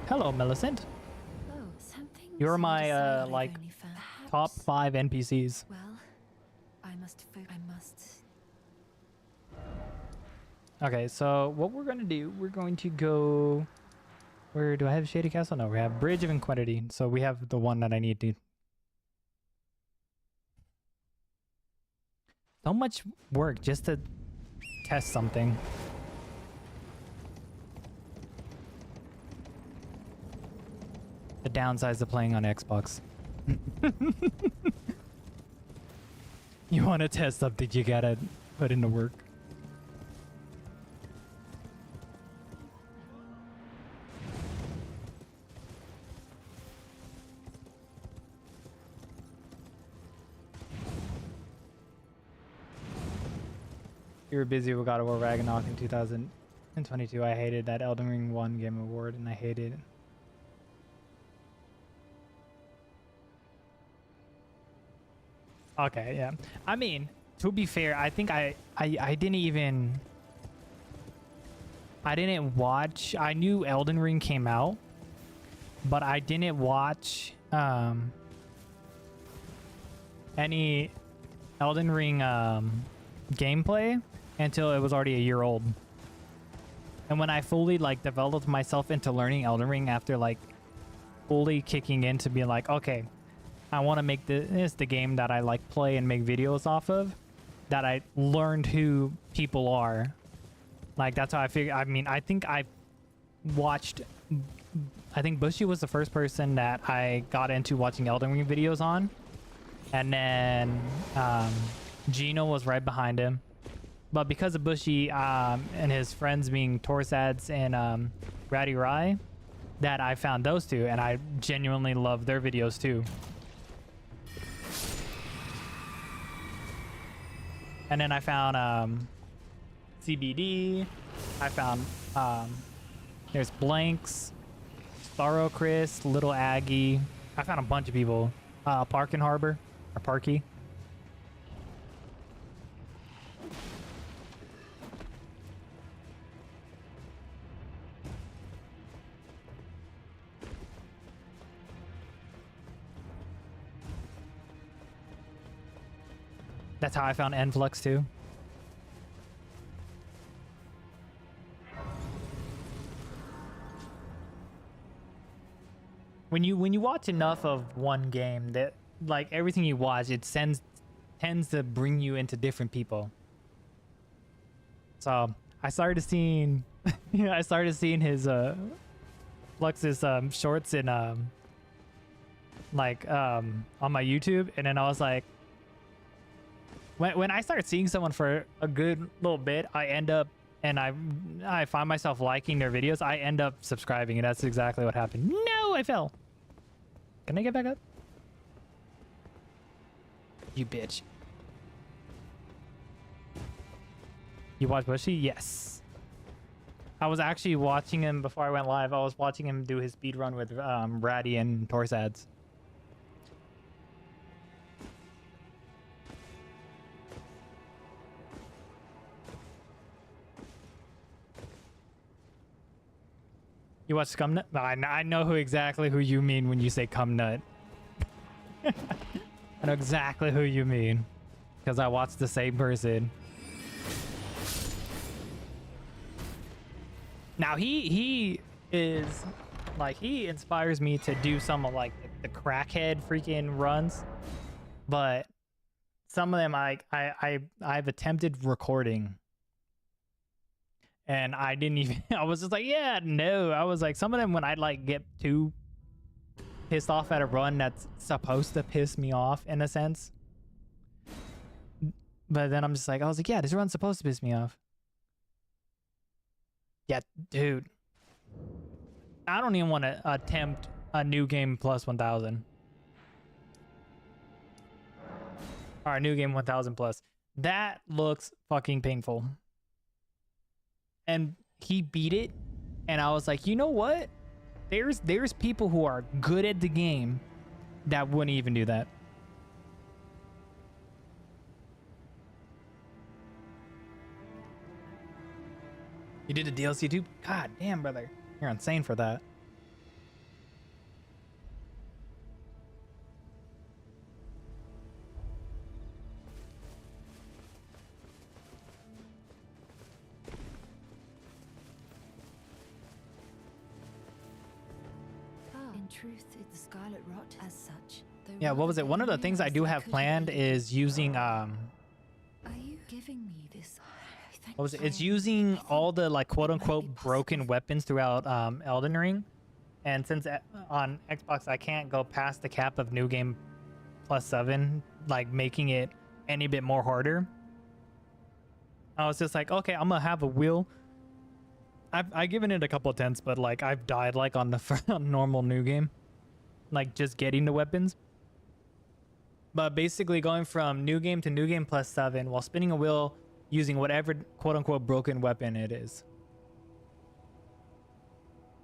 Hello, Millicent. Oh, something. You're my like top 5 NPCs. Well, I must. I must. Okay, so what we're gonna do, we're going to go. Where do I have Shady Castle? No, we have Bridge of Inquinity. So we have the one that I need to. So much work just to test something. The downsides of playing on Xbox. You want to test something, you gotta put in the work. You were busy with God of War Ragnarok in 2022. I hated that Elden Ring won Game Award, and I hated it. Okay, yeah. I mean, to be fair, I think I didn't even... I didn't watch... I knew Elden Ring came out, but I didn't watch any Elden Ring gameplay until it was already a year old. And when I fully like developed myself into learning Elden Ring after like fully kicking in to be like, okay, I want to make this the game that I like play and make videos off of, that I learned who people are. Like that's how I figure. I mean, I think I watched, I think Bushy was the first person that I got into watching Elden Ring videos on. And then Gino was right behind him. But because of Bushy and his friends being Torsads and Ratty Rye, that I found those two, and I genuinely love their videos too. And then I found CBD. I found there's Blanks, Starro Chris, Little Aggie. I found a bunch of people. Parkin Harbor or Parky. That's how I found Enflux too. When you watch enough of one game, that like everything you watch, it tends to bring you into different people. So I started seeing I started seeing his Flux's shorts in on my YouTube, and then I was like, when I start seeing someone for a good little bit, I end up, and I find myself liking their videos, I end up subscribing, and that's exactly what happened. No, I fell. Can I get back up? You bitch. You watch Bushy? Yes. I was actually watching him before I went live. I was watching him do his speed run with Ratty and Torsads. You watch Scumnut? I know exactly who you mean when you say Cumnut. I know exactly who you mean. Because I watched the same person. Now he is like, he inspires me to do some of like the crackhead freaking runs, but some of them I've attempted recording and I didn't even I was just like, yeah, no. I was like, some of them when I like get too pissed off at a run that's supposed to piss me off in a sense, but then I'm just like, I was like, yeah, this run's supposed to piss me off. Yeah, dude. I don't even want to attempt a new game plus 1000. Or a new game 1000 plus. That looks fucking painful. And he beat it. And I was like, you know what? There's people who are good at the game that wouldn't even do that. You did a DLC too? God damn, brother. You're insane for that. In truth, it's the Scarlet Rot as such. Yeah, what was it? One of the things I do have planned is using Are you giving me this? what was it? It's using all the like quote unquote broken weapons throughout Elden Ring. And since on Xbox I can't go past the cap of new game plus 7, like making it any bit more harder, I was just like, okay, I'm gonna have a wheel. I've given it a couple attempts, but like I've died like on the normal new game, like just getting the weapons. But basically going from new game to new game plus 7 while spinning a wheel using whatever quote unquote broken weapon it is.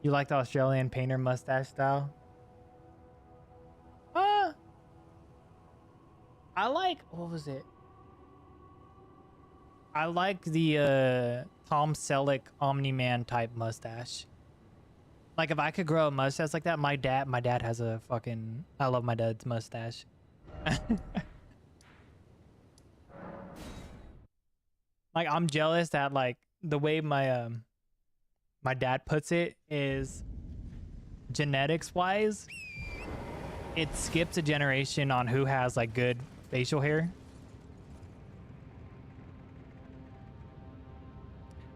You like the Australian painter mustache style? I like, what was it? I like the Tom Selleck Omni-Man type mustache. Like if I could grow a mustache like that, my dad has a fucking, I love my dad's mustache. Like I'm jealous that like the way my my dad puts it is genetics wise, it skips a generation on who has like good facial hair.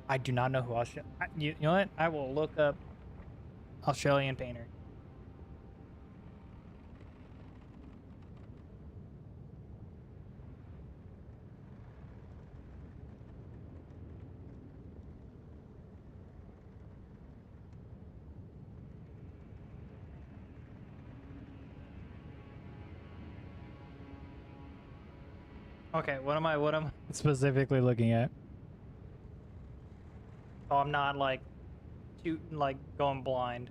I do not know who you know what? I will look up Australian painter. Okay, what am I specifically looking at? So I'm not like shooting, like going blind.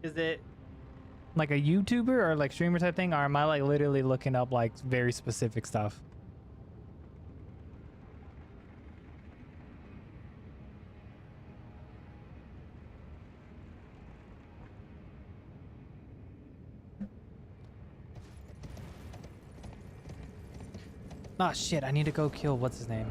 Is it like a YouTuber or like streamer type thing, or am I like literally looking up like very specific stuff? Oh shit, I need to go kill what's his name.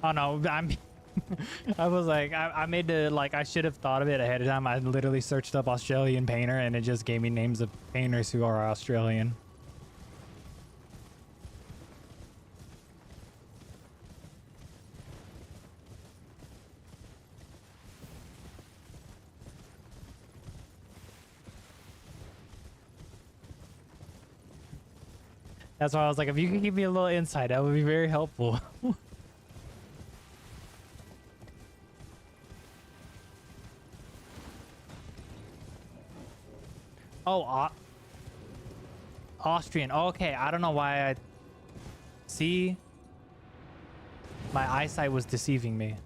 Oh no, I'm I was like, I made the, like, I should have thought of it ahead of time. I literally searched up Australian painter and it just gave me names of painters who are Australian. That's why I was like, if you could give me a little insight, that would be very helpful. Oh, Austrian. Okay, I don't know why I... See? My eyesight was deceiving me.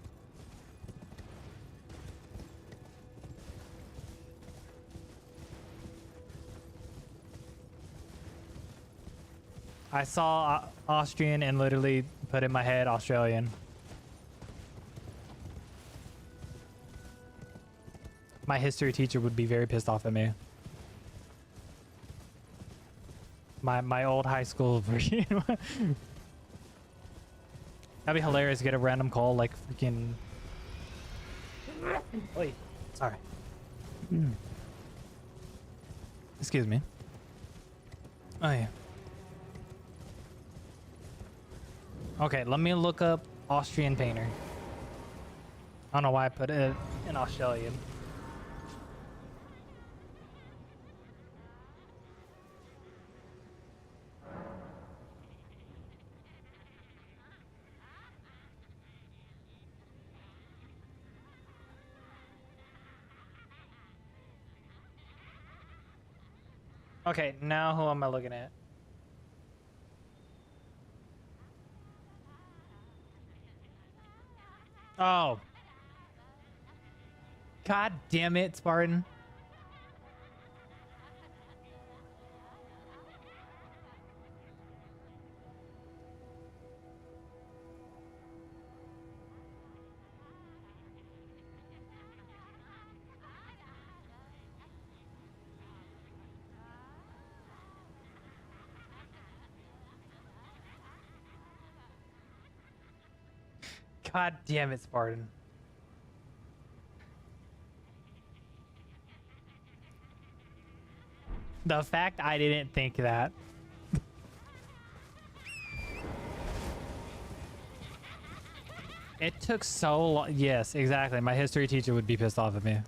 I saw Austrian and literally put in my head Australian. My history teacher would be very pissed off at me. My old high school version. That'd be hilarious to get a random call like freaking... Oi, sorry. Excuse me. Oh yeah. Okay, let me look up Austrian painter. I don't know why I put it in Australian. Okay, now who am I looking at? Oh. God damn it, Spartan. God damn it, Spartan. The fact I didn't think that. It took so long. Yes, exactly. My history teacher would be pissed off at me.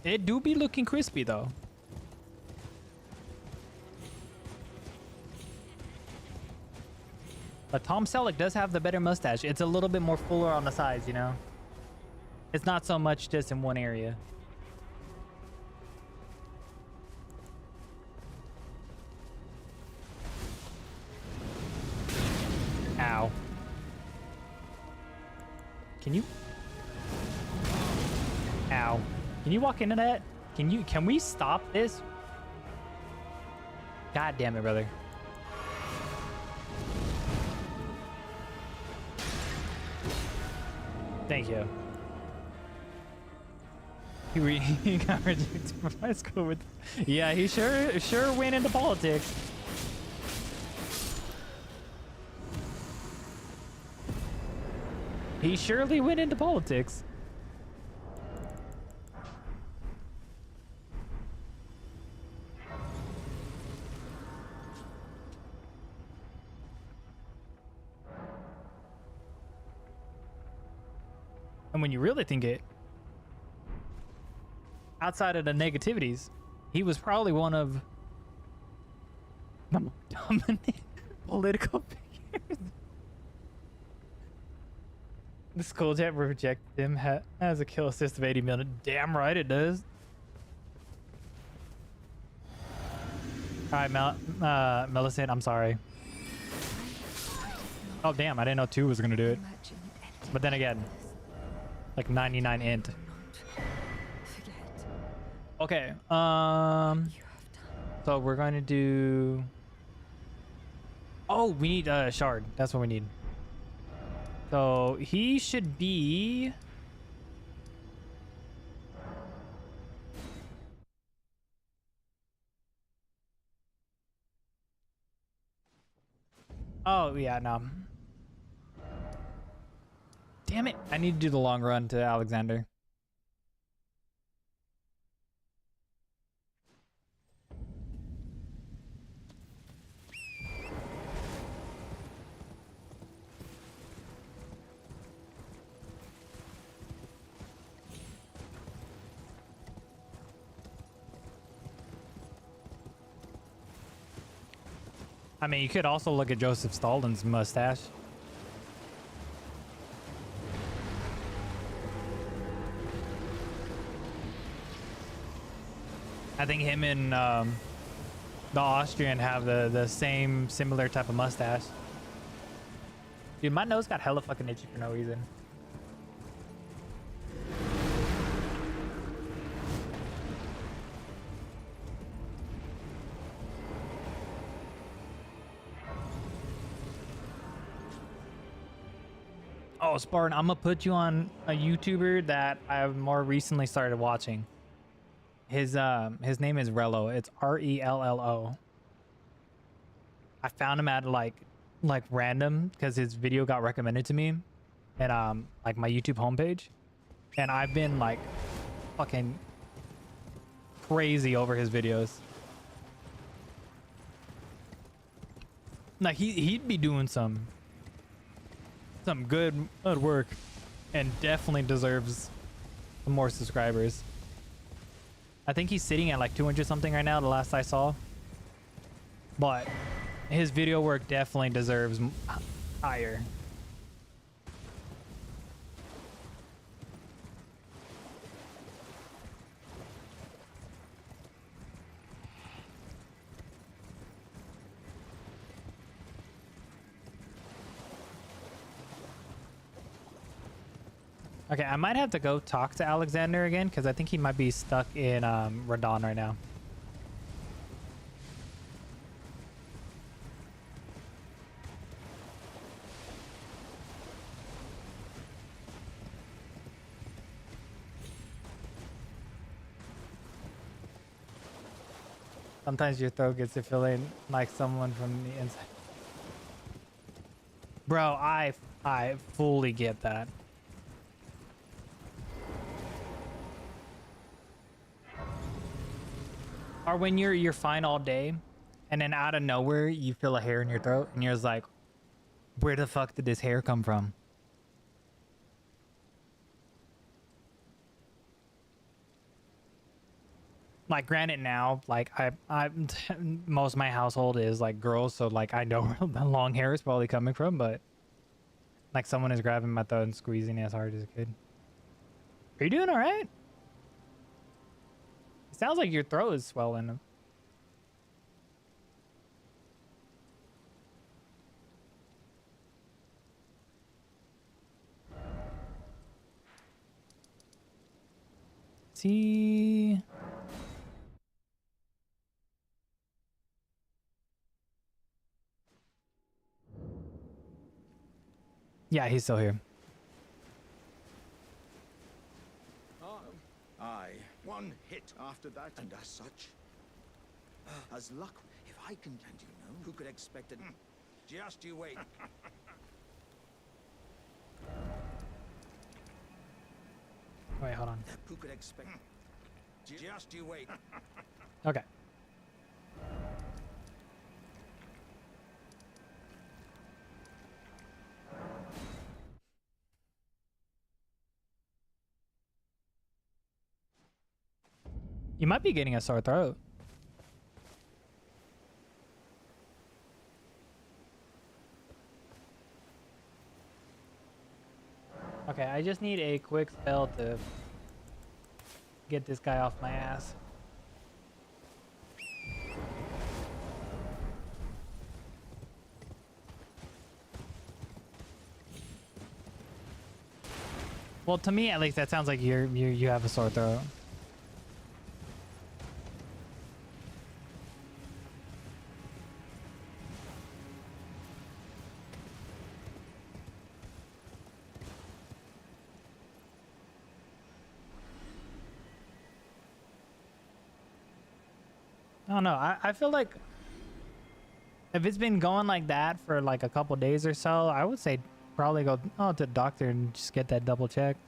It do be looking crispy though. But Tom Selleck does have the better mustache. It's a little bit more fuller on the sides, you know? It's not so much just in one area. Ow. Can you? Ow. Can you walk into that? Can we stop this? God damn it, brother. Thank you. He got rejected from high school with... Yeah, he sure went into politics. He surely went into politics. And when you really think it, outside of the negativities, he was probably one of the more dominant political figures. The school jet rejected him, has a kill assist of 80 million. Damn right it does. All right, Millicent, I'm sorry. Oh, damn, I didn't know 2 was going to do it. But then again, like 99 int. Okay, so we're going to do... Oh, we need a shard. That's what we need. So he should be... Oh, yeah, no. Damn it. I need to do the long run to Alexander. I mean, you could also look at Joseph Stalin's mustache. I think him and the Austrian have the same similar type of mustache. Dude, my nose got hella fucking itchy for no reason. Oh, Spartan, I'm gonna put you on a YouTuber that I've more recently started watching. His name is Rello. It's Rello. I found him at like random because his video got recommended to me and like my YouTube homepage, and I've been like fucking crazy over his videos. Like he'd be doing some good work and definitely deserves some more subscribers. I think he's sitting at like 200 something right now, the last I saw. But his video work definitely deserves higher. Okay, I might have to go talk to Alexander again because I think he might be stuck in Radon right now. Sometimes your throat gets to feeling like someone from the inside. Bro, I fully get that. Or when you're fine all day, and then out of nowhere you feel a hair in your throat, and you're just like, where the fuck did this hair come from? Like, granted now, like I most of my household is like girls, so like I know where the long hair is probably coming from, but like someone is grabbing my throat and squeezing as hard as it could. Are you doing all right? It sounds like your throat is swelling. See. Yeah, he's still here. Aye, one hit after that, and as such, as luck, if I can, and you know, who could expect it? Just you wait. Wait, hold on. Who could expect? Just you wait. Okay. You might be getting a sore throat. Okay, I just need a quick spell to get this guy off my ass. Well, to me at least, that sounds like you have a sore throat. I don't know. I feel like if it's been going like that for like a couple days or so, I would say probably go to the doctor and just get that double checked.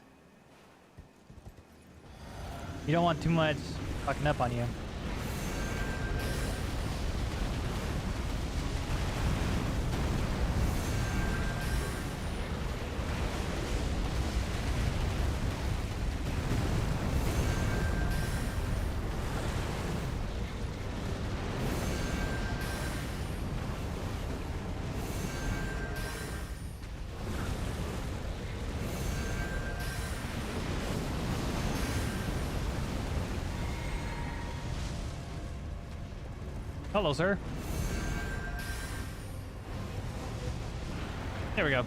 You don't want too much fucking up on you. Hello, sir. There we go.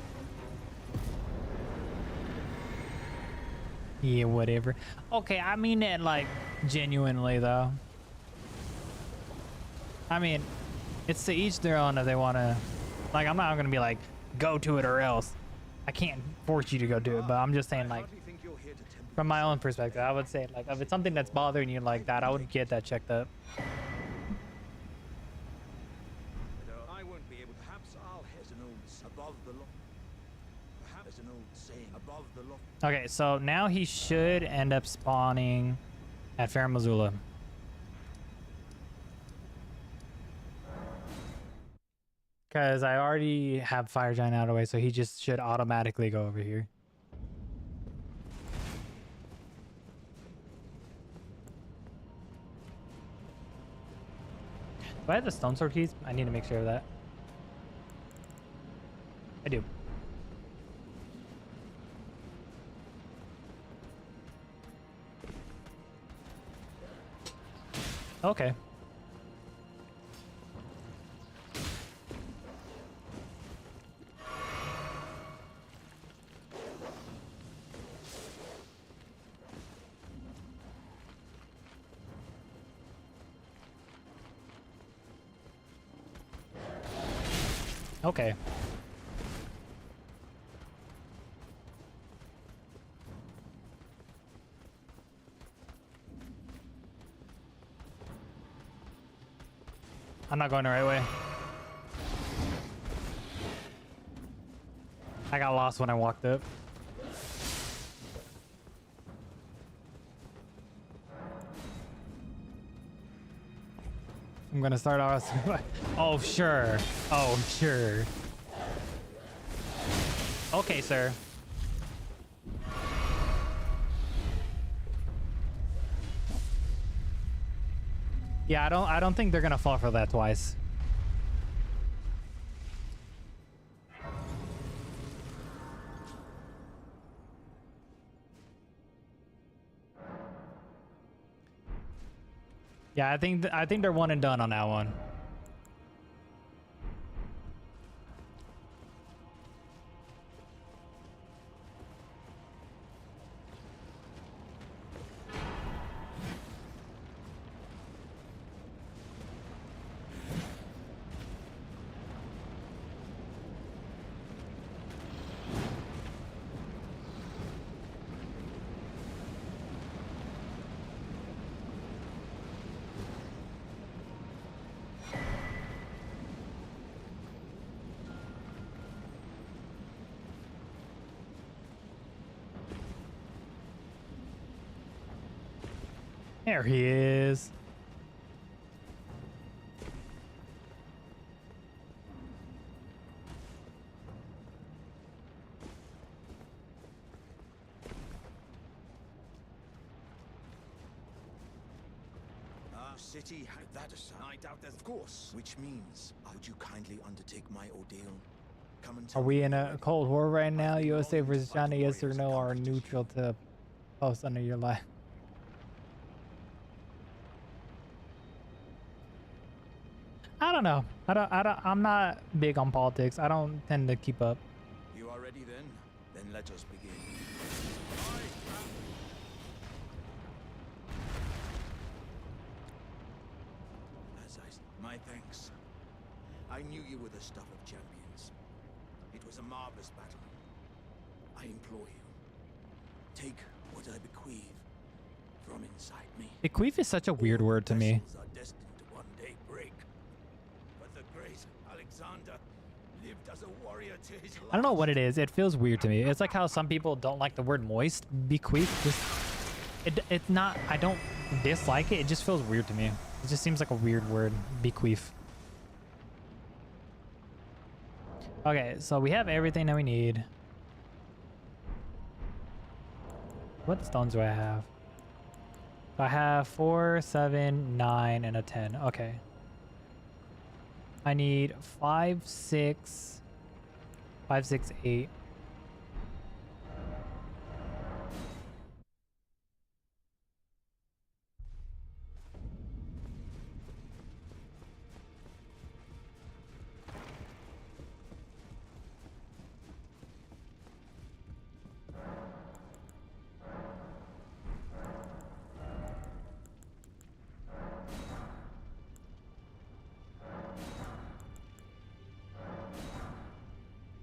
Yeah, whatever. Okay, I mean it like genuinely though. I mean, it's to each their own if they want to. Like, I'm not gonna be like, go to it or else. I can't force you to go do it, but I'm just saying, like, from my own perspective, I would say, like, if it's something that's bothering you like that, I would get that checked up. I won't be able. Perhaps I'll have an old above the law. Perhaps an old saying above the law. Okay, so now he should end up spawning at Fair Missoula. Because I already have Fire Giant out of the way, so he just should automatically go over here. Do I have the Stone Sword keys? I need to make sure of that. I do. Okay. Okay. I'm not going the right way. I got lost when I walked up. I'm gonna start off. Oh, sure. Oh, sure. Okay, sir. Yeah, I don't think they're gonna fall for that twice. Yeah, I think they're one and done on that one. There he is. City had that aside. I doubt that, of course. Which means, would you kindly undertake my ordeal? Come and Are tell we me in when a you're ready. Cold War right now? I'd be USA willing to versus fight China, yes or warriors no, are accomplished to neutral to post under your life. I don't know. I'm not big on politics. I don't tend to keep up. You are ready then? Then let us begin. My thanks. I knew you were the stuff of champions. It was a marvelous battle. I implore you, take what I bequeath from inside me. Bequeath is such a weird word to me. Vessels are destined to one day break. But the great Alexander lived as a warrior to his last. I don't know what it is. It feels weird to me. It's like how some people don't like the word moist. Bequeath, it's not. I don't dislike it. It just feels weird to me. It just seems like a weird word. Bequeath. Okay, so we have everything that we need. What stones do I have? I have 4, 7, 9, and a 10. Okay. I need 5, 6, 5, 6, 8.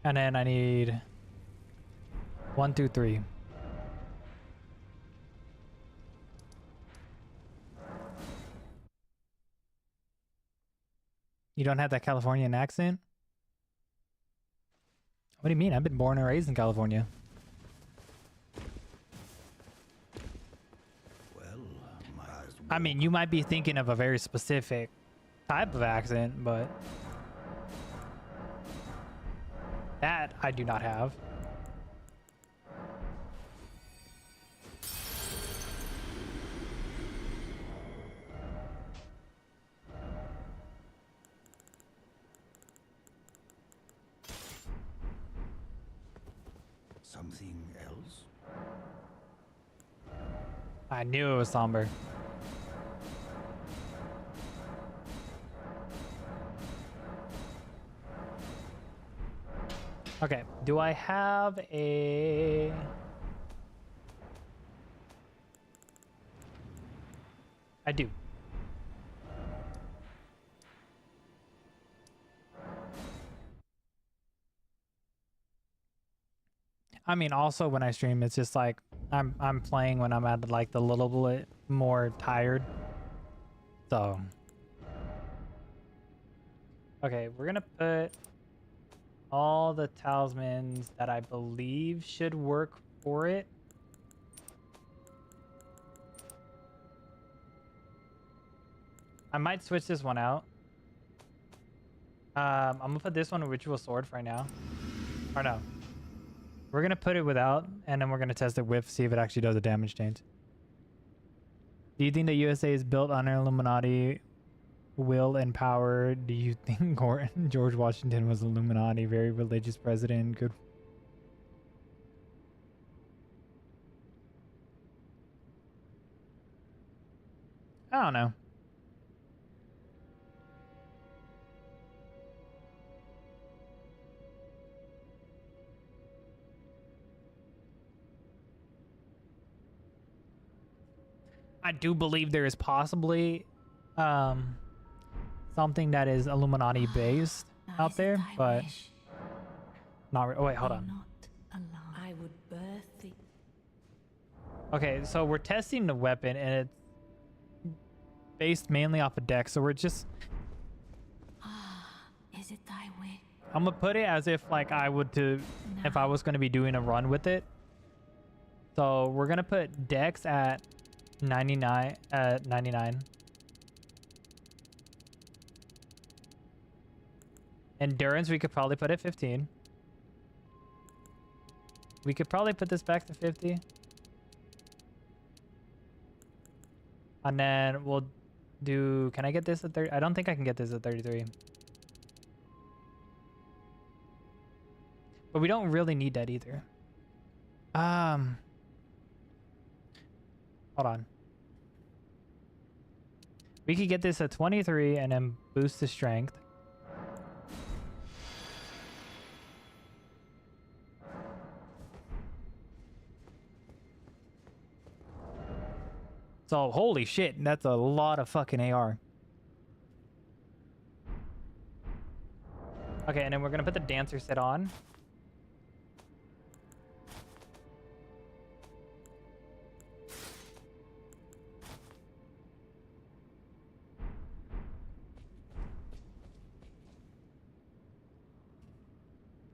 And then I need 1, 2, 3. You don't have that Californian accent? What do you mean? I've been born and raised in California. Well, I mean, you might be thinking of a very specific type of accent, but that I do not have. something else? I knew it was somber. Okay, do I have a... I do. I mean, also when I stream, it's just like I'm playing when I'm at like the little bit more tired. So, okay, we're gonna put all the talismans that I believe should work for it. I might switch this one out. I'm gonna put this one in Ritual Sword for right now. Or no. We're gonna put it without, and then we're gonna test it with, see if it actually does a damage change. Do you think the USA is built on Illuminati will and power? Do you think George Washington was Illuminati, very religious president? Good. I don't know. I do believe there is possibly something that is Illuminati based out there, but not. Oh wait, hold on. I would birth the... Okay, so we're testing the weapon, and it's based mainly off of dex. So we're just. Is it thy wish? I'm gonna put it as if like I would to, if I was gonna be doing a run with it. So we're gonna put dex at 99 at 99. Endurance we could probably put at 15. We could probably put this back to 50. And then we'll do, can I get this at 30? I don't think I can get this at 33. But we don't really need that either. Hold on. We could get this at 23 and then boost the strength. So, holy shit, that's a lot of fucking AR. Okay, and then we're gonna put the dancer set on.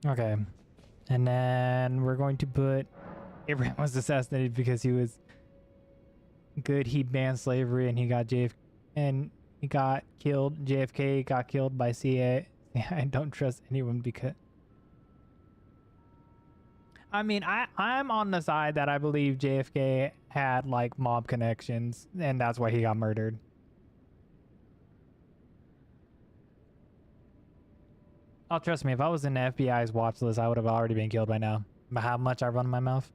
Okay, and then we're going to put Abraham was assassinated because he was good. He banned slavery and he got he got killed. JFK got killed by CIA. I don't trust anyone because I mean I'm on the side that I believe JFK had like mob connections and that's why he got murdered. Oh, trust me, if I was in the FBI's watch list, I would have already been killed by now. But how much I run my mouth?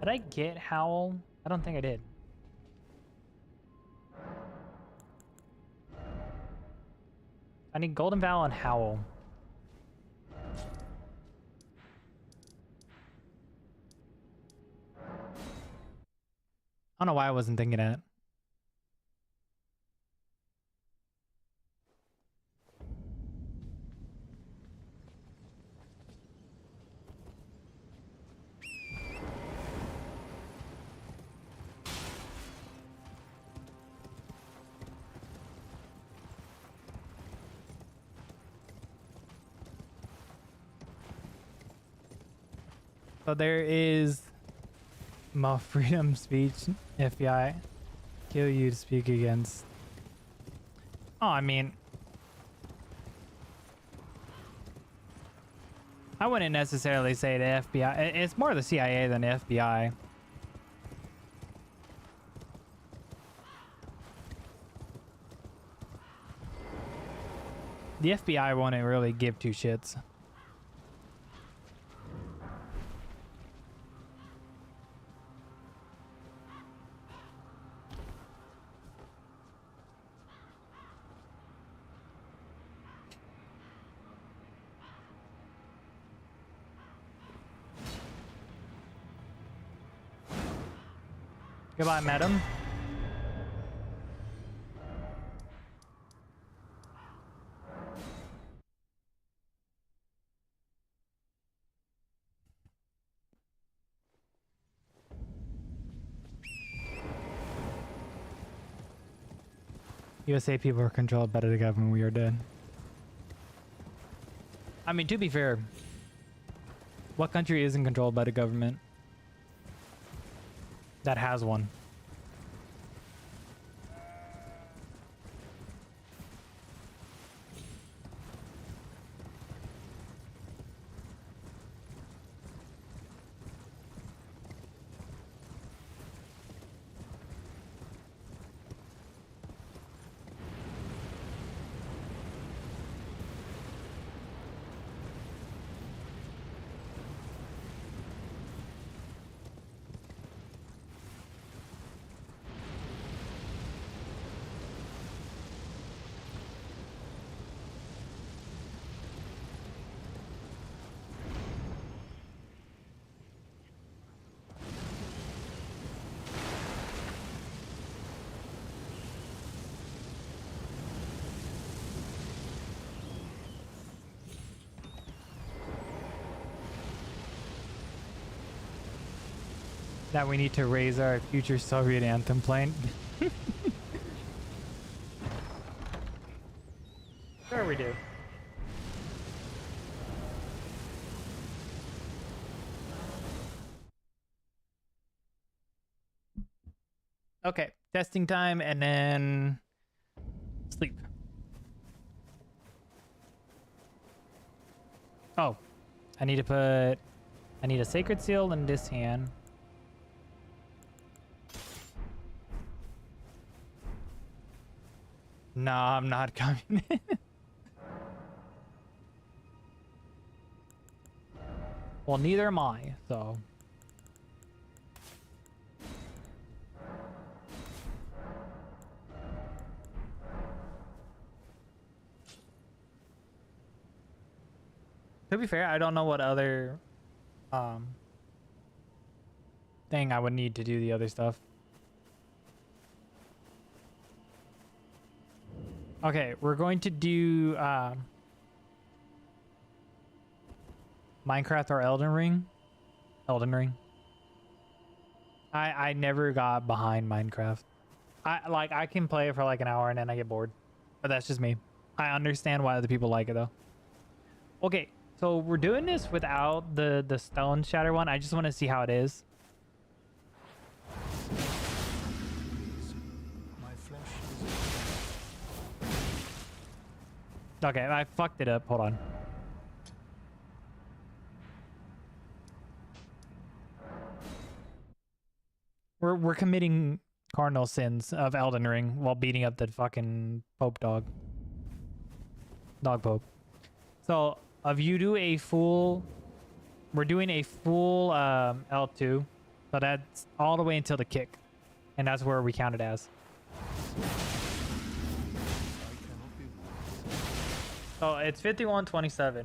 Did I get Howl? I don't think I did. I need Golden Vow and Howl. I don't know why I wasn't thinking that. So there is my freedom speech, FBI. Kill you to speak against. Oh, I mean, I wouldn't necessarily say the FBI. It's more the CIA than the FBI. The FBI wouldn't really give two shits. Goodbye, madam. USA people are controlled by the government. We are dead. I mean, to be fair, what country isn't controlled by the government that has one? That we need to raise our future Soviet anthem playing. Sure we do. Okay, testing time and then sleep. Oh, I need a sacred seal in this hand. No, I'm not coming in. Well, neither am I, so. To be fair, I don't know what other thing I would need to do the other stuff. Okay, we're going to do Minecraft or Elden Ring. Elden Ring. I never got behind Minecraft. I can play it for like an hour and then I get bored. But that's just me. I understand why other people like it though. Okay, so we're doing this without the stone shatter one. I just want to see how it is. Okay, I fucked it up. Hold on. We're committing cardinal sins of Elden Ring while beating up the fucking Pope dog. Dog Pope. So, if you do a full... We're doing a full L2. So that's all the way until the kick. And that's where we count it as. Oh, it's 51:27.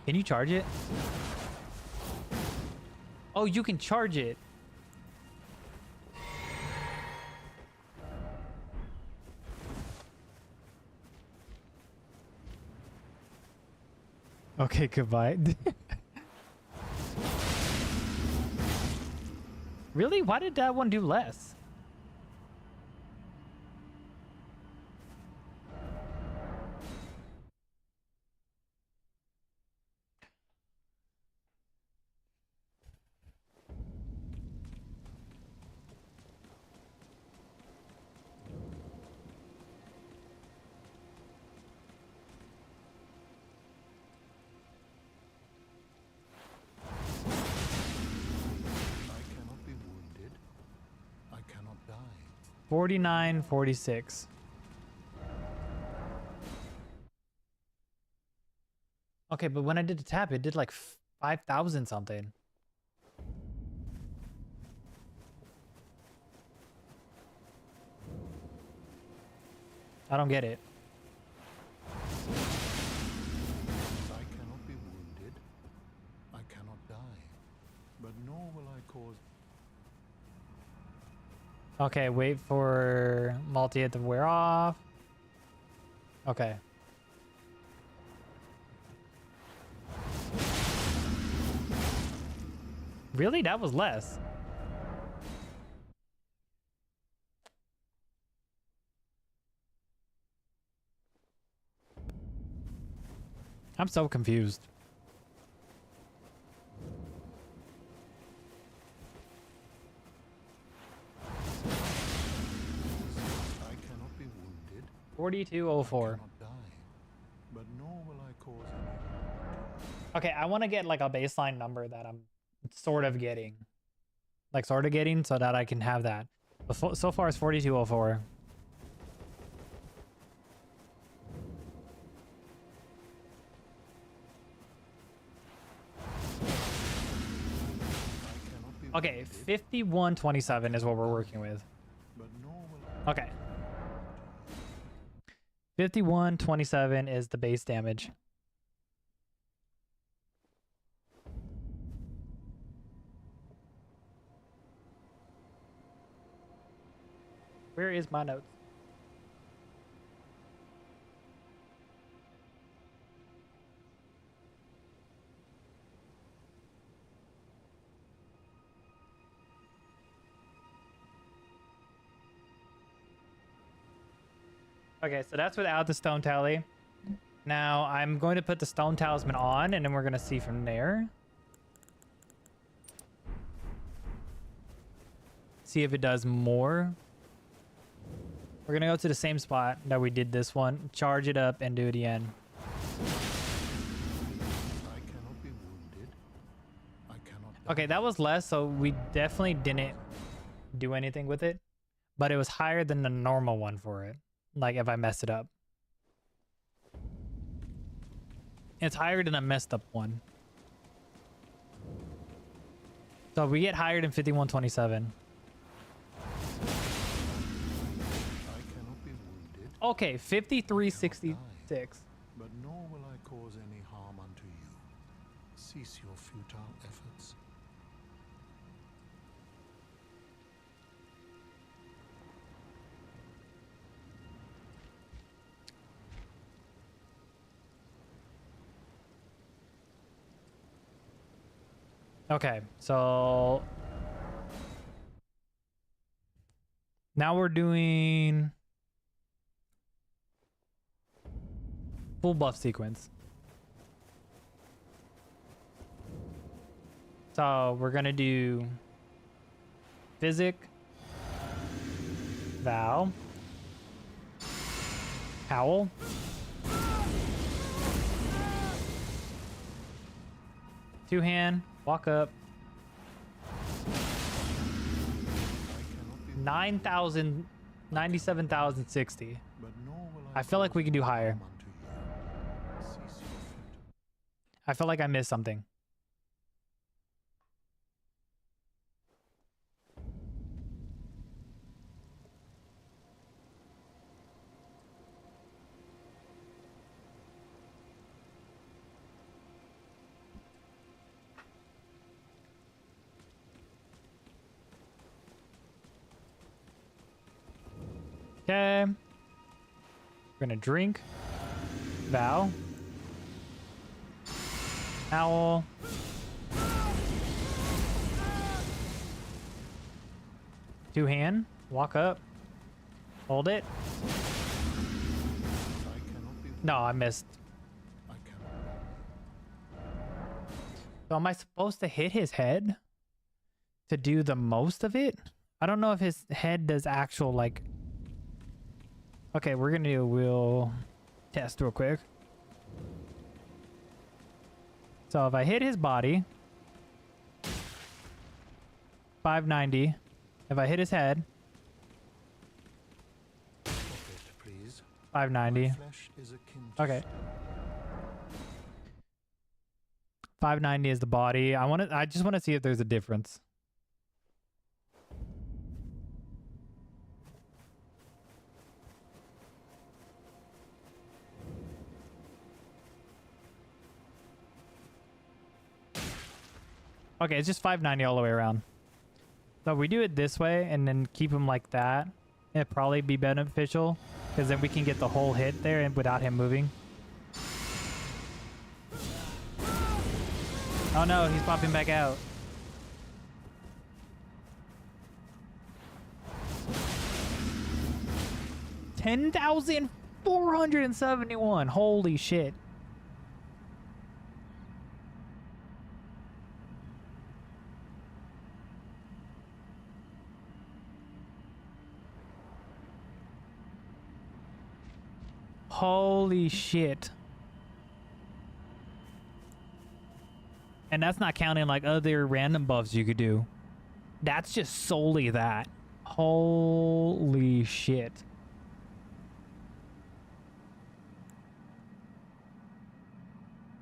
Can you charge it? Oh, you can charge it. Okay, goodbye. Really? Why did that one do less? I cannot be wounded. I cannot die. 49, 46. Okay, but when I did the tap, it did like 5,000 something. I don't get it. I cannot be wounded. I cannot die. But nor will I cause... Okay, wait for multi-hit to wear off. Okay. Really? That was less. I'm so confused. I cannot be wounded. 4204. Cannot die. But nor will I cause any harm. Okay, I want to get like a baseline number that I'm sort of getting. Like sort of getting so that I can have that. But so far it's 4204. Okay, 5127 is what we're working with. But nor will I... Okay. 5127 is the base damage. Where is my notes? Okay, so that's without the stone tally. Now I'm going to put the stone talisman on and then we're going to see from there. See if it does more. We're going to go to the same spot that we did this one, charge it up and do it again. I cannot be wounded. I cannot die. Okay, that was less, so we definitely didn't do anything with it, but it was higher than the normal one for it. Like if I mess it up. It's higher than a messed up one. So we get higher than 5127. I cannot be wounded. Okay, 5366. But nor will I cause any harm unto you. Cease your futile efforts. Okay, so now we're doing full buff sequence. So we're gonna do Physic, Vow, Howl, two hand, walk up, 9,000, 97,060. But nor will I feel like we can do higher. harm unto you. Cease your futile. I feel like I missed something. Okay. We're gonna drink. Vow. Owl. Two hand. Walk up. Hold it. I cannot be. No, I missed. I cannot. So am I supposed to hit his head to do the most of it? I don't know if his head does actual like... Okay, we're gonna do a wheel test real quick. So if I hit his body, 590. If I hit his head, Please. 590. Flesh is akin to Okay. 590 is the body. I just want to see if there's a difference. Okay, it's just 590 all the way around. So if we do it this way and then keep him like that, it'd probably be beneficial because then we can get the whole hit there and without him moving. Oh no, he's popping back out. $10,471. Holy shit. Holy shit. And that's not counting like other random buffs you could do. That's just solely that. Holy shit.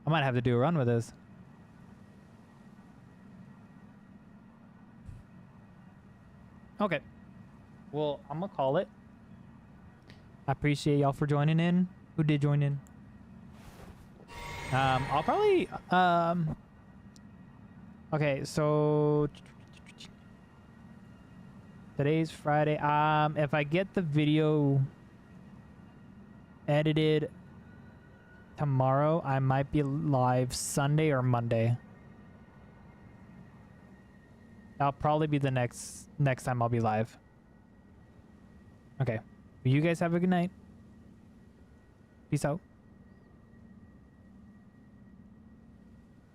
I might have to do a run with this. Okay. Well, I'm gonna call it. I appreciate y'all for joining in. Who did join in? I'll probably okay, so today's Friday. If I get the video edited tomorrow, I might be live Sunday or Monday. That'll probably be the next time I'll be live. Okay. You guys have a good night. Peace out.